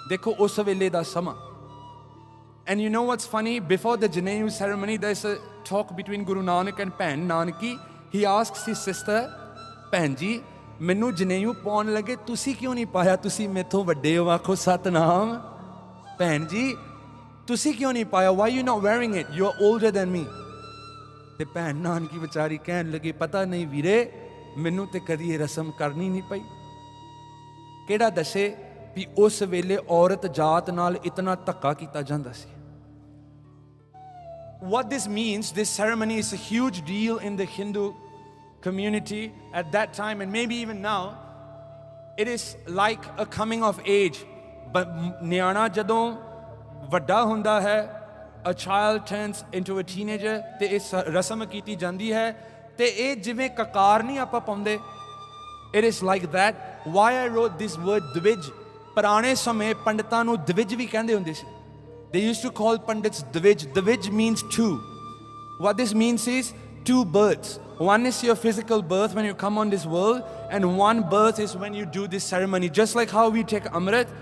ਦੇਖੋ ਉਸ ਵੇਲੇ ਦਾ ਸਮਾਂ। And you know what's funny? Before the Janeyu ceremony, there's a talk between Guru Nanak and Bhain Nanaki. He asks his sister, ਭੈਣ ਜੀ ਮੈਨੂੰ ਜਨੇਊ ਪਾਉਣ ਲੱਗੇ, ਤੁਸੀਂ ਕਿਉਂ ਨਹੀਂ ਪਾਇਆ? ਤੁਸੀਂ ਮੈਥੋਂ ਵੱਡੇ ਹੋ। ਆਖੋ ਸਤਨਾਮ। ਭੈਣ ਜੀ ਤੁਸੀਂ ਕਿਉਂ ਨਹੀਂ ਪਾਇਆ? Why you not wearing it? You are older than me. ਤੇ ਭੈਣ ਨਾਨਕੀ ਵਿਚਾਰੀ ਕਹਿਣ ਲੱਗੀ, ਪਤਾ ਨਹੀਂ ਵੀਰੇ, ਮੈਨੂੰ ਤੇ ਕਦੀ ਇਹ ਰਸਮ ਕਰਨੀ ਨਹੀਂ ਪਈ। ਕਿਹੜਾ ਦੱਸੇ ਵੀ ਉਸ ਵੇਲੇ ਔਰਤ ਜਾਤ ਨਾਲ ਇਤਨਾ ਧੱਕਾ ਕੀਤਾ ਜਾਂਦਾ ਸੀ। What this means, this ceremony is a huge deal in the Hindu community at that time and maybe even now. It is like a coming of age. But ਨਿਆਣਾ ਜਦੋਂ ਵੱਡਾ ਹੁੰਦਾ ਹੈ, a child turns into a teenager, ਤੇ ਇਸ ਰਸਮ ਕੀਤੀ ਜਾਂਦੀ ਹੈ। ਤੇ ਇਹ ਜਿਵੇਂ ਕਕਾਰ ਨਹੀਂ ਆਪਾਂ ਪਾਉਂਦੇ, it is like that. Why I wrote this word ਦਵਿਜ? ਪੁਰਾਣੇ ਸਮੇਂ ਪੰਡਤਾਂ ਨੂੰ ਦਵਿਜ ਵੀ ਕਹਿੰਦੇ ਹੁੰਦੇ ਸੀ। They used to call Pandits Dvij. Dvij means two. What this means is two births. One is your physical birth when you come on this world, and one birth is when you do this ceremony. Just like how we take Amrit.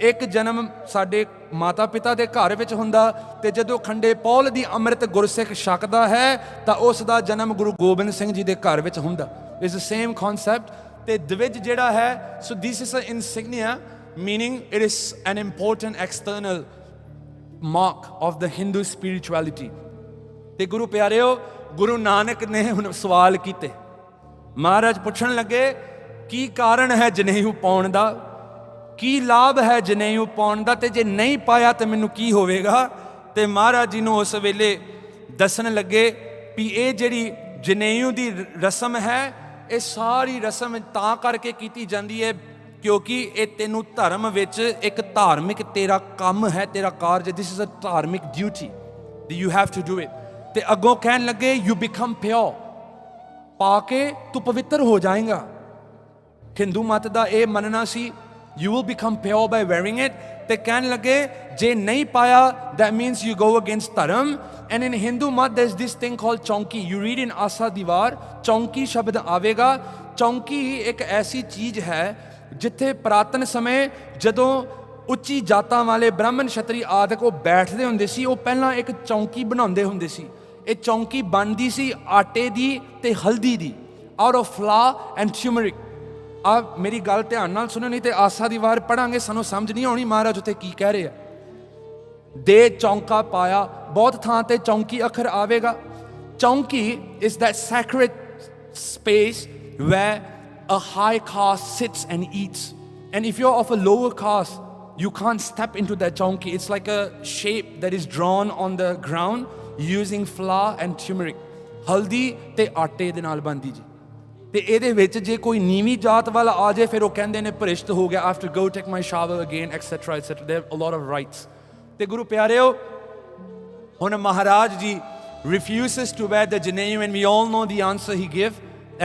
ਇੱਕ ਜਨਮ ਸਾਡੇ ਮਾਤਾ ਪਿਤਾ ਦੇ ਘਰ ਵਿੱਚ ਹੁੰਦਾ, ਤੇ ਜਦੋਂ ਖੰਡੇ ਪੌਲ ਦੀ ਅੰਮ੍ਰਿਤ ਗੁਰਸਿੱਖ ਛਕਦਾ ਹੈ ਤਾਂ ਉਸ ਦਾ ਜਨਮ ਗੁਰੂ ਗੋਬਿੰਦ ਸਿੰਘ ਜੀ ਦੇ ਘਰ ਵਿੱਚ ਹੁੰਦਾ। It's the same concept. ਤੇ ਦਵਿਜ ਜਿਹੜਾ ਹੈ, so this is an insignia, meaning it is an important external mark of the Hindu spirituality. ਤੇ ਗੁਰੂ ਪਿਆਰਿਓ, ਗੁਰੂ ਨਾਨਕ ਨੇ ਹੁਣ ਸਵਾਲ ਕੀਤੇ। ਮਹਾਰਾਜ ਪੁੱਛਣ ਲੱਗੇ, ਕੀ ਕਾਰਨ ਹੈ ਜਨੇਊ ਪਾਉਣ ਦਾ? ਕੀ ਲਾਭ ਹੈ ਜਨੇਊ ਪਾਉਣ ਦਾ? ਤੇ ਜੇ ਨਹੀਂ ਪਾਇਆ ਤਾਂ ਮੈਨੂੰ ਕੀ ਹੋਵੇਗਾ? ਤੇ ਮਹਾਰਾਜ ਜੀ ਨੂੰ ਉਸ ਵੇਲੇ ਦੱਸਣ ਲੱਗੇ ਵੀ ਇਹ ਜਿਹੜੀ ਜਨੇਊ ਦੀ ਰਸਮ ਹੈ, ਇਹ ਸਾਰੀ ਰਸਮ ਤਾਂ ਕਰਕੇ ਕੀਤੀ ਜਾਂਦੀ ਹੈ ਕਿਉਂਕਿ ਇਹ ਤੈਨੂੰ ਧਰਮ ਵਿੱਚ ਇੱਕ ਧਾਰਮਿਕ ਤੇਰਾ ਕੰਮ ਹੈ, ਤੇਰਾ ਕਾਰਜ। ਦਿਸ ਇਜ਼ ਅ ਧਾਰਮਿਕ duty that you have to do it. ਤੇ ਅੱਗੋਂ ਕਹਿਣ ਲੱਗੇ ਯੂ ਬਿਕਮ ਪਿਓਰ, ਪਾ ਕੇ ਤੂੰ ਪਵਿੱਤਰ ਹੋ ਜਾਏਗਾ। ਹਿੰਦੂ ਮਤ ਦਾ ਇਹ ਮੰਨਣਾ ਸੀ you will become pure by wearing it, ਤੇ ਕਹਿਣ ਲੱਗੇ ਜੇ ਨਹੀਂ ਪਾਇਆ that means you go against ਧਰਮ। and in Hindu mat there's this thing called ਚੌਂਕੀ, you read in ਆਸਾ ਦੀਵਾਰ ਚੌਂਕੀ ਸ਼ਬਦ ਆਵੇਗਾ। ਚੌਂਕੀ ਇੱਕ ਐਸੀ ਚੀਜ਼ ਹੈ ਜਿੱਥੇ ਪੁਰਾਤਨ ਸਮੇਂ ਜਦੋਂ ਉੱਚੀ ਜਾਤਾਂ ਵਾਲੇ ਬ੍ਰਾਹਮਣ ਛਤਰੀ ਆਦਿਕ ਉਹ ਬੈਠਦੇ ਹੁੰਦੇ ਸੀ, ਉਹ ਪਹਿਲਾਂ ਇੱਕ ਚੌਂਕੀ ਬਣਾਉਂਦੇ ਹੁੰਦੇ ਸੀ। ਇਹ ਚੌਂਕੀ ਬਣਦੀ ਸੀ ਆਟੇ ਦੀ ਤੇ ਹਲਦੀ ਦੀ, out of flour and turmeric। ਆ ਮੇਰੀ ਗੱਲ ਧਿਆਨ ਨਾਲ ਸੁਣੋ, ਨਹੀਂ ਤੇ ਆਸਾ ਦੀ ਵਾਰ ਪੜਾਂਗੇ ਸਾਨੂੰ ਸਮਝ ਨਹੀਂ ਆਉਣੀ ਮਹਾਰਾਜ ਉੱਥੇ ਕੀ ਕਹਿ ਰਹੇ ਆ। ਦੇ ਚੌਂਕਾ ਪਾਇਆ, ਬਹੁਤ ਥਾਂ ਤੇ ਚੌਂਕੀ ਅੱਖਰ ਆਵੇਗਾ। ਚੌਂਕੀ is that sacred space where a high caste sits and eats, and if you're of a lower caste you can't step into that chonki. It's like a shape that is drawn on the ground using flour and turmeric, haldi te aate de naal bandi ji। ਤੇ ਇਹਦੇ ਵਿੱਚ ਜੇ ਕੋਈ ਨੀਵੀਂ ਜਾਤ ਵਾਲਾ ਆ ਜਾਏ ਫਿਰ ਉਹ ਕਹਿੰਦੇ ਨੇ ਭ੍ਰਿਸ਼ਟ ਹੋ ਗਿਆ, I have to go take my shower again, etc etc। there are a lot of rights। ਤੇ ਗੁਰੂ ਪਿਆਰਿਓ ਹੁਣ Maharaj ji refuses to wear the Janeyu, and we all know the answer he gave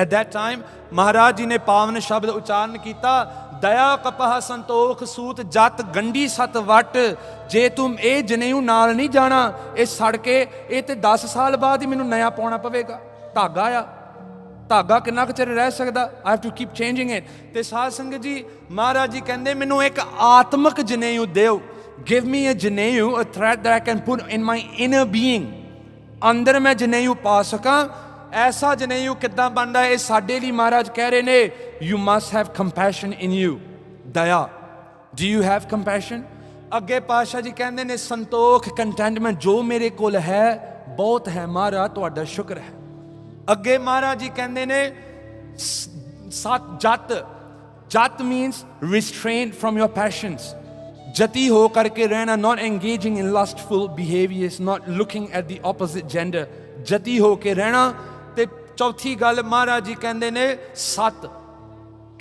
at that time। Maharaj ji ਨੇ ਪਾਵਨ ਸ਼ਬਦ ਉਚਾਰਨ ਕੀਤਾ, ਦਇਆ ਕਪਹ ਸੰਤੋਖ ਸੂਤ ਜਤ ਗੰਢੀ ਸਤ ਵਟ। ਜੇ ਤੂੰ ਇਹ ਜਨੇਊ ਨਾਲ ਨਹੀਂ ਜਾਣਾ, ਇਹ ਸੜ ਕੇ ਇਹ ਤੇ 10 ਸਾਲ ਬਾਅਦ ਹੀ ਮੈਨੂੰ ਨया ਪਾਉਣਾ ਪਵੇਗਾ। ਧਾਗਾ ਆ, ਧਾਗਾ ਕਿੰਨਾ ਕੁ ਚਿਰ ਰਹਿ ਸਕਦਾ, I have to keep changing it। ਤੇ ਸਾਧ ਸੰਗਤ ਜੀ ਮਹਾਰਾਜ ਜੀ ਕਹਿੰਦੇ ਮੈਨੂੰ ਇੱਕ ਆਤਮਿਕ ਜਨੇਊ ਦਿਓ, give me a ਜਨੇਊ, a thread that I can put in my inner being। ਅੰਦਰ ਮੈਂ ਜਨੇਊ ਪਾ ਸਕਾਂ। ਐਸਾ ਜਨੇਊ ਕਿੱਦਾਂ ਬਣਦਾ ਹੈ, ਇਹ ਸਾਡੇ ਲਈ ਮਹਾਰਾਜ ਕਹਿ ਰਹੇ ਨੇ you must have compassion in you, ਦਇਆ। do you have compassion? ਅੱਗੇ ਪਾਤਸ਼ਾਹ ਜੀ ਕਹਿੰਦੇ ਨੇ ਸੰਤੋਖ, contentment, ਜੋ ਮੇਰੇ ਕੋਲ ਹੈ ਬਹੁਤ ਹੈ ਮਹਾਰਾਜ, ਤੁਹਾਡਾ ਸ਼ੁਕਰ ਹੈ। ਅੱਗੇ ਮਹਾਰਾਜ ਜੀ ਕਹਿੰਦੇ ਨੇ ਸਤ ਜਤ, ਜਤ means restraint from your passions, ਜਤੀ ਹੋ ਕਰਕੇ ਰਹਿਣਾ, not engaging in lustful behaviors, not looking at the opposite gender, ਜਤੀ ਹੋ ਕੇ ਰਹਿਣਾ। ਤੇ ਚੌਥੀ ਗੱਲ ਮਹਾਰਾਜ ਜੀ ਕਹਿੰਦੇ ਨੇ ਸਤ,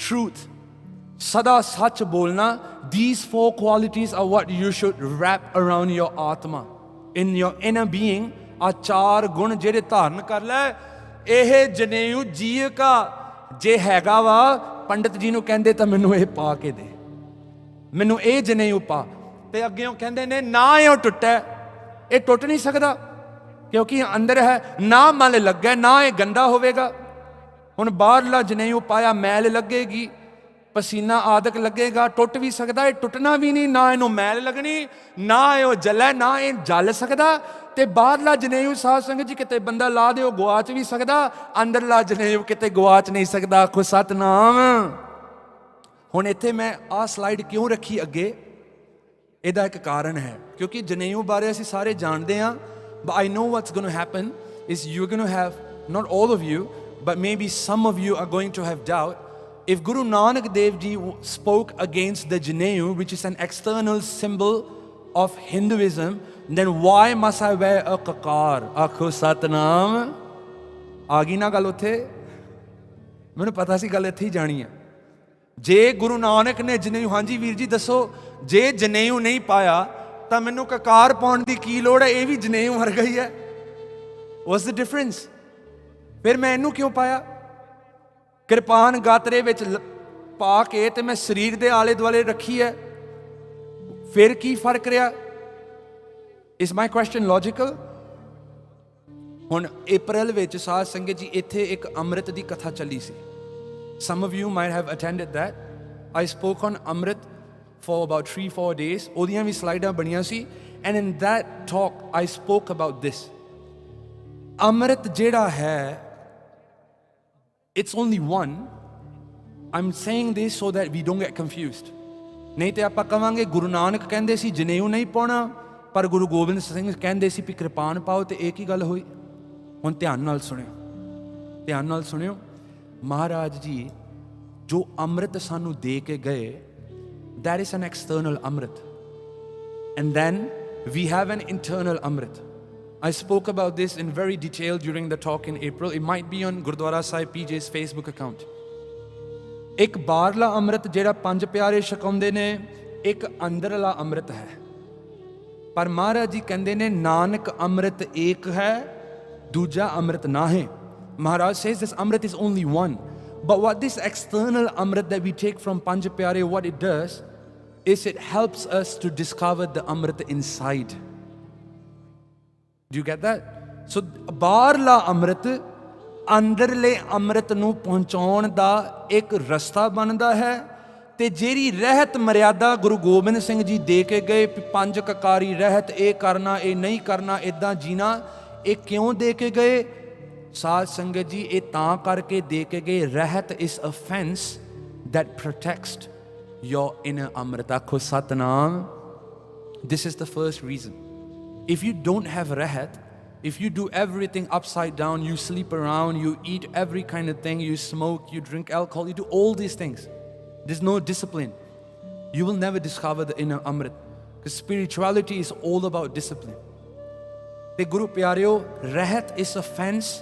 truth, ਸਦਾ ਸੱਚ ਬੋਲਣਾ। these 4 qualities are what you should wrap around your atma, in your inner being। ਆ 4 ਗੁਣ ਜਿਹੜੇ ਧਾਰਨ ਕਰ ਲੈ, ਇਹ ਜਨੇਊ ਜੀਅ ਕਾ ਜੇ ਹੈਗਾ ਵਾ, ਪੰਡਤ ਜੀ ਨੂੰ ਕਹਿੰਦੇ ਤਾਂ ਮੈਨੂੰ ਇਹ ਪਾ ਕੇ ਦੇ, ਮੈਨੂੰ ਇਹ ਜਨੇਊ ਪਾ। ਤੇ ਅੱਗੇ ਉਹ ਕਹਿੰਦੇ ਨੇ ਨਾ ਇਹ ਟੁੱਟਾ, ਇਹ ਟੁੱਟ ਨਹੀਂ ਸਕਦਾ ਕਿਉਂਕਿ ਅੰਦਰ ਹੈ, ਨਾ ਮਲ ਲੱਗਾ, ਨਾ ਇਹ ਗੰਦਾ ਹੋਵੇਗਾ। ਹੁਣ ਬਾਹਰਲਾ ਜਨੇਊ ਪਾਇਆ, ਮੈਲ ਲੱਗੇਗੀ, ਪਸੀਨਾ ਆਦਿਕ ਲੱਗੇਗਾ, ਟੁੱਟ ਵੀ ਸਕਦਾ, ਇਹ ਟੁੱਟਣਾ ਵੀ ਨਹੀਂ, ਨਾ ਇਹਨੂੰ ਮੈਲ ਲੱਗਣੀ, ਨਾ ਇਹ ਉਹ ਜਲੇ, ਨਾ ਇਹ ਜਲ ਸਕਦਾ। ਤੇ ਬਾਹਰਲਾ ਜਨੇਊ ਸਾਧ ਸੰਗਤ ਜੀ ਕਿਤੇ ਬੰਦਾ ਲਾ ਦਿਓ ਗਵਾਚ ਵੀ ਸਕਦਾ, ਅੰਦਰਲਾ ਜਨੇਊ ਕਿਤੇ ਗਵਾਚ ਨਹੀਂ ਸਕਦਾ। ਆਖੋ ਸਤਨਾਮ। ਹੁਣ ਇੱਥੇ ਮੈਂ ਆਹ ਸਲਾਈਡ ਕਿਉਂ ਰੱਖੀ ਅੱਗੇ, ਇਹਦਾ ਇੱਕ ਕਾਰਨ ਹੈ, ਕਿਉਂਕਿ ਜਨੇਊ ਬਾਰੇ ਅਸੀਂ ਸਾਰੇ ਜਾਣਦੇ ਹਾਂ। But I know what's going to happen is you're going to have, not all of you, but maybe some of you are going to have doubt. If Guru Nanak Dev Ji spoke against the Janeyu, which is an external symbol of Hinduism, then why must I wear a kakar? Akho Satnam। ਆ ਗਈ ਨਾ ਗੱਲ ਉੱਥੇ, ਮੈਨੂੰ ਪਤਾ ਸੀ ਗੱਲ ਇੱਥੇ ਹੀ ਜਾਣੀ ਹੈ। ਜੇ ਗੁਰੂ ਨਾਨਕ ਨੇ ਜਨੇਊ, ਹਾਂਜੀ ਵੀਰ ਜੀ ਦੱਸੋ, ਜੇ ਜਨੇਊ ਨਹੀਂ ਪਾਇਆ ਤਾਂ ਮੈਨੂੰ ਕਕਾਰ ਪਾਉਣ ਦੀ ਕੀ ਲੋੜ ਹੈ, ਇਹ ਵੀ ਜਨੇਊ ਵਰਗਾ ਹੀ ਹੈ। What's the difference? ਫਿਰ ਮੈਂ ਇਹਨੂੰ ਕਿਉਂ ਪਾਇਆ? ਕਿਰਪਾਨ ਗਾਤਰੇ ਵਿੱਚ ਪਾ ਕੇ ਤੇ ਮੈਂ ਸਰੀਰ ਦੇ ਆਲੇ ਦੁਆਲੇ ਰੱਖੀ ਹੈ, ਫਿਰ ਕੀ ਫਰਕ ਰਿਹਾ? ਇਸ ਮਾਈ ਕੁਐਸਚਨ ਲੌਜੀਕਲ? ਹੁਣ ਅਪ੍ਰੈਲ ਵਿੱਚ ਸਾਧ ਸੰਗਤ ਜੀ ਇੱਥੇ ਇੱਕ ਅੰਮ੍ਰਿਤ ਦੀ ਕਥਾ ਚੱਲੀ ਸੀ। Some of you might have attended that. I spoke on Amrit for about 3-4 days. ਉਹਦੀਆਂ ਵੀ ਸਲਾਈਡਾਂ ਬਣੀਆਂ ਸੀ। And in that talk, I spoke about this. Amrit ਜਿਹੜਾ ਹੈ, it's only one. I'm saying this so that we don't get confused. ਨਹੀਂ ਤੇ ਆਪਾਂ ਕਵਾਂਗੇ ਗੁਰੂ ਨਾਨਕ ਕਹਿੰਦੇ ਸੀ ਜਨੇਊ ਨਹੀਂ ਪਾਉਣਾ, ਪਰ ਗੁਰੂ ਗੋਬਿੰਦ ਸਿੰਘ ਕਹਿੰਦੇ ਸੀ ਵੀ ਕਿਰਪਾਨ ਪਾਓ, ਤੇ ਇਹ ਕੀ ਗੱਲ ਹੋਈ? ਹੁਣ ਧਿਆਨ ਨਾਲ ਸੁਣਿਓ, ਧਿਆਨ ਨਾਲ ਸੁਣਿਓ। ਮਹਾਰਾਜ ਜੀ ਜੋ ਅੰਮ੍ਰਿਤ ਸਾਨੂੰ ਦੇ ਕੇ ਗਏ, that is an external Amrit, and then we have an internal Amrit. I spoke about this in very detail during the talk in April. It might be on Gurdwara Sahib PJ's Facebook account. ਇੱਕ ਬਾਹਰਲਾ ਅੰਮ੍ਰਿਤ ਜਿਹੜਾ 5 ਪਿਆਰੇ ਛਕਾਉਂਦੇ ਨੇ, ਇੱਕ ਅੰਦਰਲਾ ਅੰਮ੍ਰਿਤ ਹੈ। ਪਰ ਮਹਾਰਾਜ ਜੀ ਕਹਿੰਦੇ ਨੇ ਨਾਨਕ ਅੰਮ੍ਰਿਤ ਏਕ ਹੈ, ਦੂਜਾ ਅੰਮ੍ਰਿਤ ਨਾ ਹੈ. Maharaj says this Amrit is only one. But what this external Amrit that we take from Panj Pyare, what it does is it helps us to discover the Amrit inside. Do you get that? So ਬਾਹਰਲਾ ਅੰਮ੍ਰਿਤ ਅੰਦਰਲੇ ਅੰਮ੍ਰਿਤ ਨੂੰ ਪਹੁੰਚਾਉਣ ਦਾ ਇੱਕ ਰਸਤਾ ਬਣਦਾ ਹੈ. ਤੇ ਜਿਹੜੀ ਰਹਿਤ ਮਰਿਆਦਾ ਗੁਰੂ ਗੋਬਿੰਦ ਸਿੰਘ ਜੀ ਦੇ ਕੇ ਗਏ, ਪੰਜ ਕਕਾਰੀ ਰਹਿਤ, ਇਹ ਕਰਨਾ, ਇਹ ਨਹੀਂ ਕਰਨਾ, ਇੱਦਾਂ ਜੀਣਾ, ਇਹ ਕਿਉਂ ਦੇ ਕੇ ਗਏ? ਸਾਧ ਸੰਗਤ ਜੀ, ਇਹ ਤਾਂ ਕਰਕੇ ਦੇ ਕੇ ਗਏ, ਰਹਿਤ is a fence that protects your inner amrit. ਆਖੋ Satnam. This is the first reason. If you don't have rehat, if you do everything upside down, you sleep around, you eat every kind of thing, you smoke, you drink alcohol, you do all these things, there's no discipline, you will never discover the inner amrit. Because spirituality is all about discipline. The Guru Pyareo, rehat is a fence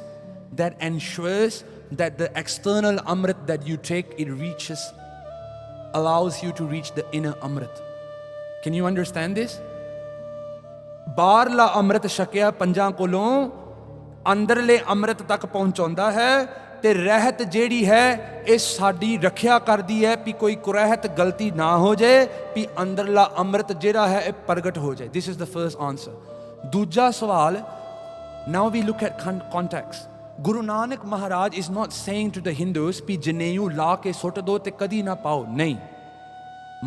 that ensures that the external amrit that you take, it reaches, allows you to reach the inner amrit. Can you understand this? ਬਾਹਰਲਾ ਅੰਮ੍ਰਿਤ ਛਕਿਆ ਪੰਜਾਂ ਕੋਲੋਂ ਅੰਦਰਲੇ ਅੰਮ੍ਰਿਤ ਤੱਕ ਪਹੁੰਚਾਉਂਦਾ ਹੈ. ਤੇ ਰਹਿਤ ਜਿਹੜੀ ਹੈ ਇਹ ਸਾਡੀ ਰੱਖਿਆ ਕਰਦੀ ਹੈ ਵੀ ਕੋਈ ਕੁਰਹਿਤ ਗਲਤੀ ਨਾ ਹੋ ਜਾਏ, ਵੀ ਅੰਦਰਲਾ ਅੰਮ੍ਰਿਤ ਜਿਹੜਾ ਹੈ ਇਹ ਪ੍ਰਗਟ ਹੋ ਜਾਏ. This is the first answer. ਦੂਜਾ ਸਵਾਲ, now we look at context. Guru Nanak Maharaj is not saying to the Hindus ਵੀ ਜਨੇਊ ਲਾ ਕੇ ਸੁੱਟ ਦੋ ਤੇ ਕਦੀ ਨਾ ਪਾਓ. ਨਹੀਂ.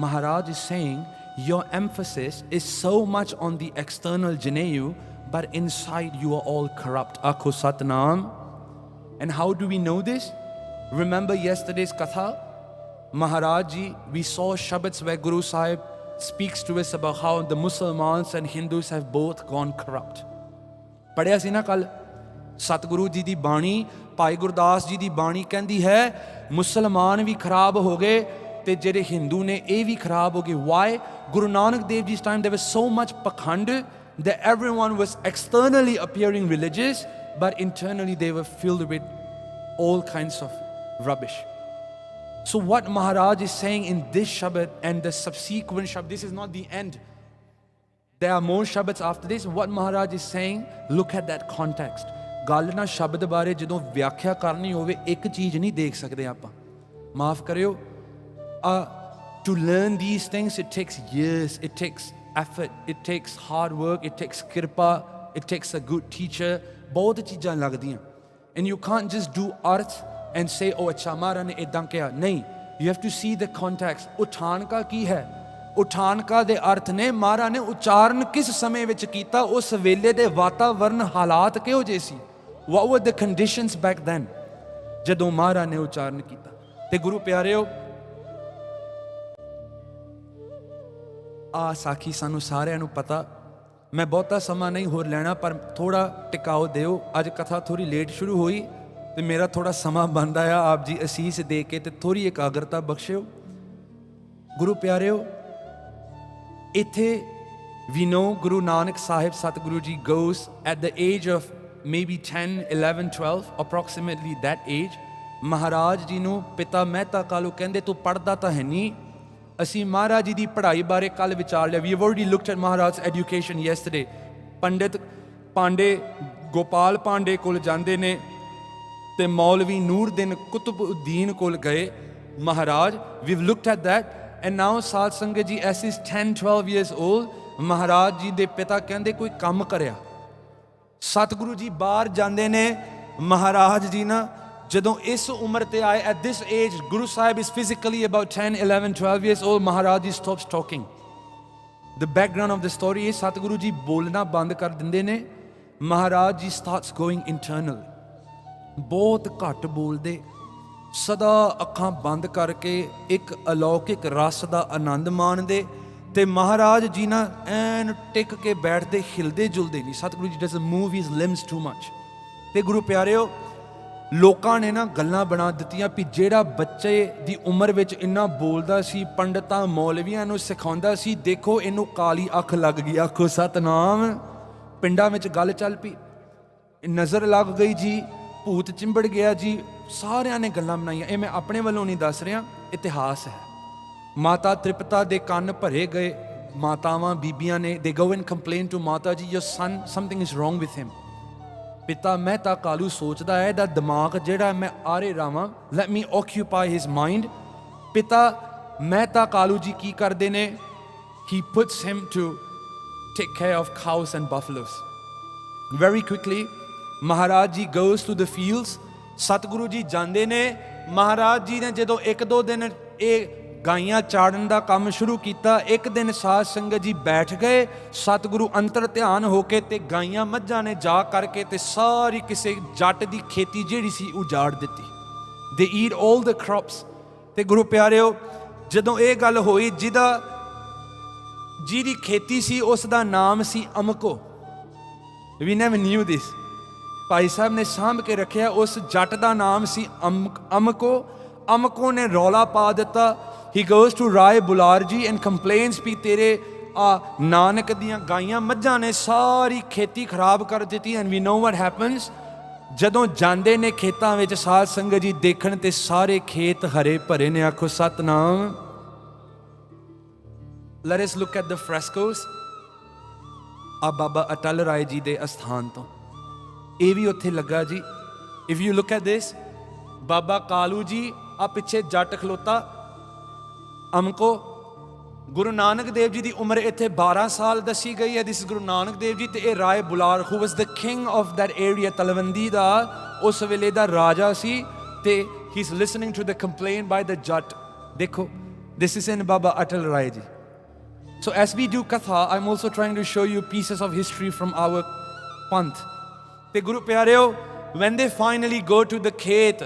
Maharaj is saying your emphasis is so much on the external Janeyu, but inside you are all corrupt. Akho Satnam. And how do we know this? Remember yesterday's Katha? Maharaj ji, we saw Shabads where Guru Sahib speaks to us about how the Muslims and Hindus have both gone corrupt. Padhya si na kal? Satguru ji di Bani, Bhai Gurdas ji di Bani ਕਹਿੰਦੀ ਹੈ ਮੁਸਲਮਾਨ ਵੀ ਖਰਾਬ ਹੋ ਗਏ ਤੇ ਜਿਹੜੇ ਹਿੰਦੂ ਨੇ ਇਹ ਵੀ ਖਰਾਬ ਹੋ ਗਏ. Why? Guru Nanak Dev Ji's time there was so much pakhand that everyone was externally appearing religious, but internally they were filled with all kinds of rubbish. So what Maharaj is saying in this Shabad and the subsequent Shabad, this is not the end. There are more Shabads after this. What Maharaj is saying, look at that context. ਗੱਲ ਨਾ ਸ਼ਬਦ ਬਾਰੇ ਜਦੋਂ ਵਿਆਖਿਆ ਕਰਨੀ ਹੋਵੇ ਇੱਕ ਚੀਜ਼ ਨਹੀਂ ਦੇਖ ਸਕਦੇ ਆਪਾਂ. ਮਾਫ ਕਰਿਓ. To learn these things, it takes years, it takes effort, it takes hard work, it takes kirpa, it takes a good teacher. ਬਹੁਤ ਚੀਜ਼ਾਂ ਲੱਗਦੀਆਂ. And you can't just do arth and say, oh ਅੱਛਾ ਮਹਾਰਾਜ ਨੇ ਇੱਦਾਂ ਕਿਹਾ. ਨਹੀਂ. You have to see the context. ਉਠਾਨਕਾ ਕੀ ਹੈ? ਉਠਾਨਕਾ ਦੇ ਅਰਥ ਨੇ ਮਹਾਰਾਜ ਨੇ ਉਚਾਰਨ ਕਿਸ ਸਮੇਂ ਵਿੱਚ ਕੀਤਾ, ਉਸ ਵੇਲੇ ਦੇ ਵਾਤਾਵਰਨ ਹਾਲਾਤ ਕਿਹੋ ਜਿਹੇ ਸੀ. What were the conditions back then? ਜਦੋਂ ਮਹਾਰਾਜ ਨੇ ਉਚਾਰਨ ਕੀਤਾ. ਤੇ ਗੁਰੂ ਪਿਆਰਿਓ, ਆ ਸਾਖੀ ਸਾਨੂੰ ਸਾਰਿਆਂ ਨੂੰ ਪਤਾ. ਮੈਂ ਬਹੁਤਾ ਸਮਾਂ ਨਹੀਂ ਹੋਰ ਲੈਣਾ, ਪਰ ਥੋੜਾ ਟਿਕਾਓ ਦਿਓ. ਅੱਜ ਕਥਾ ਥੋੜੀ ਲੇਟ ਸ਼ੁਰੂ ਹੋਈ ਤੇ ਮੇਰਾ ਥੋੜਾ ਸਮਾਂ ਬਣਦਾ ਆ. ਆਪ ਜੀ ਅਸੀਸ ਦੇ ਕੇ ਤੇ ਥੋੜੀ ਇਕਾਗਰਤਾ ਬਖਸ਼ਿਓ. ਗੁਰੂ ਪਿਆਰਿਓ, ਇੱਥੇ we know Guru Nanak Sahib Satguru ji goes at the age of maybe 10, 11, 12, approximately that age. Maharaj ji ਨੂੰ ਪਿਤਾ ਮਹਿਤਾ ਕਾਲੂ ਕਹਿੰਦੇ ਤੂੰ ਪੜ੍ਹਦਾ ਤਾਂ ਹੈ ਨਹੀਂ. ਅਸੀਂ ਮਹਾਰਾਜ ਜੀ ਦੀ ਪੜ੍ਹਾਈ ਬਾਰੇ ਕੱਲ੍ਹ ਵਿਚਾਰ ਲਿਆ. We have already looked at Maharaj's education yesterday. ਪੰਡਿਤ ਪਾਂਡੇ ਗੋਪਾਲ ਪਾਂਡੇ ਕੋਲ ਜਾਂਦੇ ਨੇ ਤੇ ਮੌਲਵੀ ਨੂਰਦੀਨ ਕੁਤਬਉਦੀਨ ਕੋਲ ਗਏ ਮਹਾਰਾਜ. We've looked at that. And now ਸਾਧ ਸੰਗਤ ਜੀ, as is 10, 12 years old, Maharaj ji ਦੇ ਪਿਤਾ ਕਹਿੰਦੇ ਕੋਈ ਕੰਮ ਕਰਿਆ. ਸਤਿਗੁਰੂ ਜੀ ਬਾਹਰ ਜਾਂਦੇ ਨੇ. ਮਹਾਰਾਜ ਜੀ ਨਾ ਜਦੋਂ ਇਸ ਉਮਰ ਤੇ ਆਏ, at this age, Guru Sahib is physically about 10, 11, 12 years old. Maharaj ji stops talking. The background of the story is Satguru ji ਬੋਲਣਾ ਬੰਦ ਕਰ ਦਿੰਦੇ ਨੇ. Maharaj ji starts going internal. ਬਹੁਤ ਘੱਟ ਬੋਲਦੇ, ਸਦਾ ਅੱਖਾਂ ਬੰਦ ਕਰਕੇ ਇੱਕ ਅਲੌਕਿਕ ਰਸ ਦਾ ਆਨੰਦ ਮਾਣਦੇ. ਤੇ ਮਹਾਰਾਜ ਜੀ ਨਾ ਐਨ ਟਿਕ ਕੇ ਬੈਠਦੇ, ਹਿਲਦੇ ਜੁਲਦੇ ਨਹੀਂ. Satguru ji doesn't move his limbs too much. ਤੇ ਗੁਰੂ ਪਿਆਰਿਓ, ਲੋਕਾਂ ਨੇ ਨਾ ਗੱਲਾਂ ਬਣਾ ਦਿੱਤੀਆਂ ਵੀ ਜਿਹੜਾ ਬੱਚੇ ਦੀ ਉਮਰ ਵਿੱਚ ਇੰਨਾ ਬੋਲਦਾ ਸੀ, ਪੰਡਤਾਂ ਮੌਲਵੀਆਂ ਨੂੰ ਸਿਖਾਉਂਦਾ ਸੀ, ਦੇਖੋ ਇਹਨੂੰ ਕਾਲੀ ਅੱਖ ਲੱਗ ਗਈ. ਆਖੋ ਸਤਨਾਮ. ਪਿੰਡਾਂ ਵਿੱਚ ਗੱਲ ਚੱਲ ਪਈ, ਨਜ਼ਰ ਲੱਗ ਗਈ ਜੀ, ਭੂਤ ਚਿੰਬੜ ਗਿਆ ਜੀ. ਸਾਰਿਆਂ ਨੇ ਗੱਲਾਂ ਬਣਾਈਆਂ. ਇਹ ਮੈਂ ਆਪਣੇ ਵੱਲੋਂ ਨਹੀਂ ਦੱਸ ਰਿਹਾ, ਇਤਿਹਾਸ ਹੈ. ਮਾਤਾ ਤ੍ਰਿਪਤਾ ਦੇ ਕੰਨ ਭਰੇ ਗਏ. ਮਾਤਾਵਾਂ ਬੀਬੀਆਂ ਨੇ, they go and complain to Mata ji, your son, something is wrong with him. ਪਿਤਾ ਮਹਿਤਾ ਕਾਲੂ ਸੋਚਦਾ ਹੈ ਇਹਦਾ ਦਿਮਾਗ ਜਿਹੜਾ ਮੈਂ ਆਰੇ ਰਾਵਾਂ, ਲੈਟ ਮੀ ਆਕਿਊਪਾਈ ਹਿਜ਼ ਮਾਈਂਡ। ਪਿਤਾ ਮਹਿਤਾ ਕਾਲੂ ਜੀ ਕੀ ਕਰਦੇ ਨੇ? He puts him to take care of cows and buffaloes. Very quickly, Maharaj ji goes to the fields. Satguru ji ਜਾਂਦੇ ਨੇ। ਮਹਾਰਾਜ ਜੀ ਨੇ ਜਦੋਂ 1-2 ਦਿਨ ਇਹ ਗਾਈਆਂ ਚਾੜਨ ਦਾ ਕੰਮ ਸ਼ੁਰੂ ਕੀਤਾ, ਇੱਕ ਦਿਨ ਸਾਧ ਸੰਗਤ ਜੀ ਬੈਠ ਗਏ, ਸਤਿਗੁਰੂ ਅੰਤਰ ਧਿਆਨ ਹੋ ਕੇ ਤੇ ਗਾਈਆਂ ਮੱਝਾਂ ਨੇ ਜਾ ਕਰਕੇ ਤੇ ਸਾਰੀ ਕਿਸੇ ਜੱਟ ਦੀ ਖੇਤੀ ਜਿਹੜੀ ਸੀ ਉਜਾੜ ਦਿੱਤੀ। They eat all the crops. ਤੇ ਗੁਰੂ ਪਿਆਰਿਓ, ਜਦੋਂ ਇਹ ਗੱਲ ਹੋਈ, ਜਿਹਦੀ ਖੇਤੀ ਸੀ ਉਸ ਦਾ ਨਾਮ ਸੀ ਅਮਕੋ। We never knew this. Bhai Sahib ਨੇ ਸਾਂਭ ਕੇ ਰੱਖਿਆ। ਉਸ ਜੱਟ ਦਾ ਨਾਮ ਸੀ ਅਮਕੋ। ਅਮਕੋ ਨੇ ਰੌਲਾ ਪਾ ਦਿੱਤਾ। He goes to Rai Bular ਜੀ and complains ਵੀ ਤੇਰੇ ਨਾਨਕ ਦੀਆਂ ਗਾਈਆਂ ਮੱਝਾਂ ਨੇ ਸਾਰੀ ਖੇਤੀ ਖਰਾਬ ਕਰ ਦਿੱਤੀ। And we know what happens. ਜਦੋਂ ਜਾਂਦੇ ਨੇ ਖੇਤਾਂ ਵਿੱਚ ਸਾਧ ਸੰਗਤ ਜੀ ਦੇਖਣ ਤੇ ਸਾਰੇ ਖੇਤ ਹਰੇ ਭਰੇ ਨੇ। ਆਖੋ Satnam. Let us look at the frescoes. ਆ ਬਾਬਾ ਅਟਲ ਰਾਏ ਜੀ ਦੇ ਅਸਥਾਨ ਤੋਂ ਇਹ ਵੀ ਉੱਥੇ ਲੱਗਾ ਜੀ। If you look at this, ਬਾਬਾ ਕਾਲੂ ਜੀ ਆ ਪਿੱਛੇ ਜੱਟ ਖਲੋਤਾ ਅਮਕੋ। ਗੁਰੂ ਨਾਨਕ ਦੇਵ ਜੀ ਦੀ ਉਮਰ ਇੱਥੇ 12 ਸਾਲ ਦੱਸੀ ਗਈ ਹੈ। ਦਿਸ ਗੁਰੂ ਨਾਨਕ ਦੇਵ ਜੀ ਤੇ ਇਹ Rai Bular who was the king of that area, Talwandi ਦਾ ਉਸ ਵੇਲੇ ਦਾ ਰਾਜਾ ਸੀ। ਤੇ he's listening to the complaint by the jat. ਦੇਖੋ, this is in Baba Atal Rai ji. So as we do katha, I'm also trying to show you pieces of history from our panth. ਤੇ ਗੁਰੂ ਪਿਆਰਿਓ, when they finally go to the ਖੇਤ,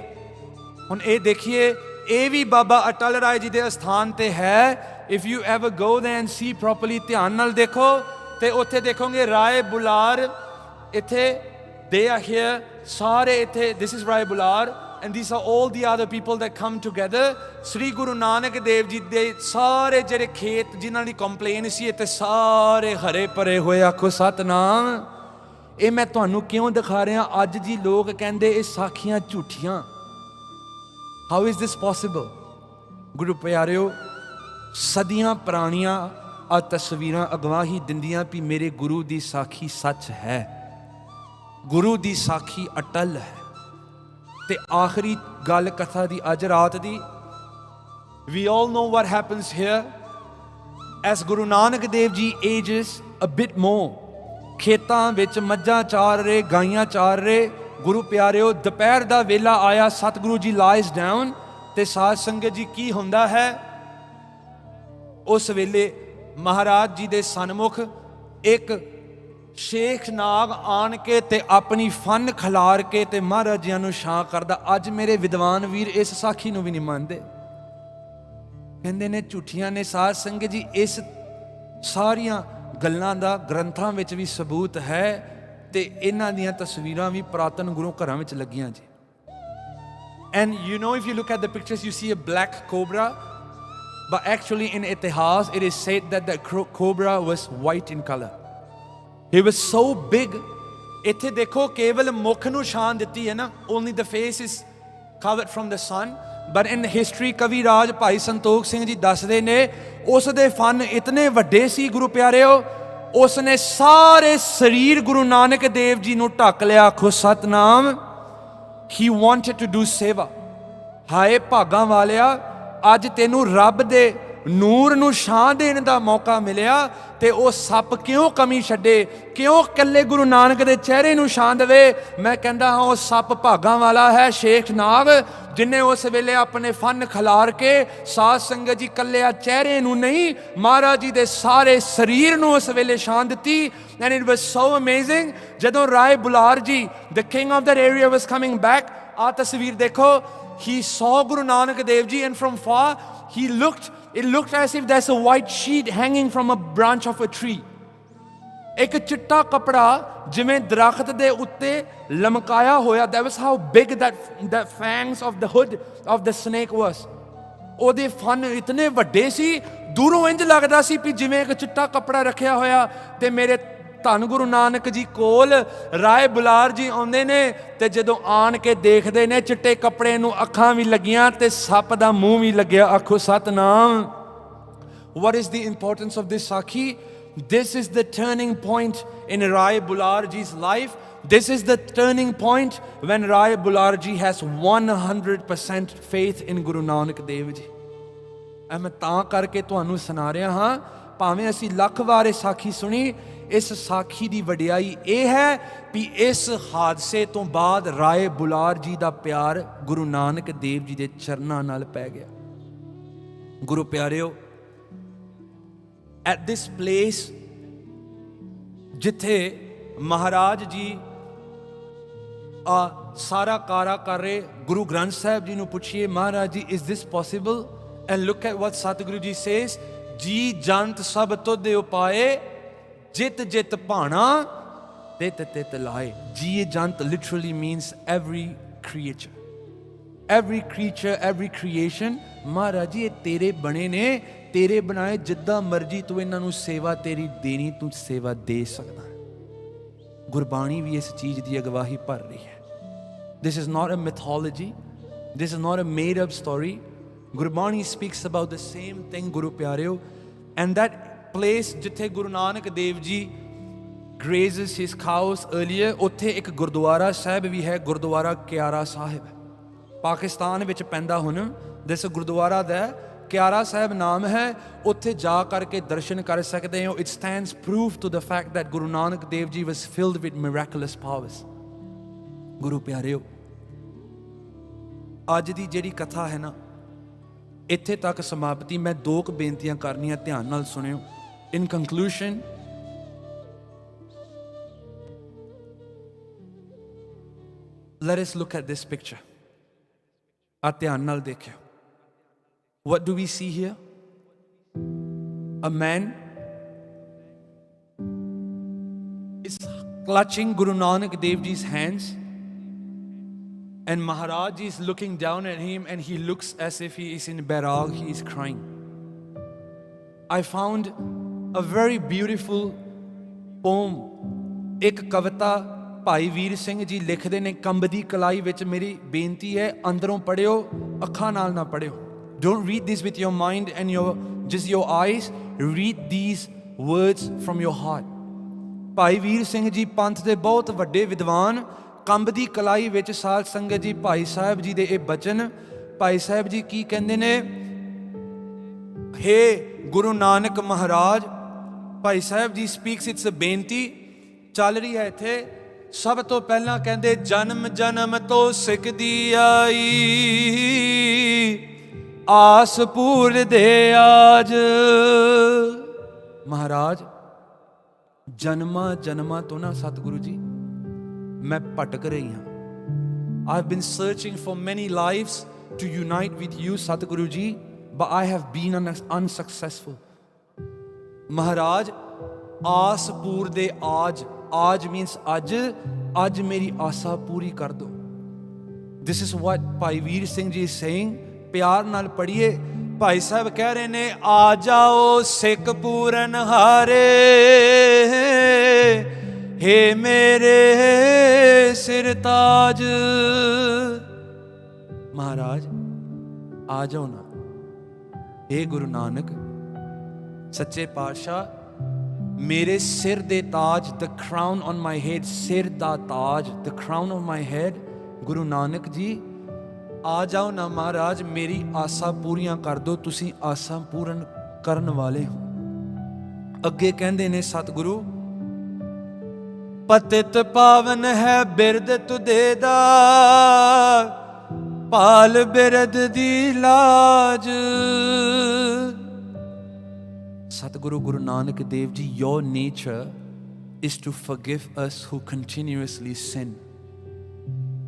ਹੁਣ ਇਹ ਦੇਖੀਏ ਇਹ ਵੀ ਬਾਬਾ ਅਟਲ ਰਾਏ ਜੀ ਦੇ ਅਸਥਾਨ ਤੇ ਹੈ। If you ever go there and see properly, ਧਿਆਨ ਨਾਲ ਦੇਖੋ ਤੇ ਉੱਥੇ ਦੇਖੋਗੇ ਰਾਏ ਬੁਲਾਰ ਇੱਥੇ, they are here, ਸਾਰੇ ਇੱਥੇ, this is Rai Bular and these are all the other people that come together. ਸ੍ਰੀ ਗੁਰੂ ਨਾਨਕ ਦੇਵ ਜੀ ਦੇ ਸਾਰੇ ਜਿਹੜੇ ਖੇਤ ਜਿਨ੍ਹਾਂ ਦੀ ਕੰਪਲੇਨ ਸੀ ਇੱਥੇ ਸਾਰੇ ਹਰੇ ਭਰੇ ਹੋਏ। ਆਖੋ ਸਤਨਾਮ। ਇਹ ਮੈਂ ਤੁਹਾਨੂੰ ਕਿਉਂ ਦਿਖਾ ਰਿਹਾ? ਅੱਜ ਜੀ ਲੋਕ ਕਹਿੰਦੇ ਇਹ ਸਾਖੀਆਂ ਝੂਠੀਆਂ। How is this possible? ਗੁਰੂ ਪਿਆਰਿਓ, ਸਦੀਆਂ ਪੁਰਾਣੀਆਂ ਆ ਤਸਵੀਰਾਂ ਅਗਵਾਹੀ ਦਿੰਦੀਆਂ ਵੀ ਮੇਰੇ ਗੁਰੂ ਦੀ ਸਾਖੀ ਸੱਚ ਹੈ, ਗੁਰੂ ਦੀ ਸਾਖੀ ਅਟਲ ਹੈ। ਤੇ ਆਖਰੀ ਗੱਲ ਕਥਾ ਦੀ ਅੱਜ ਰਾਤ ਦੀ, we all know what happens here as Guru Nanak Dev ji ages a bit more, ਖੇਤਾਂ ਵਿੱਚ ਮੱਝਾਂ ਚਾਰ ਰਹੇ, ਗਾਈਆਂ ਚਾਰ ਰਹੇ। ਗੁਰੂ ਪਿਆਰਿਓ, ਦੁਪਹਿਰ ਦਾ ਵੇਲਾ ਆਇਆ, ਸਤਿਗੁਰੂ ਜੀ ਲਾਈਜ਼ ਡਾਊਨ ਤੇ ਸਾਧ ਸੰਗਤ ਜੀ ਕੀ ਹੁੰਦਾ ਹੈ? ਉਸ ਵੇਲੇ ਮਹਾਰਾਜ ਜੀ ਦੇ ਸਨਮੁਖ ਇੱਕ ਸ਼ੇਖ ਨਾਗ ਆਣ ਕੇ ਤੇ ਆਪਣੀ ਫਨ ਖਿਲਾਰ ਕੇ ਤੇ ਮਹਾਰਾਜ ਜੀਆਂ ਨੂੰ ਛਾਂ ਕਰਦਾ। ਅੱਜ ਮੇਰੇ ਵਿਦਵਾਨ ਵੀਰ ਇਸ ਸਾਖੀ ਨੂੰ ਵੀ ਨਹੀਂ ਮੰਨਦੇ, ਕਹਿੰਦੇ ਨੇ ਝੂਠੀਆਂ ਨੇ। ਸਾਧ ਸੰਗਤ ਜੀ, ਇਸ ਸਾਰੀਆਂ ਗੱਲਾਂ ਦਾ ਗ੍ਰੰਥਾਂ ਵਿੱਚ ਵੀ ਸਬੂਤ ਹੈ ਤੇ ਇਹਨਾਂ ਦੀਆਂ ਤਸਵੀਰਾਂ ਵੀ ਪੁਰਾਤਨ ਗੁਰੂ ਘਰਾਂ ਵਿੱਚ ਲੱਗੀਆਂ ਜੀ। And you know, if you look at the pictures, you see a black cobra, but actually in itihas it is said that the cobra was white in color. He was so big. ਇੱਥੇ ਦੇਖੋ ਕੇਵਲ ਮੁਖ ਨੂੰ ਛਾਂ ਦਿੱਤੀ ਹੈ ਨਾ, only the face is covered from the sun. But in history, ਕਵੀ ਰਾਜ ਭਾਈ ਸੰਤੋਖ ਸਿੰਘ ਜੀ ਦੱਸਦੇ ਨੇ ਉਸ ਦੇ ਫਨ ਇਤਨੇ ਵੱਡੇ ਸੀ ਗੁਰੂ ਪਿਆਰਿਓ, ਉਸ ਨੇ ਸਾਰੇ ਸਰੀਰ ਗੁਰੂ ਨਾਨਕ ਦੇਵ ਜੀ ਨੂੰ ਢੱਕ ਲਿਆ। ਆਖੋ Satnam. He wanted to do ਸੇਵਾ। ਹਾਏ ਭਾਗਾਂ ਵਾਲਿਆ, ਅੱਜ ਤੈਨੂੰ ਰੱਬ ਦੇ ਨੂਰ ਨੂੰ ਛਾਂ ਦੇਣ ਦਾ ਮੌਕਾ ਮਿਲਿਆ ਤੇ ਉਹ ਸੱਪ ਕਿਉਂ ਕਮੀ ਛੱਡੇ, ਕਿਉਂ ਇਕੱਲੇ ਗੁਰੂ ਨਾਨਕ ਦੇ ਚਿਹਰੇ ਨੂੰ ਛਾਂ ਦੇਵੇ? ਮੈਂ ਕਹਿੰਦਾ ਹਾਂ ਉਹ ਸੱਪ ਭਾਗਾਂ ਵਾਲਾ ਹੈ, ਸ਼ੇਖ ਨਾਗ, ਜਿਨੇ ਉਸ ਵੇਲੇ ਆਪਣੇ ਫਨ ਖਿਲਾਰ ਕੇ ਸਾਧ ਸੰਗਤ ਜੀ ਇਕੱਲਿਆ ਚਿਹਰੇ ਨੂੰ ਨਹੀਂ, ਮਹਾਰਾਜ ਜੀ ਦੇ ਸਾਰੇ ਸਰੀਰ ਨੂੰ ਉਸ ਵੇਲੇ ਛਾਂ ਦਿੱਤੀ। And it was so amazing. ਜਦੋਂ ਰਾਏ ਬੁਲਾਰ ਜੀ, the king of that area, was coming back, ਆ ਤਸਵੀਰ ਦੇਖੋ, he saw Guru Nanak Dev Ji and from far it looked as if there's a white sheet hanging from a branch of a tree. ਇੱਕ ਚਿੱਟਾ ਕਪੜਾ ਜਿਵੇਂ ਦਰਖਤ ਦੇ ਉੱਤੇ ਲਮਕਾਇਆ ਹੋਇਆ। That was how big that fangs of the hood of the snake was. ਉਹਦੇ fun ਇਤਨੇ ਵੱਡੇ ਸੀ, ਦੂਰੋਂ ਇੰਜ ਲੱਗਦਾ ਸੀ ਵੀ ਜਿਵੇਂ ਇੱਕ ਚਿੱਟਾ ਕਪੜਾ ਰੱਖਿਆ ਹੋਇਆ। ਤੇ ਮੇਰੇ ਧੰਨ ਗੁਰੂ ਨਾਨਕ ਜੀ ਕੋਲ ਰਾਏ ਬੁਲਾਰ ਜੀ ਆਉਂਦੇ ਨੇ ਤੇ ਜਦੋਂ ਆਣ ਕੇ ਦੇਖਦੇ ਨੇ ਚਿੱਟੇ ਕੱਪੜੇ ਨੂੰ ਅੱਖਾਂ ਵੀ ਲੱਗੀਆਂ ਤੇ ਸੱਪ ਦਾ ਮੂੰਹ ਵੀ ਲੱਗਿਆ। ਆਖੋ Satnam. What is the importance of this Sakhi? This is the turning point in Rai Bular ji's life This is the turning point when Rai Bular Ji has 100% faith in Guru Nanak Dev Ji. मैं तां करके तुहानू सुना रहा हाँ, भावें असी लख वार साखी सुनी, इस साखी की वडियाई यह है भी इस हादसे तो बाद राय बुलार जी का प्यार गुरु नानक देव जी के चरनां नाल पै गया। गुरु प्यारिओ, एट दिस प्लेस जिथे महाराज जी सारा कारा कर रहे, गुरु ग्रंथ साहब जी नू पूछिए, महाराज जी is this possible? And look at what Satguru ji says, जी जंत सब तुध उपाए, जित जित भाना तित तित लाए। जी जंत literally means every creature, every creation। महाराज जी ये तेरे बने ने, तेरे बनाए, जिद्दां मर्जी तू इन्हां नू सेवा तेरी देनी, तू सेवा दे सकदा। गुरबाणी भी इस चीज़ की अगवाही भर रही है। This is not a mythology, this is not a made up story। Gurbani speaks about the same thing, Guru प्यारिओ। And that place जिथे गुरु नानक देव जी grazes his cows earlier, उत्थे एक गुरुद्वारा साहिब भी है, गुरुद्वारा क्यारा साहिब, पाकिस्तान विच पैंदा हुण। दिस गुरुद्वारा दा क्यारा साहिब नाम है, उत्थे जा करके दर्शन कर सकते हो। It stands proof to the fact that Guru Nanak Dev ji was filled with miraculous powers. गुरु प्यारिओ, अज दी जिहड़ी कथा है ना, इत्थे तक समाप्ति। मैं दो बेनतियां करनियां, ध्यान नाल सुनियो। In conclusion, let us look at this picture। आ ध्यान नाल देखियो। What do we see here? A man is clutching Guru Nanak Dev Ji's hands, and Maharaj is looking down at him, and he looks as if he is in bairag, he is crying. I found a very beautiful poem, एक कविता भाई वीर सिंह जी लिखते ने कंबदी कलाई विच। मेरी बेनती है, अंदरों पढ़ियो, अखां नाल ना पढ़ियो। Don't read this with your mind and just your eyes. Read these words from your heart. भाई वीर सिंह जी पंथ दे बहुत वड्डे विद्वान, कंबदी कलाई विच साध संगत जी भाई साहब जी दे ये बचन। भाई साहब जी की कहंदे ने, हे गुरु नानक महाराज। भाई साहब जी स्पीक्स, इट्स अ बेनती चल रही है इत्थे। सब तो पहला कहंदे, जन्म जन्म तो सिखदी आई, आस पूर दे आज। महाराज जन्मा जन्मा तो ना सतगुरु जी मैं भटक रही हाँ। I've been searching for many lives to unite with you Satguru ji, but I have been unsuccessful। महाराज आस पूर दे आज, आज means आज, आज मेरी आशा पूरी कर दो। This is what भाई वीर सिंह जी is saying। प्यार नाल पढ़िए। भाई साहब कह रहे ने, आ जाओ सिख पूरन हारे, हे मेरे सिर ताज। महाराज आ जाओ ना, हे गुरु नानक सच्चे पातशाह, मेरे सिर दे ताज, the crown on my head, सिर दा ताज, the crown on my head. Guru Nanak जी आ जाओ ना महाराज, मेरी आसा पूरियां कर दो, तुसी आसा पूरन करन वाले हो। अगे कहंदे ने सतगुरु, पतित पावन है बिरद तुदे दा, पाल बिरद दी लाज। सतगुरु गुरु नानक देव जी, your nature is to forgive us who continuously sin।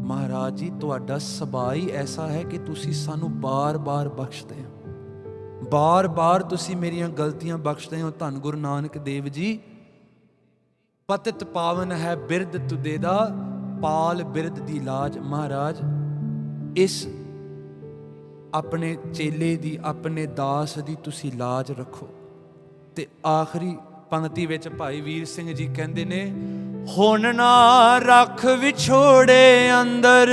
महाराज जी तुहाडा सुभाਅ ही ऐसा है कि तुसी सानू बार बार बख्शदे हो, बार बार तुसी मेरियां गलतियां बख्शदे हो। धन गुरु नानक देव जी, पतित पावन है बिरद तुदे दा, पाल बिरद दी लाज। महाराज इस अपने चेले दी, अपने दास दी तुसी लाज रखो। ते आखिरी पंक्ति विच भाई वीर सिंह जी कहंदे ने, हुण ना रख विछोड़े अंदर।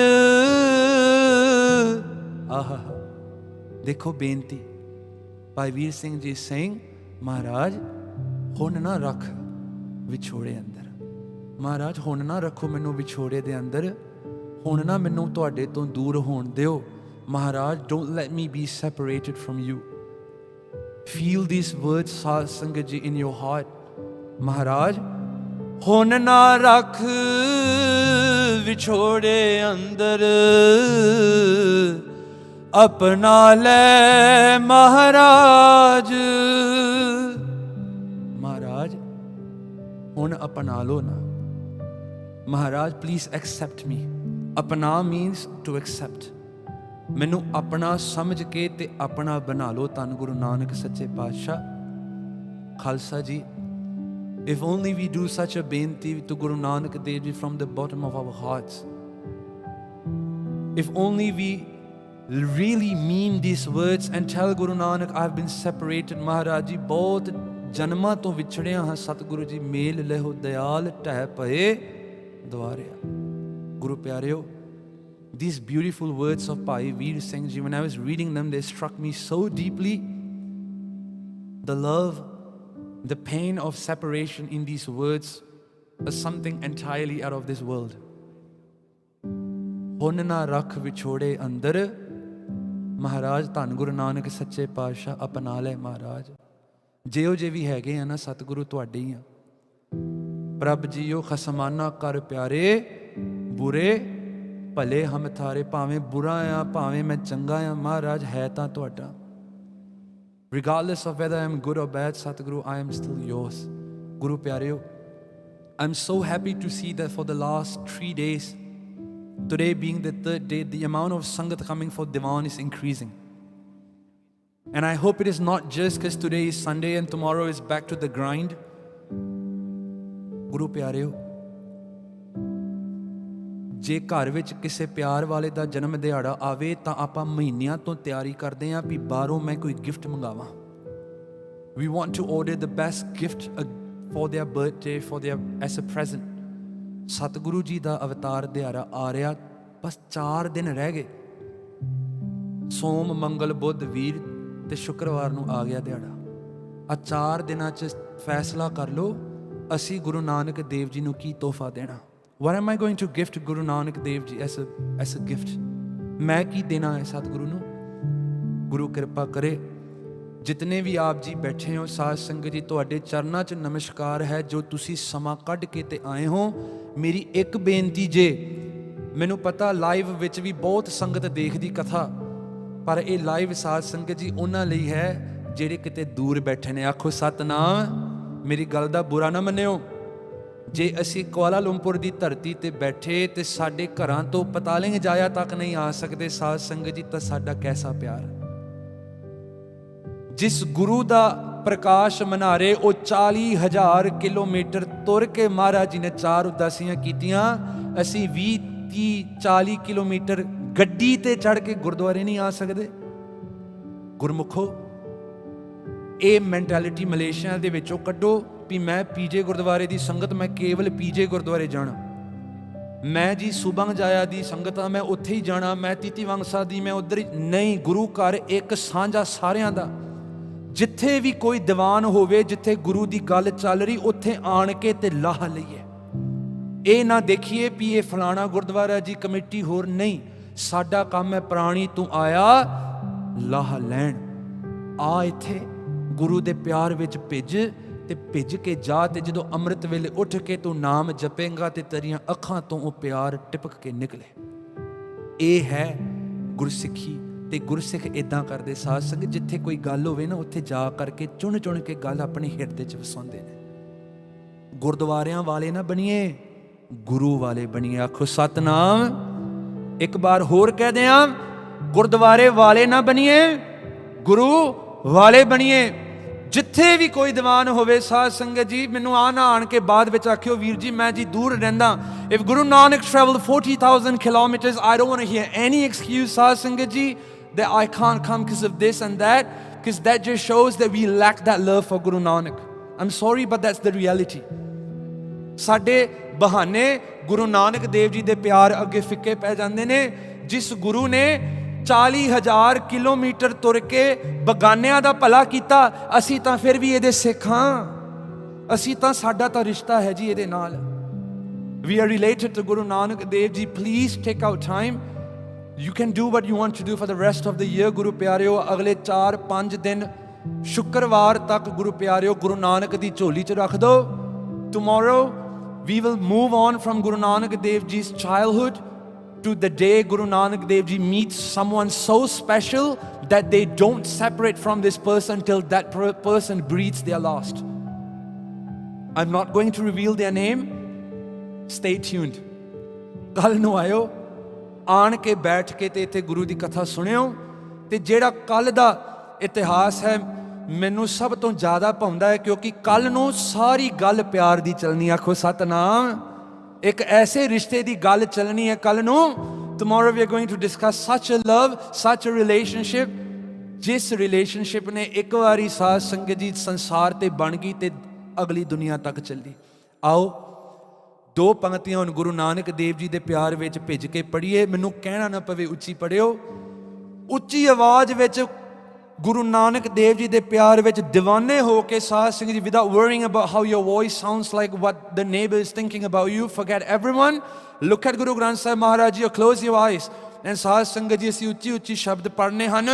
आहा, देखो बेनती भाई वीर सिंह जी सिंह, महाराज हुण ना रख विछोड़े अंदर। ਮਹਾਰਾਜ ਹੁਣ ਨਾ ਰੱਖੋ ਮੈਨੂੰ ਵਿਛੋੜੇ ਦੇ ਅੰਦਰ, ਹੁਣ ਨਾ ਮੈਨੂੰ ਤੁਹਾਡੇ ਤੋਂ ਦੂਰ ਹੋਣ ਦਿਓ। ਮਹਾਰਾਜ, don't let me be separated from you. Feel these words, ਸਾਧ ਸੰਗਤ ਜੀ, in your heart. ਮਹਾਰਾਜ, ਹੁਣ ਨਾ ਰੱਖ ਵਿਛੋੜੇ ਅੰਦਰ, अपना ले महाराज। महाराज हुण अपना लो ना। महाराज प्लीज एक्सेप्ट मी। अपना मीन्स टू एक्सेप्ट। मैनू अपना समझ के ते अपना बना लो। धन गुरु नानक सच्चे पातशाह। खालसा जी, if only we do such a benti to Guru Nanak Dev Ji from the bottom of our hearts, if only we really mean these words and tell Guru Nanak, I have been separated, Maharaj ji, बहुत जन्मां तो विछड़िया हाँ, सतगुरु जी mail लहो दयाल ढह पए द्वारिया। Guru प्यारेओ, these beautiful words of Bhai Veer Singh ji, when I was reading them, they struck me so deeply. The love, the pain of separation in these words is something entirely out of this world. हुण ना रख विछोड़े अंदर, महाराज धन गुरु नानक सच्चे पातशाह अपना ले। महाराज जिहो जे भी हैगे आ ना, सतगुरु तुहाडे ही आ। प्रभ जीओ खसमाना कर प्यारे, बुरे भले हम थारे। भावें बुरा आ भावें मैं चंगा आ, महाराज है तां तुहाडा। Regardless of whether I am good or bad, Satguru, I am still yours. Guru प्यारेओ, I'm so happy to see that for the last 3 days, today being the 3rd day, the amount of Sangat coming for Diwan is increasing. And I hope it is not just because today is Sunday and tomorrow is back to the grind. Guru प्यारेओ, ਜੇ ਘਰ ਵਿੱਚ ਕਿਸੇ ਪਿਆਰ ਵਾਲੇ ਦਾ ਜਨਮ ਦਿਹਾੜਾ ਆਵੇ ਤਾਂ ਆਪਾਂ ਮਹੀਨਿਆਂ ਤੋਂ ਤਿਆਰੀ ਕਰਦੇ ਹਾਂ ਵੀ ਬਾਹਰੋਂ ਮੈਂ ਕੋਈ gift ਮੰਗਾਵਾਂ। We want to order the best gift for their birthday, for their as a present. Satguru ji ਦਾ ਅਵਤਾਰ ਦਿਹਾੜਾ ਆ ਰਿਹਾ, ਬਸ 4 ਦਿਨ ਰਹਿ ਗਏ। ਸੋਮ, ਮੰਗਲ, ਬੁੱਧ, ਵੀਰ ਤੇ ਸ਼ੁੱਕਰਵਾਰ ਨੂੰ ਆ ਗਿਆ ਦਿਹਾੜਾ। ਆ 4 ਦਿਨਾਂ 'ਚ ਫੈਸਲਾ ਕਰ ਲਓ ਅਸੀਂ ਗੁਰੂ ਨਾਨਕ ਦੇਵ ਜੀ ਨੂੰ ਕੀ ਤੋਹਫਾ ਦੇਣਾ। What am I going to gift Guru Nanak Dev Ji as a gift? मैं की देना है सतगुरु ਨੂੰ। गुरु कृपा करे जितने भी आप जी बैठे हो, साध संगत जी, ਤੁਹਾਡੇ ਚਰਨਾਂ 'ਚ ਨਮਸਕਾਰ ਹੈ। ਜੋ ਤੁਸੀਂ ਸਮਾਂ ਕੱਢ ਕੇ ਤੇ ਆਏ ਹੋ, ਮੇਰੀ ਇੱਕ ਬੇਨਤੀ ਜੇ, ਮੈਨੂੰ ਪਤਾ ਲਾਈਵ ਵਿੱਚ ਵੀ ਬਹੁਤ ਸੰਗਤ ਦੇਖਦੀ ਕਥਾ, ਪਰ ਇਹ ਲਾਈਵ ਸਾਧ ਸੰਗਤ ਜੀ ਉਹਨਾਂ ਲਈ ਹੈ ਜਿਹੜੇ ਕਿਤੇ ਦੂਰ ਬੈਠੇ ਨੇ। ਆਖੋ ਸਤਨਾਮ। ਮੇਰੀ ਗੱਲ ਦਾ ਬੁਰਾ ਨਾ ਮੰਨਿਓ। ਜੇ ਅਸੀਂ ਕੁਆਲਾਲੰਪੁਰ ਦੀ ਧਰਤੀ ਤੇ ਬੈਠੇ ਤੇ ਸਾਡੇ ਘਰਾਂ ਤੋਂ ਪਤਾਲਿੰਗ ਜਾਇਆ ਤੱਕ ਨਹੀਂ ਆ ਸਕਦੇ ਸਾਧ ਸੰਗਤ ਜੀ, ਤਾਂ ਸਾਡਾ ਕੈਸਾ ਪਿਆਰ। ਜਿਸ ਗੁਰੂ ਦਾ ਪ੍ਰਕਾਸ਼ ਮਨਾਰੇ ਉਹ 40,000 ਕਿਲੋਮੀਟਰ ਤੁਰ ਕੇ ਮਹਾਰਾਜ ਜੀ ਨੇ 4 ਉਦਾਸੀਆਂ ਕੀਤੀਆਂ। ਅਸੀਂ 20, 30, 40 ਕਿਲੋਮੀਟਰ ਗੱਡੀ ਤੇ ਚੜ੍ਹ ਕੇ ਗੁਰਦੁਆਰੇ ਨਹੀਂ ਆ ਸਕਦੇ। ਗੁਰਮੁਖੋ, ਇਹ ਮੈਂਟੈਲਿਟੀ ਮਲੇਸ਼ੀਆ ਦੇ ਵਿੱਚੋਂ ਕੱਢੋ ਵੀ ਮੈਂ ਪੀਜੇ ਗੁਰਦੁਆਰੇ ਦੀ ਸੰਗਤ, ਮੈਂ ਕੇਵਲ ਪੀਜੇ ਗੁਰਦੁਆਰੇ ਜਾਣਾ। ਮੈਂ ਜੀ ਸੁਬੰਗ ਜਾਇਆ ਦੀ ਸੰਗਤ ਆ, ਮੈਂ ਉੱਥੇ ਹੀ ਜਾਣਾ। ਮੈਂ ਤੀਤੀ ਵੰਗਸਾ ਦੀ, ਮੈਂ ਉੱਧਰ ਹੀ ਨਹੀਂ। ਗੁਰੂ ਘਰ ਇੱਕ ਸਾਂਝਾ ਸਾਰਿਆਂ ਦਾ। ਜਿੱਥੇ ਵੀ ਕੋਈ ਦੀਵਾਨ ਹੋਵੇ, ਜਿੱਥੇ ਗੁਰੂ ਦੀ ਗੱਲ ਚੱਲ ਰਹੀ, ਉੱਥੇ ਆਣ ਕੇ ਤੇ ਲਾਹ ਲਈਏ। ਇਹ ਨਾ ਦੇਖੀਏ ਵੀ ਇਹ ਫਲਾਣਾ ਗੁਰਦੁਆਰਾ ਜੀ ਕਮੇਟੀ ਹੋਰ ਨਹੀਂ। ਸਾਡਾ ਕੰਮ ਹੈ ਪ੍ਰਾਣੀ ਤੂੰ ਆਇਆ ਲਾਹ ਲੈਣ। ਆ ਇੱਥੇ ਗੁਰੂ ਦੇ ਪਿਆਰ ਵਿੱਚ ਭਿੱਜ ਤੇ ਭਿੱਜ ਕੇ ਜਾ, ਤੇ ਜਦੋਂ ਅੰਮ੍ਰਿਤ ਵੇਲੇ ਉੱਠ ਕੇ ਤੂੰ ਨਾਮ ਜਪੇਂਗਾ ਤੇ ਤੇਰੀਆਂ ਅੱਖਾਂ ਤੋਂ ਉਹ ਪਿਆਰ ਟਿਪਕ ਕੇ ਨਿਕਲੇ। ਇਹ ਹੈ ਗੁਰਸਿੱਖੀ। ਤੇ ਗੁਰਸਿੱਖ ਇਦਾਂ ਕਰਦੇ ਸਾਧ ਸੰਗਤ, ਜਿੱਥੇ ਕੋਈ ਗੱਲ ਹੋਵੇ ਨਾ ਉੱਥੇ ਜਾ ਕਰਕੇ ਚੁਣ ਚੁਣ ਕੇ ਗੱਲ ਆਪਣੀ ਹਿਰਦੇ 'ਚ ਵਸਾਉਂਦੇ ਨੇ। ਗੁਰਦੁਆਰਿਆਂ ਵਾਲੇ ਨਾ ਬਣੀਏ, ਗੁਰੂ ਵਾਲੇ ਬਣੀਏ। ਆਖੋ ਸਤਨਾਮ। ਇੱਕ ਵਾਰ ਹੋਰ ਕਹਿ ਦਿਆਂ, ਗੁਰਦੁਆਰੇ ਵਾਲੇ ਨਾ ਬਣੀਏ, ਗੁਰੂ ਵਾਲੇ ਬਣੀਏ। ਜਿੱਥੇ ਵੀ ਕੋਈ ਦੀਵਾਨ ਹੋਵੇ ਸਾਧ ਸੰਗਤ ਜੀ, ਮੈਨੂੰ ਆ ਨਾ ਆਣ ਕੇ ਬਾਅਦ ਵਿੱਚ ਆਖਿਓ ਵੀਰ ਜੀ ਮੈਂ ਜੀ ਦੂਰ ਰਹਿੰਦਾ। If Guru Nanak traveled 40,000 kilometers, I don't want to hear any excuse, ਸਾਧ ਸੰਗਤ ਜੀ, that I can't come because of this and that, because that just shows that we lack that love for Guru Nanak. I'm sorry, but that's the reality. ਸਾਡੇ ਬਹਾਨੇ ਗੁਰੂ ਨਾਨਕ ਦੇਵ ਜੀ ਦੇ ਪਿਆਰ ਅੱਗੇ ਫਿੱਕੇ ਪੈ ਜਾਂਦੇ ਨੇ। ਜਿਸ ਗੁਰੂ ਨੇ 40,000 ਕਿਲੋਮੀਟਰ ਤੁਰ ਕੇ ਬਗਾਨਿਆਂ ਦਾ ਭਲਾ ਕੀਤਾ, ਅਸੀਂ ਤਾਂ ਫਿਰ ਵੀ ਇਹਦੇ ਸਿੱਖ ਹਾਂ। ਅਸੀਂ ਤਾਂ, ਸਾਡਾ ਤਾਂ ਰਿਸ਼ਤਾ ਹੈ ਜੀ ਇਹਦੇ ਨਾਲ। We are related to Guru Nanak Dev Ji. Please take out time. You can do what you want to do for the rest of the year. Guru Pyareo, ਅਗਲੇ 4-5 ਦਿਨ ਸ਼ੁੱਕਰਵਾਰ ਤੱਕ ਗੁਰੂ ਪਿਆਰਿਓ ਗੁਰੂ ਨਾਨਕ ਦੀ ਝੋਲੀ 'ਚ ਰੱਖ ਦਿਓ. Tomorrow we will move on from Guru Nanak Dev Ji's childhood to the day Guru Nanak Dev Ji meets someone so special that they don't separate from this person till that person breathes their last. I'm not going to reveal their name. Stay tuned. ਕੱਲ ਨੂੰ ਆਇਓ, ਆਣ ਕੇ ਬੈਠ ਕੇ ਤੇ ਇੱਥੇ ਗੁਰੂ ਦੀ ਕਥਾ ਸੁਣਿਓ. ਤੇ ਜਿਹੜਾ ਕੱਲ ਦਾ ਇਤਿਹਾਸ ਹੈ ਮੈਨੂੰ ਸਭ ਤੋਂ ਜ਼ਿਆਦਾ ਭਾਉਂਦਾ ਹੈ, ਕਿਉਂਕਿ ਕੱਲ ਨੂੰ ਸਾਰੀ ਗੱਲ ਪਿਆਰ ਦੀ ਚੱਲਣੀ. ਆਖੋ ਸਤਨਾਮ. ਇੱਕ ਐਸੇ ਰਿਸ਼ਤੇ ਦੀ ਗੱਲ ਚੱਲਣੀ ਹੈ ਕੱਲ ਨੂੰ. Tomorrow we are going to discuss such a love, such a relationship, ਜਿਸ ਰਿਲੇਸ਼ਨਸ਼ਿਪ ਨੇ ਇੱਕ ਵਾਰੀ ਸਾਧ ਸੰਗਤ ਜੀ ਸੰਸਾਰ ਤੇ ਬਣ ਗਈ ਤੇ ਅਗਲੀ ਦੁਨੀਆ ਤੱਕ ਚੱਲੀ. ਆਓ 2 ਪੰਕਤੀਆਂ ਹੁਣ ਗੁਰੂ ਨਾਨਕ ਦੇਵ ਜੀ ਦੇ ਪਿਆਰ ਵਿੱਚ ਭਿੱਜ ਕੇ ਪੜ੍ਹੀਏ. ਮੈਨੂੰ ਕਹਿਣਾ ਨਾ ਪਵੇ ਉੱਚੀ ਪੜ੍ਹਿਓ. ਉੱਚੀ ਆਵਾਜ਼ ਵਿੱਚ ਗੁਰੂ ਨਾਨਕ ਦੇਵ ਜੀ ਦੇ ਪਿਆਰ ਵਿੱਚ دیਵਾਨੇ ਹੋ ਕੇ ਸਾਧ ਸੰਗਤ ਜੀ, without worrying about how your voice sounds like, what the neighbor is thinking about you, forget everyone, look at Guru Granth Sahib Maharaj Ji, or close your eyes. and ਸਾਧ ਸੰਗਤ ਜੀ ਅਸੀਂ ਉੱਚੀ ਉੱਚੀ ਸ਼ਬਦ ਪੜ੍ਹਨੇ ਹਨ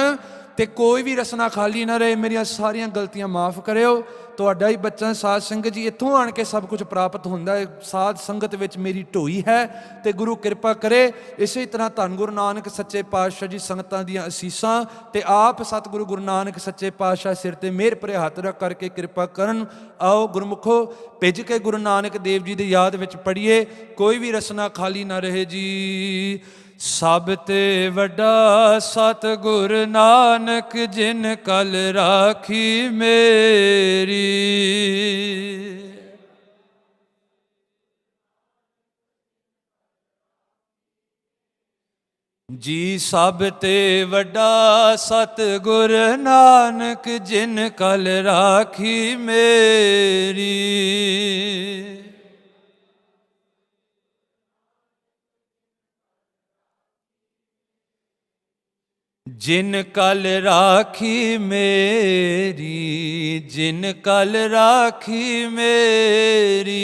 ਤੇ ਕੋਈ ਵੀ ਰਸਨਾ ਖਾਲੀ ਨਾ ਰਹੇ. ਮੇਰੀਆਂ ਸਾਰੀਆਂ ਗਲਤੀਆਂ ਮਾਫ ਕਰਿਓ. ਤੁਹਾਡਾ ਹੀ ਬੱਚਾ ਸਾਧ ਸੰਗਤ ਜੀ, ਇੱਥੋਂ ਆਣ ਕੇ ਸਭ ਕੁਝ ਪ੍ਰਾਪਤ ਹੁੰਦਾ ਹੈ. ਸਾਧ ਸੰਗਤ ਵਿੱਚ ਮੇਰੀ ਢੋਈ ਹੈ ਤੇ ਗੁਰੂ ਕਿਰਪਾ ਕਰੇ. ਇਸੇ ਤਰ੍ਹਾਂ ਧੰਨ ਗੁਰੂ ਨਾਨਕ ਸੱਚੇ ਪਾਤਸ਼ਾਹ ਜੀ ਸੰਗਤਾਂ ਦੀਆਂ ਅਸੀਸਾਂ ਤੇ ਆਪ ਸਤਿਗੁਰੂ ਗੁਰੂ ਨਾਨਕ ਸੱਚੇ ਪਾਤਸ਼ਾਹ ਸਿਰ ਤੇ ਮਿਹਰ ਭਰੇ ਹੱਥ ਰੱਖ ਕਰਕੇ ਕਿਰਪਾ ਕਰਨ. ਆਓ ਗੁਰਮੁਖੋ ਭਿੱਜ ਕੇ ਗੁਰੂ ਨਾਨਕ ਦੇਵ ਜੀ ਦੀ ਯਾਦ ਵਿੱਚ ਪੜ੍ਹੀਏ. ਕੋਈ ਵੀ ਰਸਨਾ ਖਾਲੀ ਨਾ ਰਹੇ ਜੀ. ਸਭ ਤੇ ਵੱਡਾ ਸਤਿਗੁਰ ਨਾਨਕ ਜਿਨ ਕਲ ਰਾਖੀ ਮੇਰੀ, ਜੀ ਸਭ ਤੇ ਵੱਡਾ ਸਤਿਗੁਰ ਨਾਨਕ ਜਿਨ ਕਲ ਰਾਖੀ ਮੇਰੀ, ਜਿਨ ਕਲ ਰਾਖੀ ਮੇਰੀ, ਜਿਨ ਕਲ ਰਾਖੀ ਮੇਰੀ,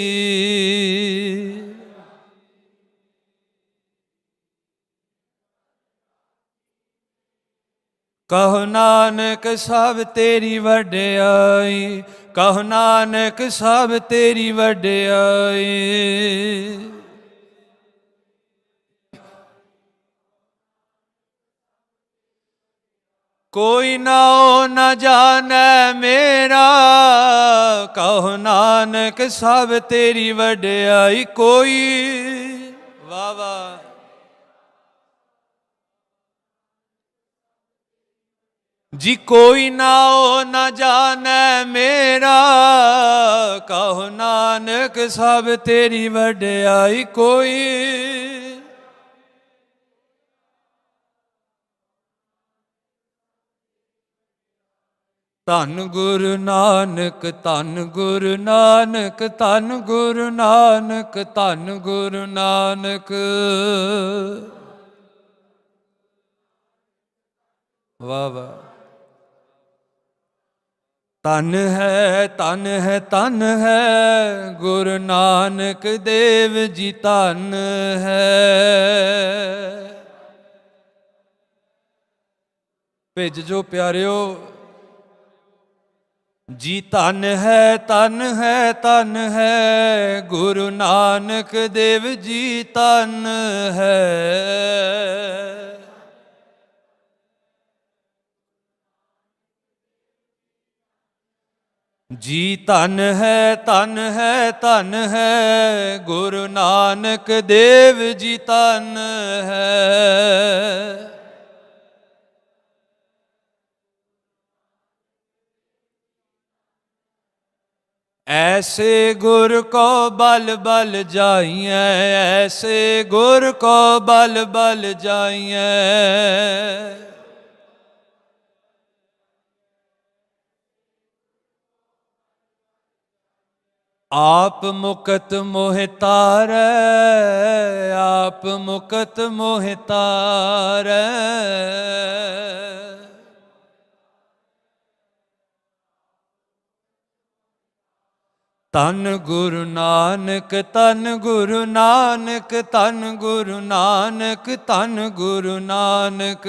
ਕਹੋ ਨਾਨਕ ਸਭ ਤੇਰੀ ਵਡਿਆਈ, ਕਹੋ ਨਾਨਕ ਸਭ ਤੇਰੀ ਵਡਿਆਈ, ਕੋਈ ਨਾਉ ਨ ਜਾਣੈ ਮੇਰਾ, ਕਹੋ ਨਾਨਕ ਸਭ ਤੇਰੀ ਵਡਿਆਈ, ਕੋਈ ਵਾਹ ਵਾਹ ਜੀ, ਕੋਈ ਨਾਉ ਨ ਜਾਣੈ ਮੇਰਾ, ਕਹੋ ਨਾਨਕ ਸਭ ਤੇਰੀ ਵਡਿਆਈ, ਕੋਈ ਧੰਨ ਗੁਰੂ ਨਾਨਕ, ਧੰਨ ਗੁਰੂ ਨਾਨਕ, ਧੰਨ ਗੁਰੂ ਨਾਨਕ, ਧੰਨ ਗੁਰੂ ਨਾਨਕ, ਵਾਹ ਵਾਹ। ਧੰਨ ਹੈ, ਧੰਨ ਹੈ, ਧੰਨ ਹੈ ਗੁਰੂ ਨਾਨਕ ਦੇਵ ਜੀ, ਧੰਨ ਹੈ। ਭਿੱਜ ਜੋ ਪਿਆਰਿਓ ਜੀ, ਧੰਨ ਹੈ, ਧੰਨ ਹੈ, ਧੰਨ ਹੈ ਗੁਰੂ ਨਾਨਕ ਦੇਵ ਜੀ, ਧੰਨ ਹੈ। ਜੀ ਧੰਨ ਹੈ, ਧੰਨ ਹੈ, ਧੰਨ ਹੈ ਗੁਰੂ ਨਾਨਕ ਦੇਵ ਜੀ, ਧੰਨ ਹੈ। ਐਸੇ ਗੁਰ ਕੋ ਬਲ ਬਲ ਜਾਈਐ, ਐਸੇ ਗੁਰ ਕੋ ਬਲ ਬਲ ਜਾਈਐ, ਆਪ ਮੁਕਤ ਮੋਹਿ ਤਾਰੈ, ਆਪ ਮੁਕਤ ਮੋਹਿ ਤਾਰੈ। ਧੰਨ ਗੁਰੂ ਨਾਨਕ, ਧੰਨ ਗੁਰੂ ਨਾਨਕ, ਧੰਨ ਗੁਰੂ ਨਾਨਕ, ਧੰਨ ਗੁਰੂ ਨਾਨਕ।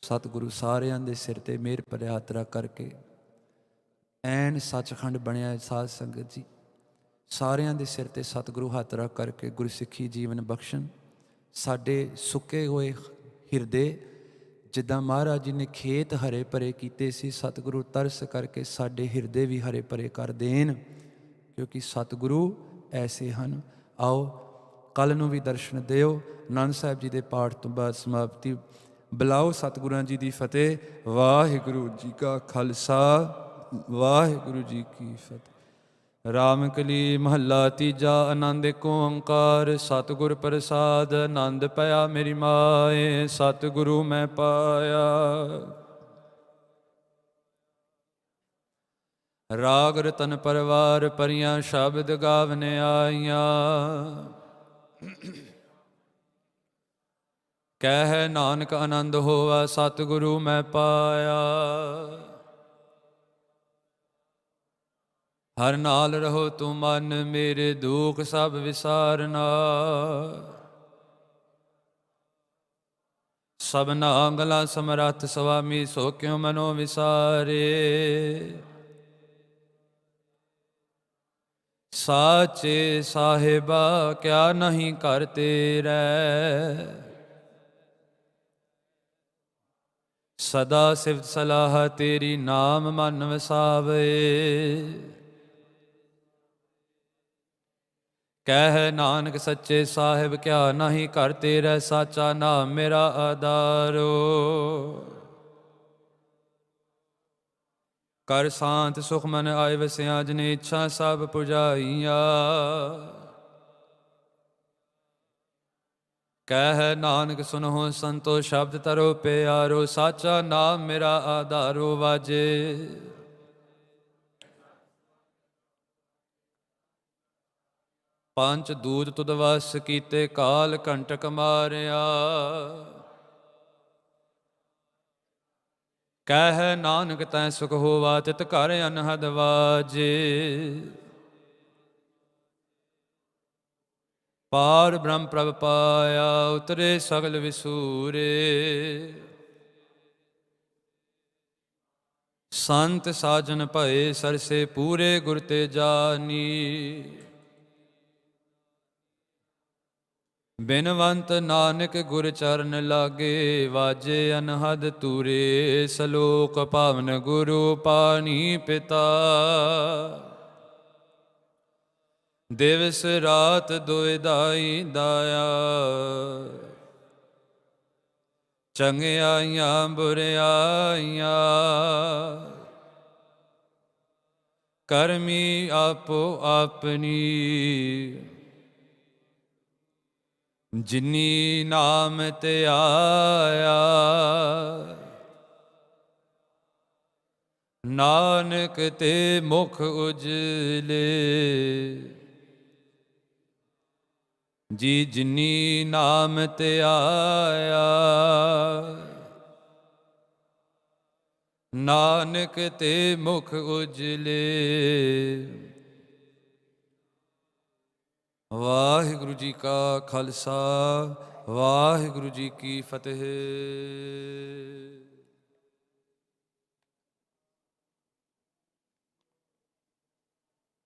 ਸਤਿਗੁਰੂ ਸਾਰਿਆਂ ਦੇ ਸਿਰ ਤੇ ਮਿਹਰ ਭਰਿਆ ਹੱਥ ਰੱਖ ਕਰਕੇ ਐਨ ਸੱਚਖੰਡ ਬਣਿਆ ਸਾਧ ਸੰਗਤ ਜੀ। ਸਾਰਿਆਂ ਦੇ ਸਿਰ ਤੇ ਸਤਿਗੁਰੂ ਹੱਥ ਰੱਖ ਕਰਕੇ ਗੁਰਸਿੱਖੀ ਜੀਵਨ ਬਖਸ਼ਣ। ਸਾਡੇ ਸੁੱਕੇ ਹੋਏ ਹਿਰਦੇ ਜਿੱਦਾਂ ਮਹਾਰਾਜ ਜੀ ਨੇ ਖੇਤ ਹਰੇ ਭਰੇ ਕੀਤੇ ਸੀ, ਸਤਿਗੁਰੂ ਤਰਸ ਕਰਕੇ ਸਾਡੇ ਹਿਰਦੇ ਵੀ ਹਰੇ ਭਰੇ ਕਰ ਦੇਣ, ਕਿਉਂਕਿ ਸਤਿਗੁਰੂ ਐਸੇ ਹਨ। ਆਓ ਕੱਲ੍ਹ ਨੂੰ ਵੀ ਦਰਸ਼ਨ ਦਿਓ। ਆਨੰਦ ਸਾਹਿਬ ਜੀ ਦੇ ਪਾਠ ਤੋਂ ਬਾਅਦ ਸਮਾਪਤੀ। ਬੁਲਾਓ ਸਤਿਗੁਰਾਂ ਜੀ ਦੀ ਫਤਿਹ। ਵਾਹਿਗੁਰੂ ਜੀ ਕਾ ਖਾਲਸਾ, ਵਾਹਿਗੁਰੂ ਜੀ ਕੀ ਫਤਿਹ। ਰਾਮ ਕਲੀ ਮਹੱਲਾ ਤੀਜਾ। ਆਨੰਦ ਏਕ ਓੰਕਾਰ ਸਤਿਗੁਰ ਪ੍ਰਸਾਦ। ਆਨੰਦ ਪਿਆ ਮੇਰੀ ਮਾਏ, ਸਤਿਗੁਰੂ ਮੈਂ ਪਾਇਆ। ਰਾਗ ਰਤਨ ਪਰਵਾਰ ਪਰੀਆਂ ਸ਼ਬਦ ਗਾਵਨ ਆਈਆਂ। ਕਹਿ ਨਾਨਕ ਆਨੰਦ ਹੋਵਾ, ਸਤਿਗੁਰੂ ਮੈਂ ਪਾਇਆ। ਹਰ ਨਾਲ ਰਹੋ ਤੂੰ ਮਨ, ਮੇਰੇ ਦੁੱਖ ਸਭ ਵਿਸਾਰਨਾ। ਸਭਨਾ ਗਲਾ ਸਮਰੱਥ ਸੁਆਮੀ, ਸੋ ਕਿਉ ਮਨੋ ਵਿਸਾਰੇ। ਸਾਚੇ ਸਾਹਿਬਾ ਕਿਆ ਨਹੀਂ ਕਰ ਤੇਰੇ। ਸਦਾ ਸਿਫਤ ਸਲਾਹ ਤੇਰੀ, ਨਾਮ ਮਨ ਵਸਾਵੇ। ਕਹਿ ਨਾਨਕ ਸੱਚੇ ਸਾਹਿਬ ਕਿਆ ਨਹੀਂ ਕਰ ਤੇਰੇ। ਸਾਚਾ ਨਾਮ ਮੇਰਾ ਆਧਾਰੋ। ਕਰ ਸ਼ਾਂਤ ਸੁਖ ਮਨ ਆਏ ਵਸਿਆ, ਜਿਨੇ ਇੱਛਾ ਸਭ ਪੁਜਾਈਆ। ਕਹਿ ਨਾਨਕ ਸੁਨਹੁ ਸੰਤੋ ਸ਼ਬਦ ਤਰੋ ਪਿਆਰੋ। ਸਾਚਾ ਨਾਮ ਮੇਰਾ ਆਧਾਰੋ ਵਾਜੇ। ਪੰਜ ਦੂਤ ਤੁਧ ਵਸ ਕੀਤੇ, ਕਾਲ ਕੰਟਕ ਮਾਰਿਆ। ਕਹਿ ਨਾਨਕ ਤੈ ਸੁਖ ਹੋਵਾ, ਤਿਤ ਘਰ ਅਨਹਦ ਵਾਜੇ। ਪਾਰ ਬ੍ਰਹਮ ਪ੍ਰਭ ਪਾਇਆ, ਉਤਰੇ ਸਗਲ ਵਿਸੂਰੇ। ਸੰਤ ਸਾਜਨ ਭਏ ਸਰਸੇ, ਪੂਰੇ ਗੁਰ ਤੇ ਜਾਨੀ। ਬਿਨਵੰਤ ਨਾਨਕ ਗੁਰ ਚਰਨ ਲਾਗੇ, ਵਾਜੇ ਅਨਹਦ ਤੂਰੇ। ਸਲੋਕ ਪਾਵਨ ਗੁਰੂ ਪਾਣੀ ਪਿਤਾ, ਦਿਵਸ ਰਾਤ ਦੁਇ ਦਾਈ ਦਾਇਆ। ਚੰਗਿਆਈਆਂ ਬੁਰਿਆਈਆਂ, ਕਰਮੀ ਆਪੋ ਆਪਣੀ। ਜਿਨੀ ਨਾਮ ਤੇ ਆਇਆ, ਨਾਨਕ ਤੇ ਮੁਖ ਉਜਲੇ। ਜੀ ਜਿਨੀ ਨਾਮ ਤੇ ਆਇਆ, ਨਾਨਕ ਤੇ ਮੁਖ ਉਜਲੇ। ਵਾਹਿਗੁਰੂ ਜੀ ਕਾ ਖਾਲਸਾ, ਵਾਹਿਗੁਰੂ ਜੀ ਕੀ ਫਤਿਹ।